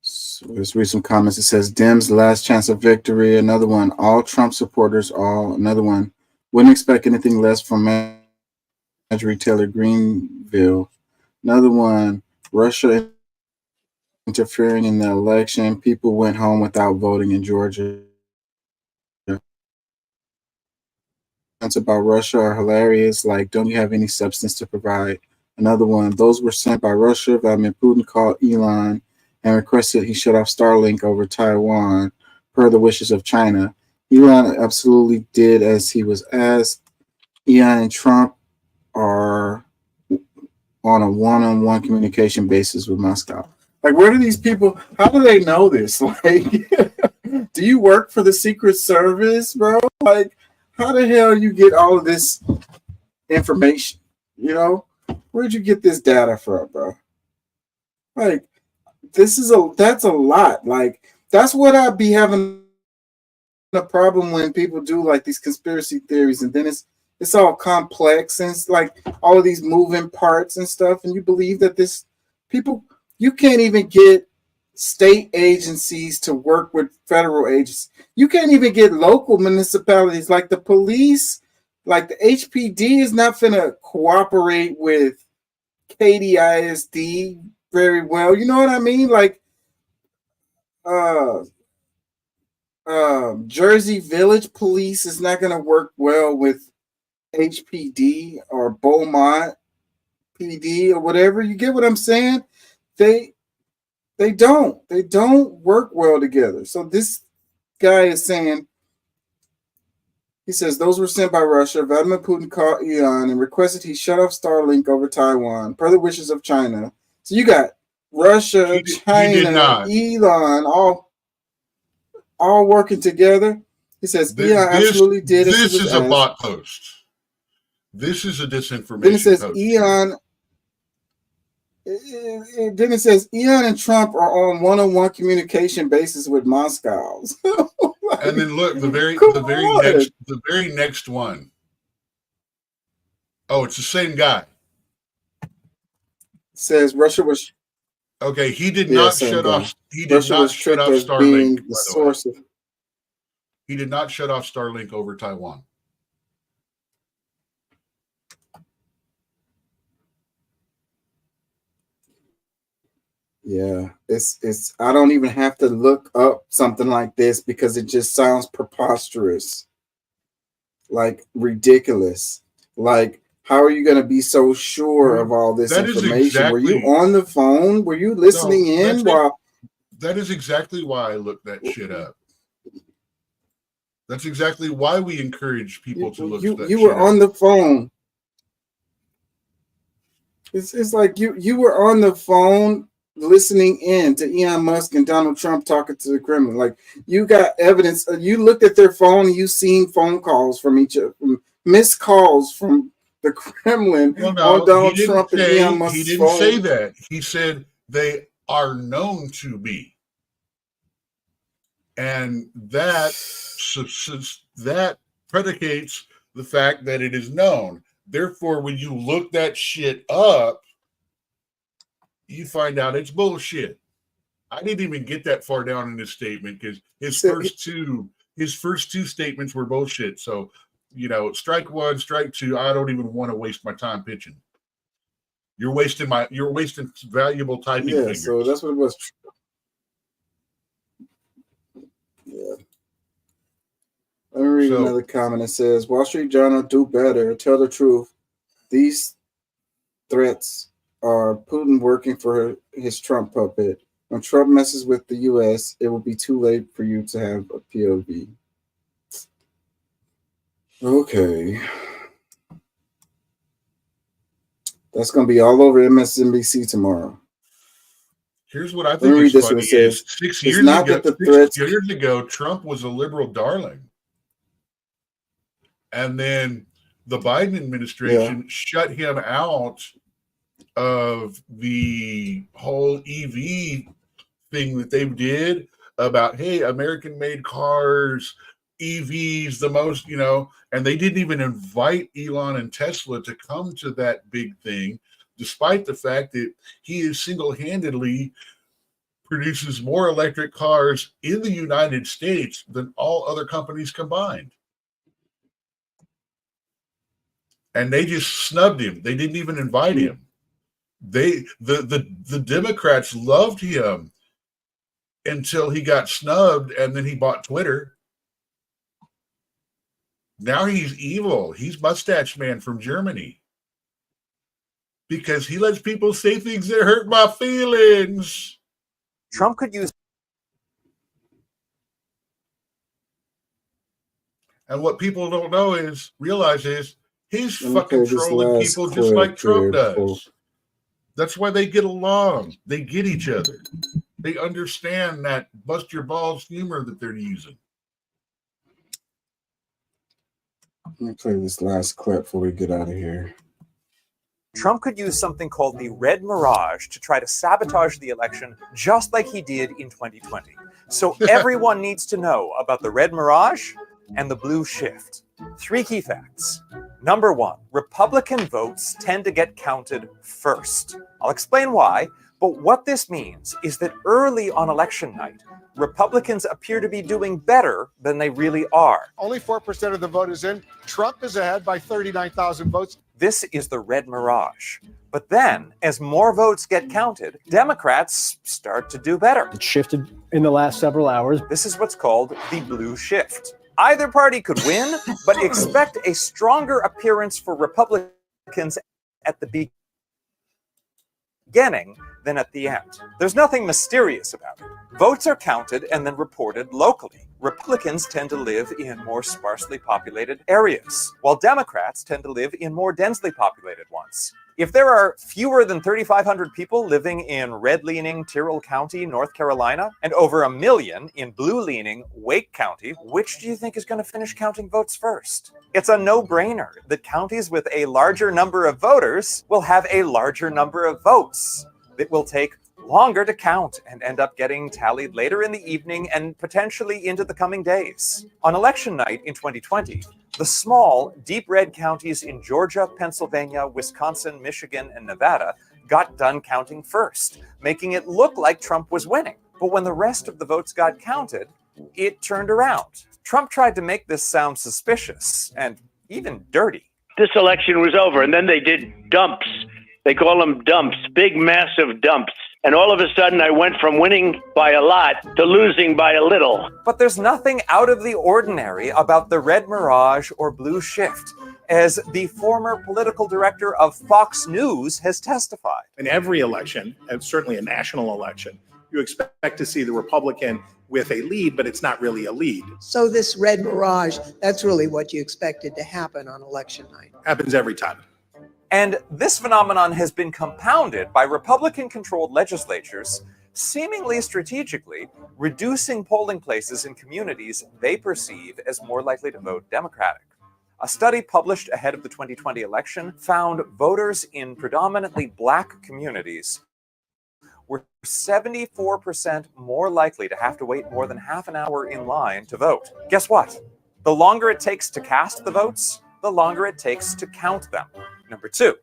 So let's read some comments. It says Dems last chance of victory. Another one. All Trump supporters. Another one. Wouldn't expect anything less from Marjorie Taylor Greenville. Another one. Russia interfering in the election. People went home without voting in Georgia. About Russia are hilarious. Like, don't you have any substance to provide? Another one. Those were sent by Russia. Vladimir Putin called Elon and requested he shut off Starlink over Taiwan per the wishes of China. Elon absolutely did as he was asked. Elon and Trump are on a one-on-one communication basis with Moscow. Like, where do these people, how do they know this? Like, do you work for the Secret Service, bro? Like, how the hell you get all of this information? You know, where'd you get this data from, bro? Like, that's a lot. Like, that's what I'd be having a problem when people do like these conspiracy theories, and then it's all complex, and it's like all of these moving parts and stuff, and you believe that this people, you can't even get state agencies to work with federal agencies. You can't even get local municipalities, like the police, like the HPD is not finna cooperate with KDISD very well. You know what I mean? Like Jersey Village Police is not gonna work well with HPD or Beaumont PD or whatever. You get what I'm saying? They don't work well together. So this guy is saying, he says, those were sent by Russia. Vladimir Putin called Elon and requested he shut off Starlink over Taiwan per the wishes of China. So you got Russia, China, Elon, all working together. He says Elon absolutely did. This is a bot post. This is a disinformation. Then it says post. Elon. Then it says Elon and Trump are on one-on-one communication basis with Moscow. And then look, the very next one. Oh, it's the same guy. It says Russia was okay. He did not shut off. He did Russia not shut off Starlink. The source of, he did not shut off Starlink over Taiwan. yeah, it's. I don't even have to look up something like this because it just sounds preposterous, like ridiculous. Like, how are you going to be so sure of all this information? Were you on the phone? Were you listening in while? That is exactly why I looked that shit up. That's exactly why we encourage people to look. You were on the phone. It's like you were on the phone listening in to Elon Musk and Donald Trump talking to the Kremlin. Like, you got evidence. You looked at their phone and you seen phone calls from each other, missed calls from the Kremlin Well, no, on Donald he didn't Trump and say, Elon Musk's he didn't phone. say that. He said they are known to be. And that predicates the fact that it is known. Therefore, when you look that shit up, you find out it's bullshit. I didn't even get that far down in his statement because his first two statements were bullshit. So, you know, strike one, strike two. I don't even want to waste my time pitching. You're wasting valuable typing fingers. So that's what it was. Yeah. Let me read another comment. It says, Wall Street Journal, do better. Tell the truth. These threats are Putin working for his Trump puppet. When Trump messes with the U.S., it will be too late for you to have a POV. Okay. That's going to be all over MSNBC tomorrow. Here's what I Let me think read is this funny one. It says, is 6 it's years not ago, that the 6 threats... years ago, Trump was a liberal darling. And then the Biden administration shut him out of the whole EV thing that they did about, hey, American-made cars, EVs, the most, you know, and they didn't even invite Elon and Tesla to come to that big thing, despite the fact that he is single-handedly produces more electric cars in the United States than all other companies combined. And they just snubbed him. They didn't even invite him. The Democrats loved him until he got snubbed, and then he bought Twitter. Now he's evil. He's Mustache Man from Germany. Because he lets people say things that hurt my feelings. Trump could use. And what people don't realize is he's Let me fucking play this trolling last people just clip like Trump here does. before- That's why they get along. They get each other. They understand that bust your balls humor that they're using. Let me play this last clip before we get out of here. Trump could use something called the Red Mirage to try to sabotage the election, just like he did in 2020. So everyone needs to know about the Red Mirage and the Blue Shift. 3 key facts. Number 1, Republican votes tend to get counted first. I'll explain why, but what this means is that early on election night, Republicans appear to be doing better than they really are. Only 4% of the vote is in. Trump is ahead by 39,000 votes. This is the Red Mirage. But then, as more votes get counted, Democrats start to do better. It shifted in the last several hours. This is what's called the Blue Shift. Either party could win, but expect a stronger appearance for Republicans at the beginning than at the end. There's nothing mysterious about it. Votes are counted and then reported locally. Republicans tend to live in more sparsely populated areas, while Democrats tend to live in more densely populated ones. If there are fewer than 3,500 people living in red-leaning Tyrrell County, North Carolina, and over 1 million in blue-leaning Wake County, which do you think is going to finish counting votes first? It's a no-brainer that counties with a larger number of voters will have a larger number of votes. It will take longer to count and end up getting tallied later in the evening and potentially into the coming days. On election night in 2020, the small, deep red counties in Georgia, Pennsylvania, Wisconsin, Michigan, and Nevada got done counting first, making it look like Trump was winning. But when the rest of the votes got counted, it turned around. Trump tried to make this sound suspicious and even dirty. This election was over, and then they did dumps. They call them dumps, big, massive dumps. And all of a sudden, I went from winning by a lot to losing by a little. But there's nothing out of the ordinary about the Red Mirage or Blue Shift, as the former political director of Fox News has testified. In every election, and certainly a national election, you expect to see the Republican with a lead, but it's not really a lead. So this Red Mirage, that's really what you expected to happen on election night. Happens every time. And this phenomenon has been compounded by Republican-controlled legislatures seemingly strategically reducing polling places in communities they perceive as more likely to vote Democratic. A study published ahead of the 2020 election found voters in predominantly Black communities were 74% more likely to have to wait more than half an hour in line to vote. Guess what? The longer it takes to cast the votes, the longer it takes to count them. Number two,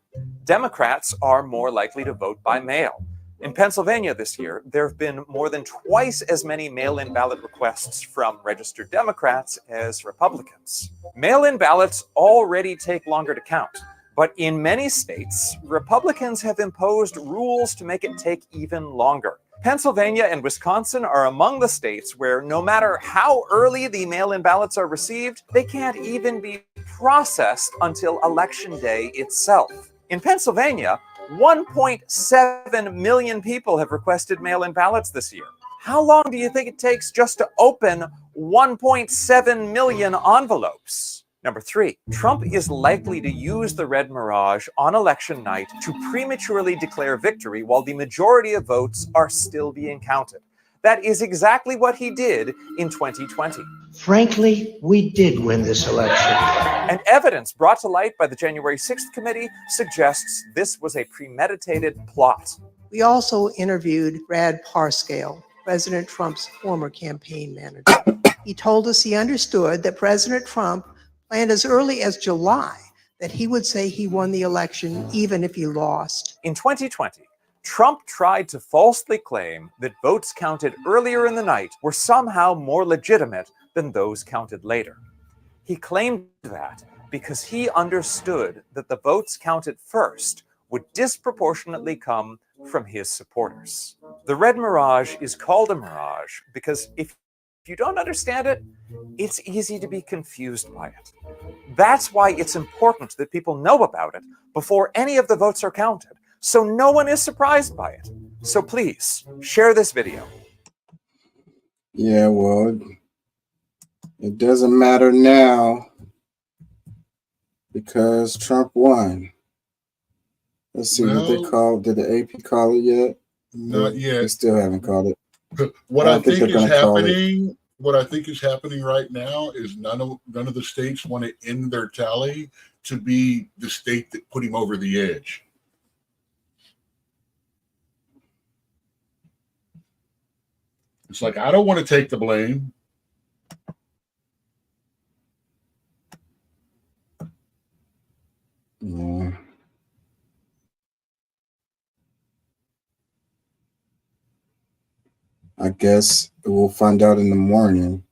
Democrats are more likely to vote by mail. In Pennsylvania this year, there have been more than twice as many mail-in ballot requests from registered Democrats as Republicans. Mail-in ballots already take longer to count, but in many states, Republicans have imposed rules to make it take even longer. Pennsylvania and Wisconsin are among the states where no matter how early the mail-in ballots are received, they can't even be processed until Election Day itself. In Pennsylvania, 1.7 million people have requested mail-in ballots this year. How long do you think it takes just to open 1.7 million envelopes? Number three, Trump is likely to use the red mirage on election night to prematurely declare victory while the majority of votes are still being counted. That is exactly what he did in 2020. Frankly, we did win this election. And evidence brought to light by the January 6th committee suggests this was a premeditated plot. We also interviewed Brad Parscale, President Trump's former campaign manager. He told us he understood that President Trump planned as early as July that he would say he won the election even if he lost. In 2020, Trump tried to falsely claim that votes counted earlier in the night were somehow more legitimate than those counted later. He claimed that because he understood that the votes counted first would disproportionately come from his supporters. The red mirage is called a mirage because if you don't understand it, it's easy to be confused by it. That's why it's important that people know about it before any of the votes are counted, so no one is surprised by it. So please, share this video. Yeah, well, it doesn't matter now because Trump won. Let's see what they called. Did the AP call it yet? Not yet. They still haven't called it. What I think they're is gonna call it. happening, what I think is happening right now is none of the states want to end their tally to be the state that put him over the edge. It's like, I don't want to take the blame. Yeah. I guess we'll find out in the morning.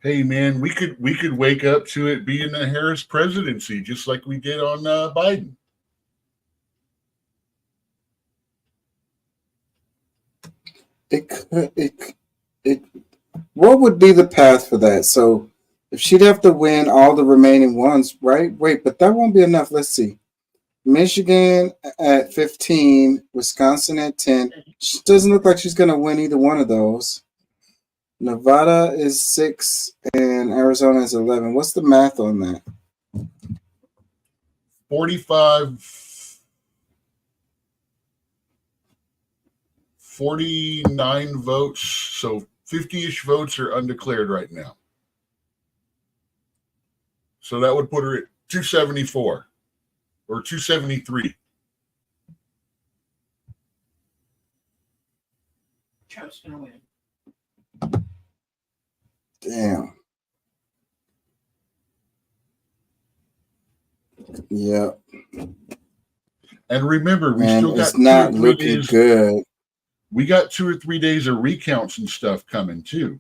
Hey man, we could wake up to it being a Harris presidency, just like we did on Biden. What would be the path for that? So if she'd have to win all the remaining ones, right? Wait, but that won't be enough. Let's see. Michigan at 15, Wisconsin at 10. She doesn't look like she's going to win either one of those. Nevada is 6 and Arizona is 11. What's the math on that? 49 votes, so 50-ish votes are undeclared right now. So that would put her at 274 or 273. Trump's gonna win. Damn. Yep. And remember, we Man, still got it's not 2 or 3 looking days. good. We got 2 or 3 days of recounts and stuff coming too.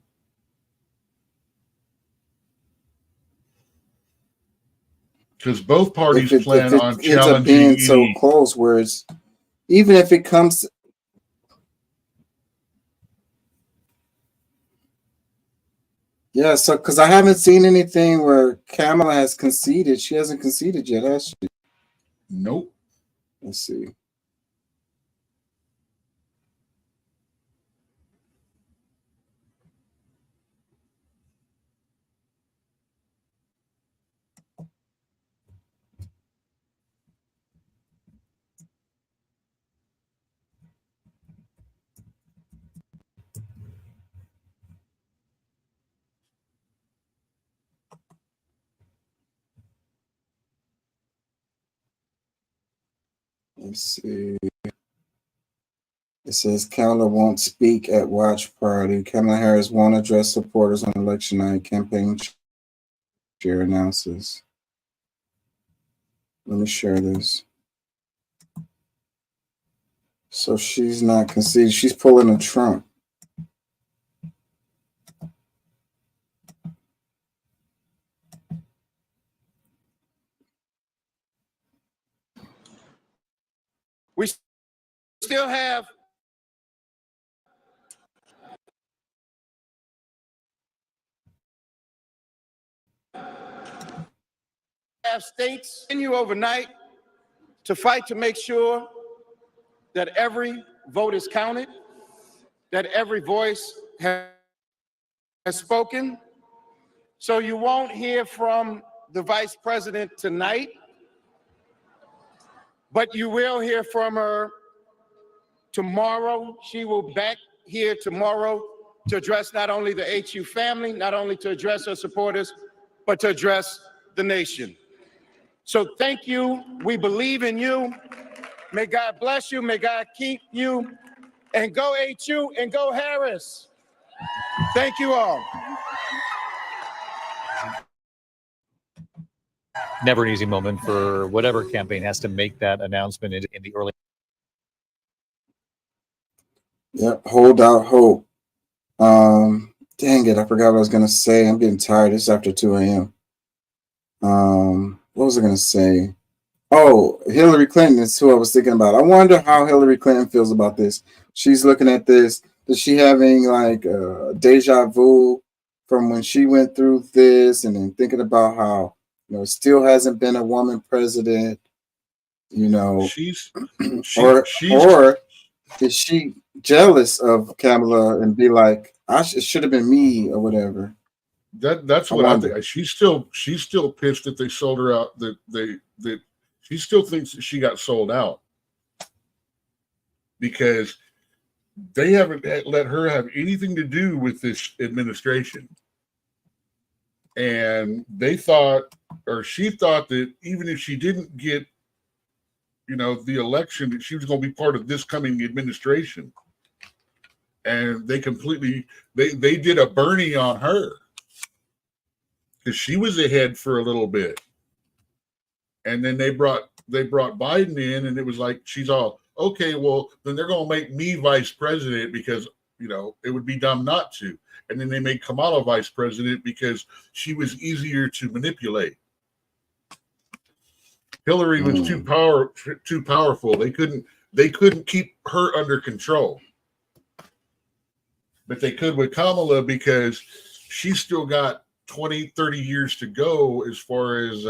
Because both parties plan on ends up being so close, where it's even if it comes. Yeah, so because I haven't seen anything where Kamala has conceded. She hasn't conceded yet, has she? Nope. Let's see. Let's see. It says Kamala won't speak at watch party. Kamala Harris won't address supporters on election night. Campaign chair announces. Let me share this. So she's not conceding. She's pulling a Trump. We still have states continue overnight to fight to make sure that every vote is counted, that every voice has spoken. So you won't hear from the vice president tonight, but you will hear from her tomorrow. She will be back here tomorrow to address not only the HU family, not only to address her supporters, but to address the nation. So thank you. We believe in you. May God bless you. May God keep you. And go HU and go Harris. Thank you all. Never an easy moment for whatever campaign has to make that announcement in the early. Yep, hold out hope. Dang it, I forgot what I was gonna say. I'm getting tired. It's after 2 a.m. What was I gonna say? Oh, Hillary Clinton is who I was thinking about. I wonder how Hillary Clinton feels about this. She's looking at this. Is she having like deja vu from when she went through this, and then thinking about how it still hasn't been a woman president? Or is she jealous of Kamala and be like, it should have been me or whatever? That's what I think. She's still pissed that they sold her out. That she still thinks that she got sold out because they haven't let her have anything to do with this administration. And they thought, or she thought, that even if she didn't get, the election, that she was going to be part of this coming administration. And they completely, they did a Bernie on her because she was ahead for a little bit. And then they brought Biden in, and it was like, she's all, okay, well, then they're going to make me vice president because, it would be dumb not to. And then they made Kamala vice president because she was easier to manipulate. Hillary was too powerful. They couldn't keep her under control. But they could with Kamala because she's still got 20, 30 years to go as far as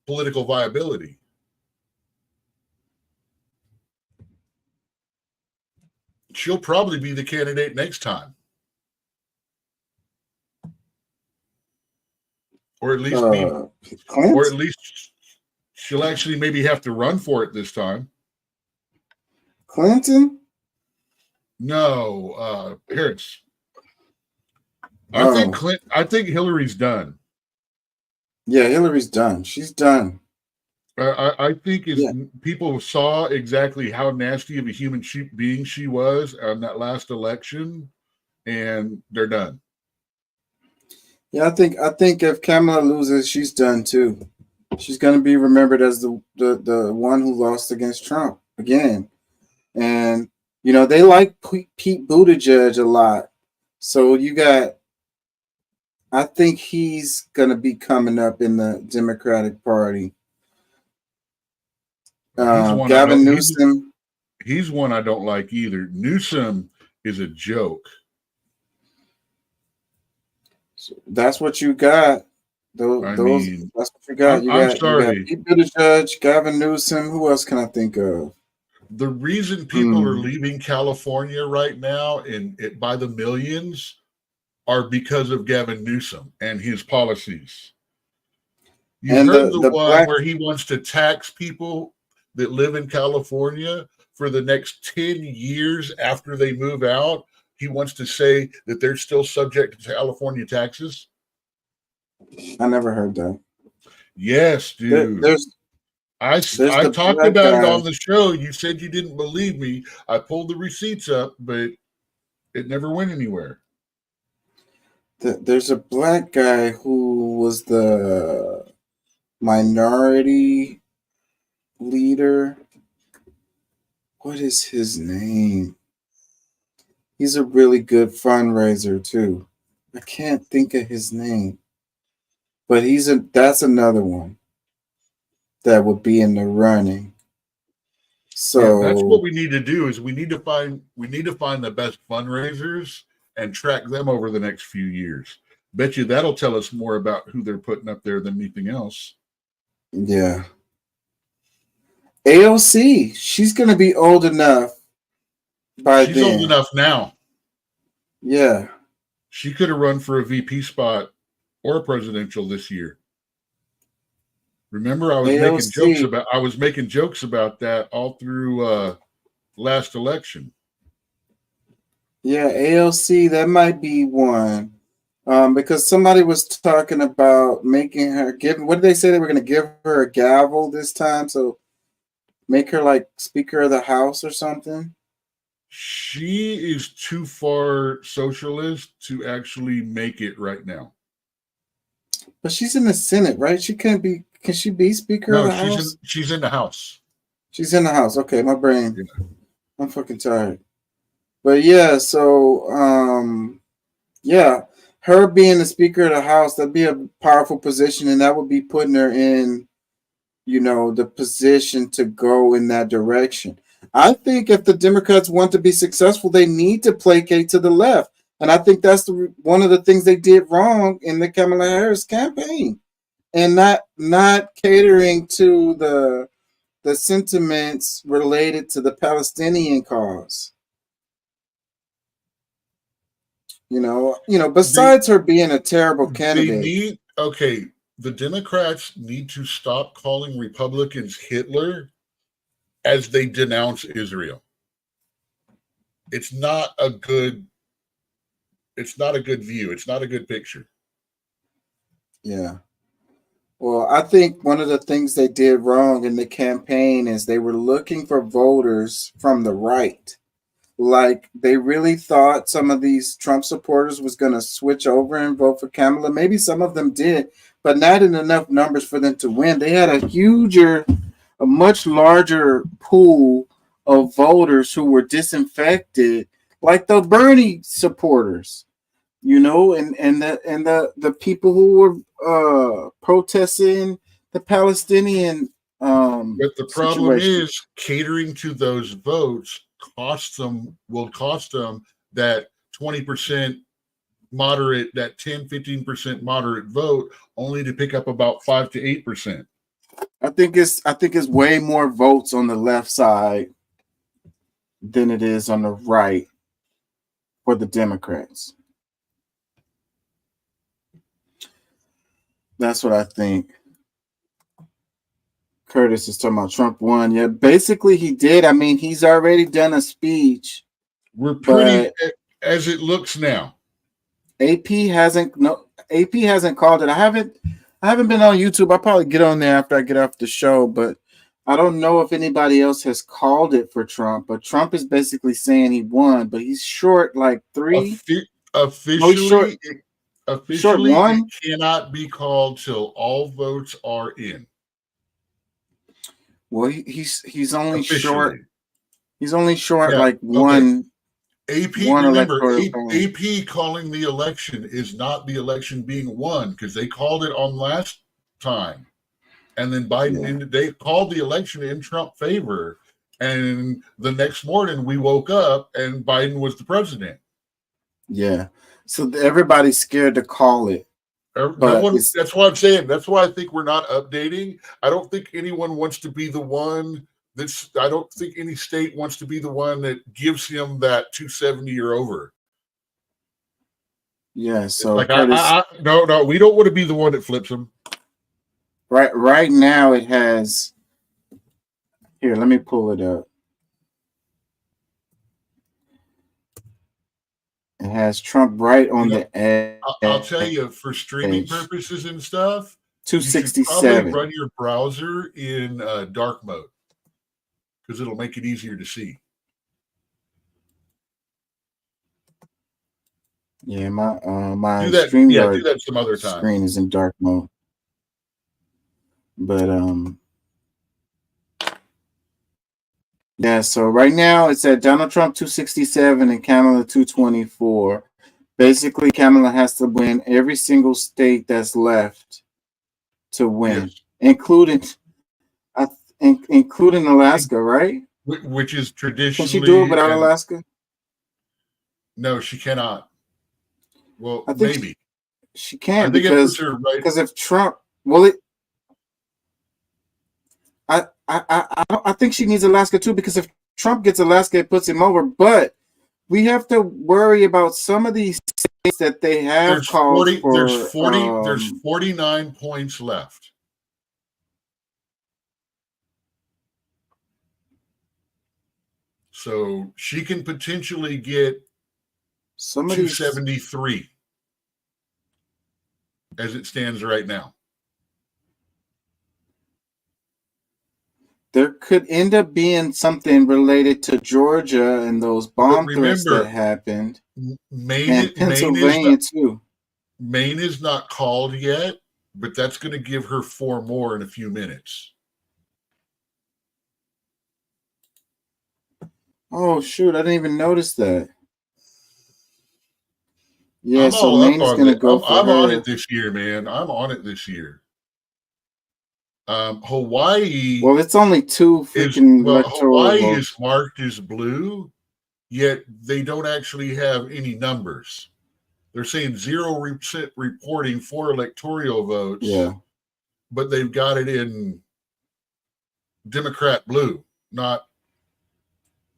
political viability. She'll probably be the candidate next time. Or at least she'll actually maybe have to run for it this time. Clinton? No, Harris. I think Hillary's done. Yeah, Hillary's done. She's done. I think people saw exactly how nasty of a human being she was on that last election, and they're done. Yeah, I think if Kamala loses, she's done too. She's going to be remembered as the one who lost against Trump again. And they like Pete Buttigieg a lot. So I think he's going to be coming up in the Democratic Party. Gavin Newsom. He's one I don't like either. Newsom is a joke. So that's what you got. That's what you got. I'm sorry. You got Pete Buttigieg, Gavin Newsom. Who else can I think of? The reason people are leaving California right now and by the millions are because of Gavin Newsom and his policies. You heard the one where he wants to tax people that live in California for the next 10 years after they move out. He wants to say that they're still subject to California taxes. I never heard that. Yes, dude. I the talked black about it guy. on the show. You said you didn't believe me. I pulled the receipts up, but it never went anywhere. There's a black guy who was the minority leader. What is his name? He's a really good fundraiser too. I can't think of his name, but that's another one that would be in the running. So Yeah, that's what we need to do. Is we need to find the best fundraisers and track them over the next few years. Bet you that'll tell us more about who they're putting up there than anything else. yeah, AOC, she's gonna be old enough by She's then. old enough now. Yeah, She could have run for a VP spot or a presidential this year. Remember, I was making jokes about that all through last election. yeah, AOC, that might be one. Because somebody was talking about making her what did they say? They were gonna give her a gavel this time, so make her like Speaker of the House or something. She is too far socialist to actually make it right now. But she's in the Senate, right? Can she be Speaker of No, the House? she's in the House. She's in the House. Okay, my brain. Yeah. I'm fucking tired. But yeah, so yeah, her being the Speaker of the House, that'd be a powerful position, and that would be putting her in, the position to go in that direction. I think if the Democrats want to be successful, they need to placate to the left. And I think that's one of the things they did wrong in the Kamala Harris campaign, and not catering to the sentiments related to the Palestinian cause. Besides her being a terrible candidate. The Democrats need to stop calling Republicans Hitler as they denounce Israel. It's not a good view. It's not a good picture. Yeah. Well, I think one of the things they did wrong in the campaign is they were looking for voters from the right. Like, they really thought some of these Trump supporters was going to switch over and vote for Kamala. Maybe some of them did, but not in enough numbers for them to win. They had a much larger pool of voters who were disinfected, like the Bernie supporters, and the people who were protesting the Palestinian. But the problem is catering to those votes will cost them that 20% moderate, that 10-15% moderate vote, only to pick up about 5 to 8%. I think it's way more votes on the left side than it is on the right for the Democrats. That's what I think. Curtis is talking about Trump won. Yeah, basically he did. I mean, he's already done a speech. We're pretty as it looks now. AP hasn't called it. I haven't been on YouTube. I'll probably get on there after I get off the show, but I don't know if anybody else has called it for Trump. But Trump is basically saying he won, but he's short like 3. Officially, short 1. It cannot be called till all votes are in. Well, he's only Officially. short. He's only short like one. AP, remember, AP calling the election is not the election being won, because they called it on last time, and then Biden they called the election in Trump favor, and the next morning we woke up and Biden was the president. Yeah, so everybody's scared to call it. That's why I'm saying. That's why I think we're not updating. I don't think anyone wants to be the one. I don't think any state wants to be the one that gives him that 270 or over. Yeah, so like no, we don't want to be the one that flips him. Right now it has. Here, let me pull it up. It has Trump right on the edge. I'll tell you, for streaming purposes and stuff, You should 267. probably run your browser in dark mode because it'll make it easier to see. Yeah, my Do that. Yeah, do StreamYard that some other time. screen is in dark mode. But yeah, so right now it's at Donald Trump 267 and Kamala 224. Basically, Kamala has to win every single state that's left to win, Yes. including Alaska, right? Which is traditionally. Can she do it without and- Alaska? No, she cannot. Well, I think maybe. She can't I think it because puts her right. because if Trump, well, I think she needs Alaska too, because if Trump gets Alaska, it puts him over. But we have to worry about some of these states that they have There's called 40. for. There's 49 points left. So she can potentially get some of these. 273 as it stands right now. There could end up being something related to Georgia and those bomb threats remember, that happened, Maine, and Pennsylvania too. Maine is not called yet, but that's going to give her 4 more in a few minutes. Oh shoot! I didn't even notice that. Yeah, I'm so all up Maine is on going to it. go for I'm her. on it this year, man. I'm on it this year. Hawaii. Well, it's only 2 freaking electoral Hawaii votes. is marked as blue, yet they don't actually have any numbers. They're saying 0% reporting for electoral votes. Yeah. But they've got it in Democrat blue, not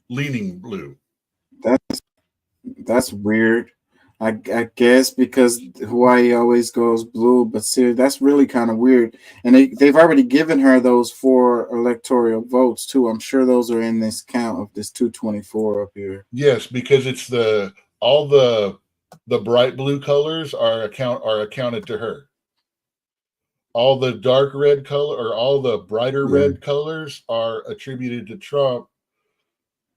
leaning blue. That's weird. I guess because Hawaii always goes blue, but see, that's really kind of weird. And they've already given her those 4 electoral votes too. I'm sure those are in this count of this 224 up here. Yes, because it's all the bright blue colors are accounted to her. All the dark red color or all the brighter red colors are attributed to Trump.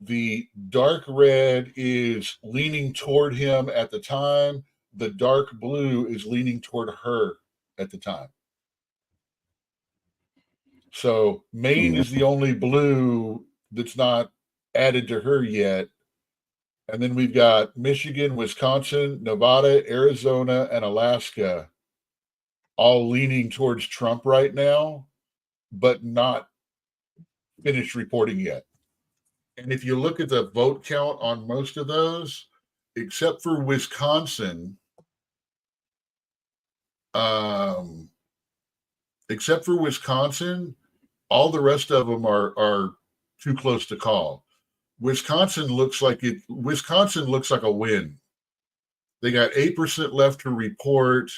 The dark red is leaning toward him at the time. The dark blue is leaning toward her at the time. So Maine is the only blue that's not added to her yet. And then we've got Michigan, Wisconsin, Nevada, Arizona, and Alaska all leaning towards Trump right now, but not finished reporting yet. And if you look at the vote count on most of those, except for Wisconsin, all the rest of them are too close to call. Wisconsin looks like a win. They got 8% left to report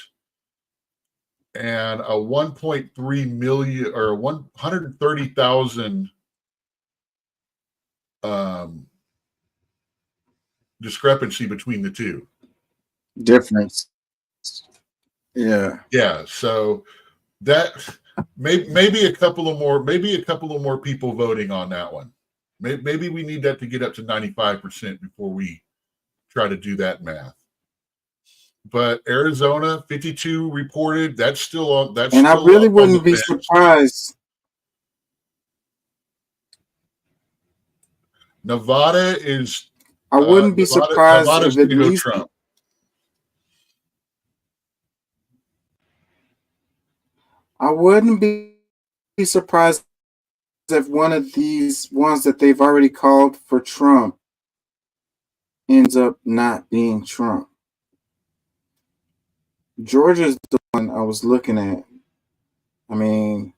and a 1.3 million or 130,000 discrepancy between the two. Difference. Yeah. Yeah. So that maybe a couple of more people voting on that one. Maybe we need that to get up to 95% before we try to do that math. But Arizona 52 reported. That's still on. And I really wouldn't be surprised. Nevada is. I wouldn't be surprised Nevada's if at going to go least. Trump. I wouldn't be surprised if one of these ones that they've already called for Trump ends up not being Trump. Georgia's the one I was looking at. I mean,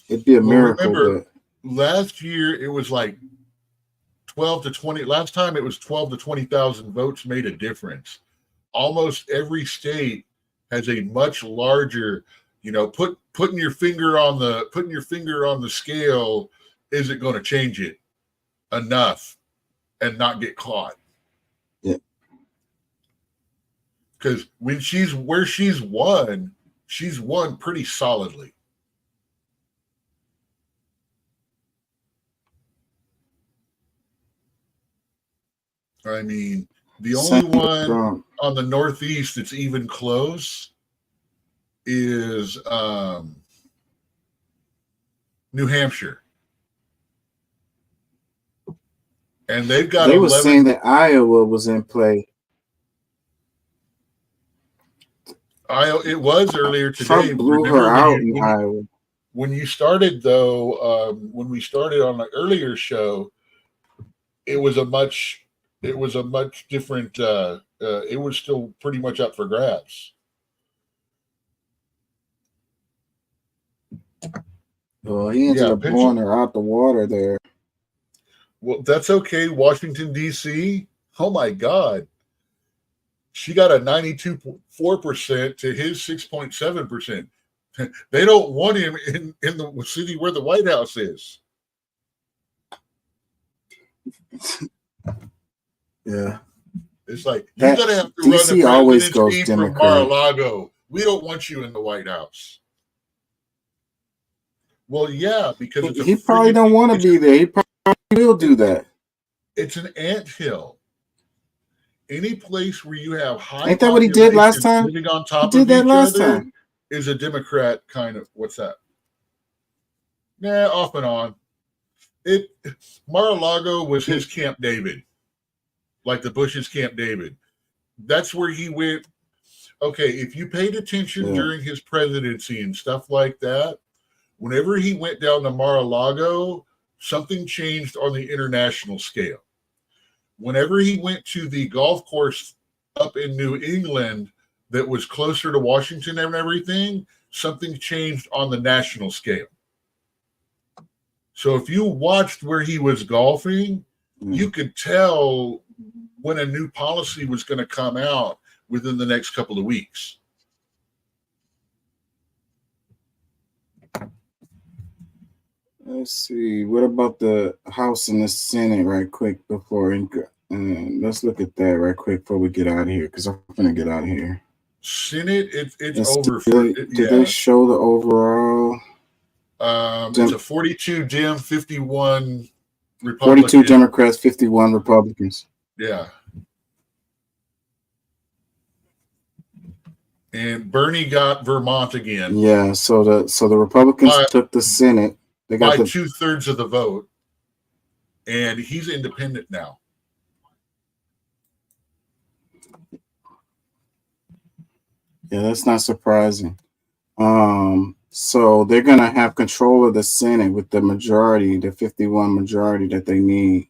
it'd be a miracle. Remember, But last year it was like 12 to 20. Last time it was 12 to 20,000 votes made a difference. Almost every state has a much larger, putting your finger on the scale. Is it going to change it enough and not get caught? Yeah. Because when she's won pretty solidly. I mean, the only one on the Northeast that's even close is New Hampshire. And they've got They were 11. saying that Iowa was in play. It was earlier today. Trump blew her out in Iowa. When you started, though, when we started on an earlier show, it was a much different. It was still pretty much up for grabs. Well, he ended up blowing her out the water there. Well, that's okay. Washington, D.C. Oh, my God. She got a 92.4% to his 6.7%. They don't want him in the city where the White House is. Yeah. It's like, you're going to have to run DC the always goes presidency from Democrat. Mar-a-Lago. We don't want you in the White House. Well, yeah, because it's He probably don't want to be there. He probably will do that. It's an anthill. Any place where you have high Ain't that what he did last populations time? living on top He did of that each last other time. is a Democrat kind of, what's that? Nah, off and on. Mar-a-Lago was his Camp David, like the Bush's Camp David. That's where he went. Okay, if you paid attention during his presidency and stuff like that, whenever he went down to Mar-a-Lago, something changed on the international scale. Whenever he went to the golf course up in New England that was closer to Washington and everything, something changed on the national scale. So if you watched where he was golfing, you could tell when a new policy was going to come out within the next couple of weeks. Let's see. What about the House and the Senate right quick before let's look at that right quick before we get out of here, because I'm gonna get out of here. Senate, it's Let's over. Did they show the overall? It's a 42 Dem, 51 Republican. 42 Democrats, 51 Republicans. Yeah. And Bernie got Vermont again. Yeah, so the Republicans took the Senate. They got by the 2/3 of the vote, and he's independent now. Yeah, that's not surprising. So they're gonna have control of the Senate with the majority, the 51 majority that they need.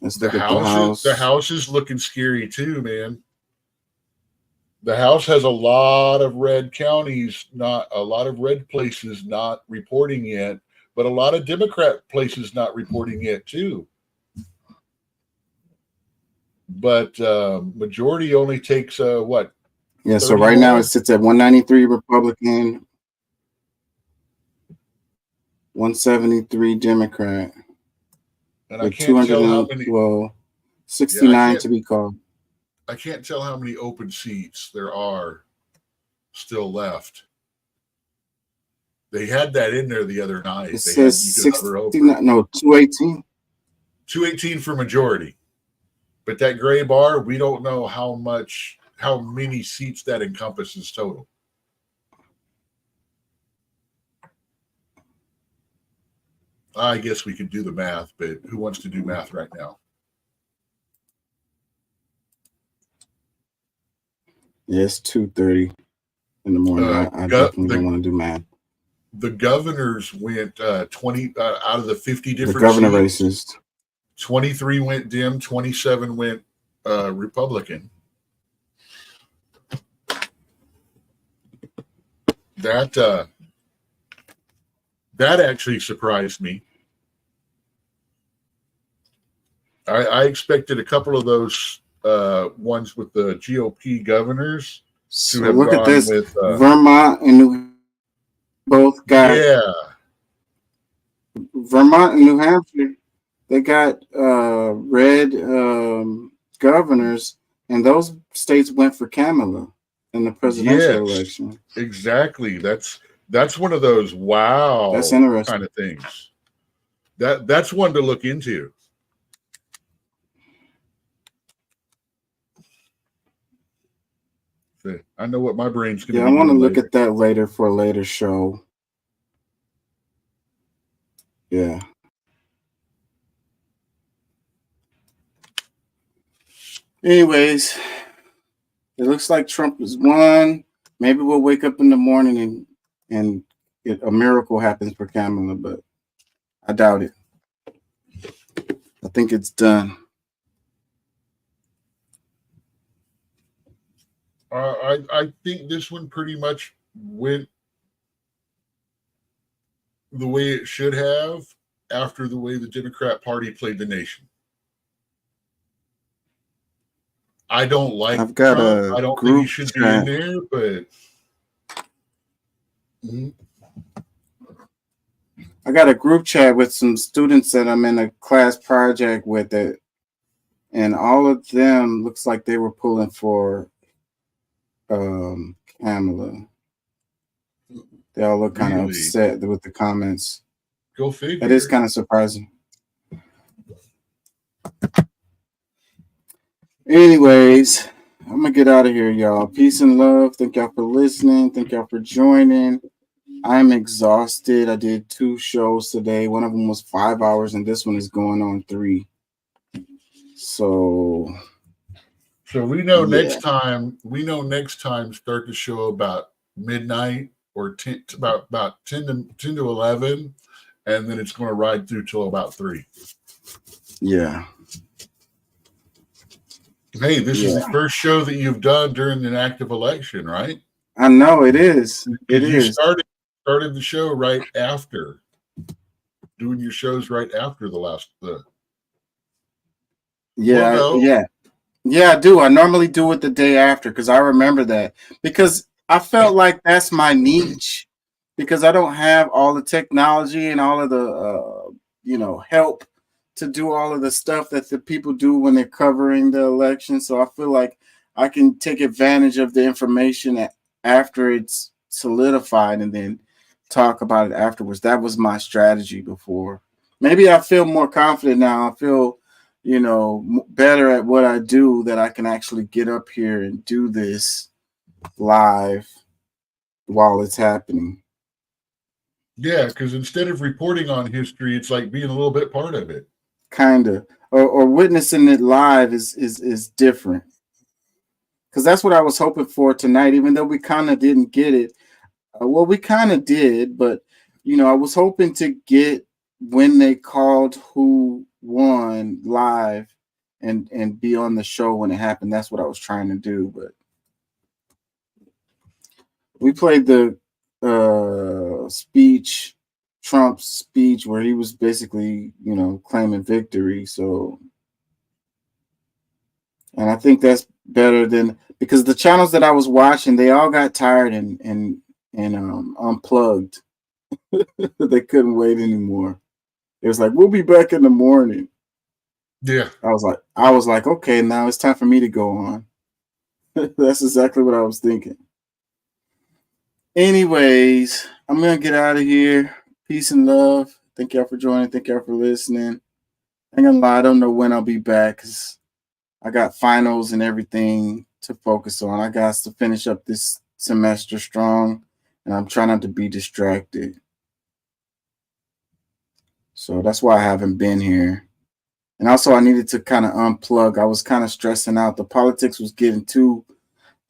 Let's look at the House. The House is looking scary too, man. The House has a lot of red counties, not a lot of red places not reporting yet, but a lot of Democrat places not reporting yet too. But majority only takes what? Yeah, so right now it sits at 193 Republican, 173 Democrat, And I with can't tell how many. 69 to be called. I can't tell how many open seats there are still left. They had that in there the other night. It says 69, no, 218. 218 for majority. But that gray bar, we don't know how many seats that encompasses total. I guess we could do the math, but who wants to do math right now? Yes, 2:30 in the morning. I definitely don't want to do math. The governors went 20 out of the 50 different The governor seats, races. 23 went Dem, 27 went Republican. That actually surprised me. I expected a couple of those ones with the GOP governors to So have look at gone this. with Vermont and New both got Vermont and New Hampshire. They got red governors, And those states went for Kamala in the presidential Yes, election. exactly. That's one of those wow That's interesting. kind of things. That's one to look into. I know what my brain's going to Yeah, be I want to doing look later. at that later for a later show. Yeah. Anyways, it looks like Trump has won. Maybe we'll wake up in the morning and a miracle happens for Kamala, but I doubt it. I think it's done. I think this one pretty much went the way it should have after the way the Democrat Party played the nation. I don't like I've got Trump. a I don't think he group should be in chat. there, but I got a group chat with some students that I'm in a class project with it, and all of them looks like they were pulling for Kamala. They all look kind of Really? upset with the comments. Go figure. That is kind of surprising. Anyways, I'm gonna get out of here, y'all. Peace and love. Thank y'all for listening. Thank y'all for joining. I'm exhausted. I did 2 shows today. One of them was 5 hours, and this one is going on 3. So we know yeah. next time. We know next time. Start the show about midnight or 10, about 10 to 11, and then it's going to ride through till about 3. Yeah. Hey, this is the first show that you've done during an active election, right? I know it is. It You is. started the show right after, doing your shows right after the Yeah, Well, no. yeah, I do. I normally do it the day after because I remember that because I felt like that's my niche because I don't have all the technology and all of the help to do all of the stuff that the people do when they're covering the election. So I feel like I can take advantage of the information after it's solidified and then talk about it afterwards. That was my strategy before. Maybe I feel more confident now. I feel better at what I do, that I can actually get up here and do this live while it's happening. Yeah, because instead of reporting on history, it's like being a little bit part of it. Kind of, or witnessing it live is different. Because that's what I was hoping for tonight, even though we kind of didn't get it. Well, we kind of did, but I was hoping to get when they called who won live and be on the show when it happened. That's what I was trying to do, but we played the Trump's speech where he was basically claiming victory. So, and I think that's better than, because the channels that I was watching, they all got tired and unplugged. They couldn't wait anymore. It was like, we'll be back in the morning. Yeah. I was like, okay, now it's time for me to go on. That's exactly what I was thinking. Anyways, I'm going to get out of here. Peace and love. Thank y'all for joining. Thank y'all for listening. I'm going to lie, I don't know when I'll be back because I got finals and everything to focus on. I got to finish up this semester strong, and I'm trying not to be distracted. So that's why I haven't been here. And also I needed to kind of unplug. I was kind of stressing out. The politics was getting too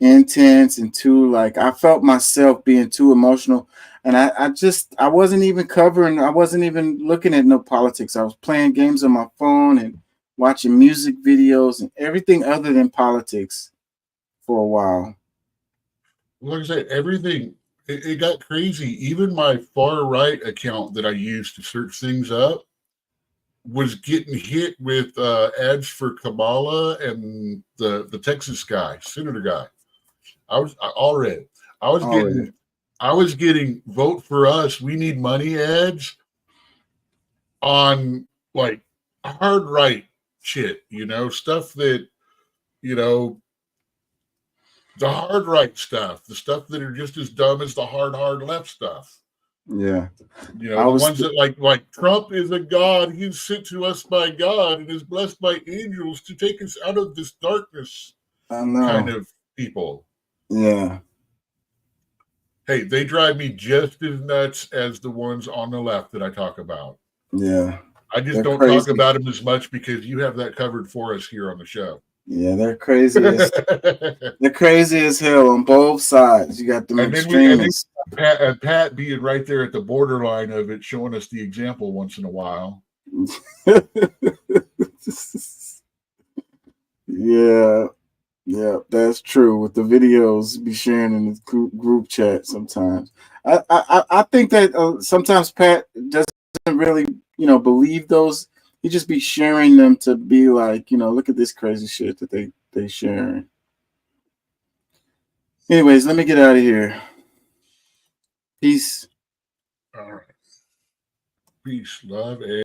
intense and too, I felt myself being too emotional. And I wasn't even looking at no politics. I was playing games on my phone and watching music videos and everything other than politics for a while. Like I said, everything, it got crazy. Even my far right account that I used to search things up was getting hit with ads for Kamala and the Texas guy, Senator guy. I was getting vote for us, we need money ads on hard right shit, stuff that, The hard right stuff, the stuff that are just as dumb as the hard left stuff. Yeah. You know, the ones that like Trump is a god, he's sent to us by God and is blessed by angels to take us out of this darkness. I know. Kind of people. Yeah. Hey, they drive me just as nuts as the ones on the left that I talk about. Yeah. I just They're don't crazy. talk about them as much because you have that covered for us here on the show. Yeah, they're crazy. They're crazy as hell on both sides. You got them And then extremists. Pat being right there at the borderline of it, showing us the example once in a while. Yeah, that's true. With the videos be sharing in the group chat sometimes. I think that sometimes Pat doesn't really, believe those. He just be sharing them to be like, look at this crazy shit that they sharing. Anyways, let me get out of here. Peace. All right. Peace, love, and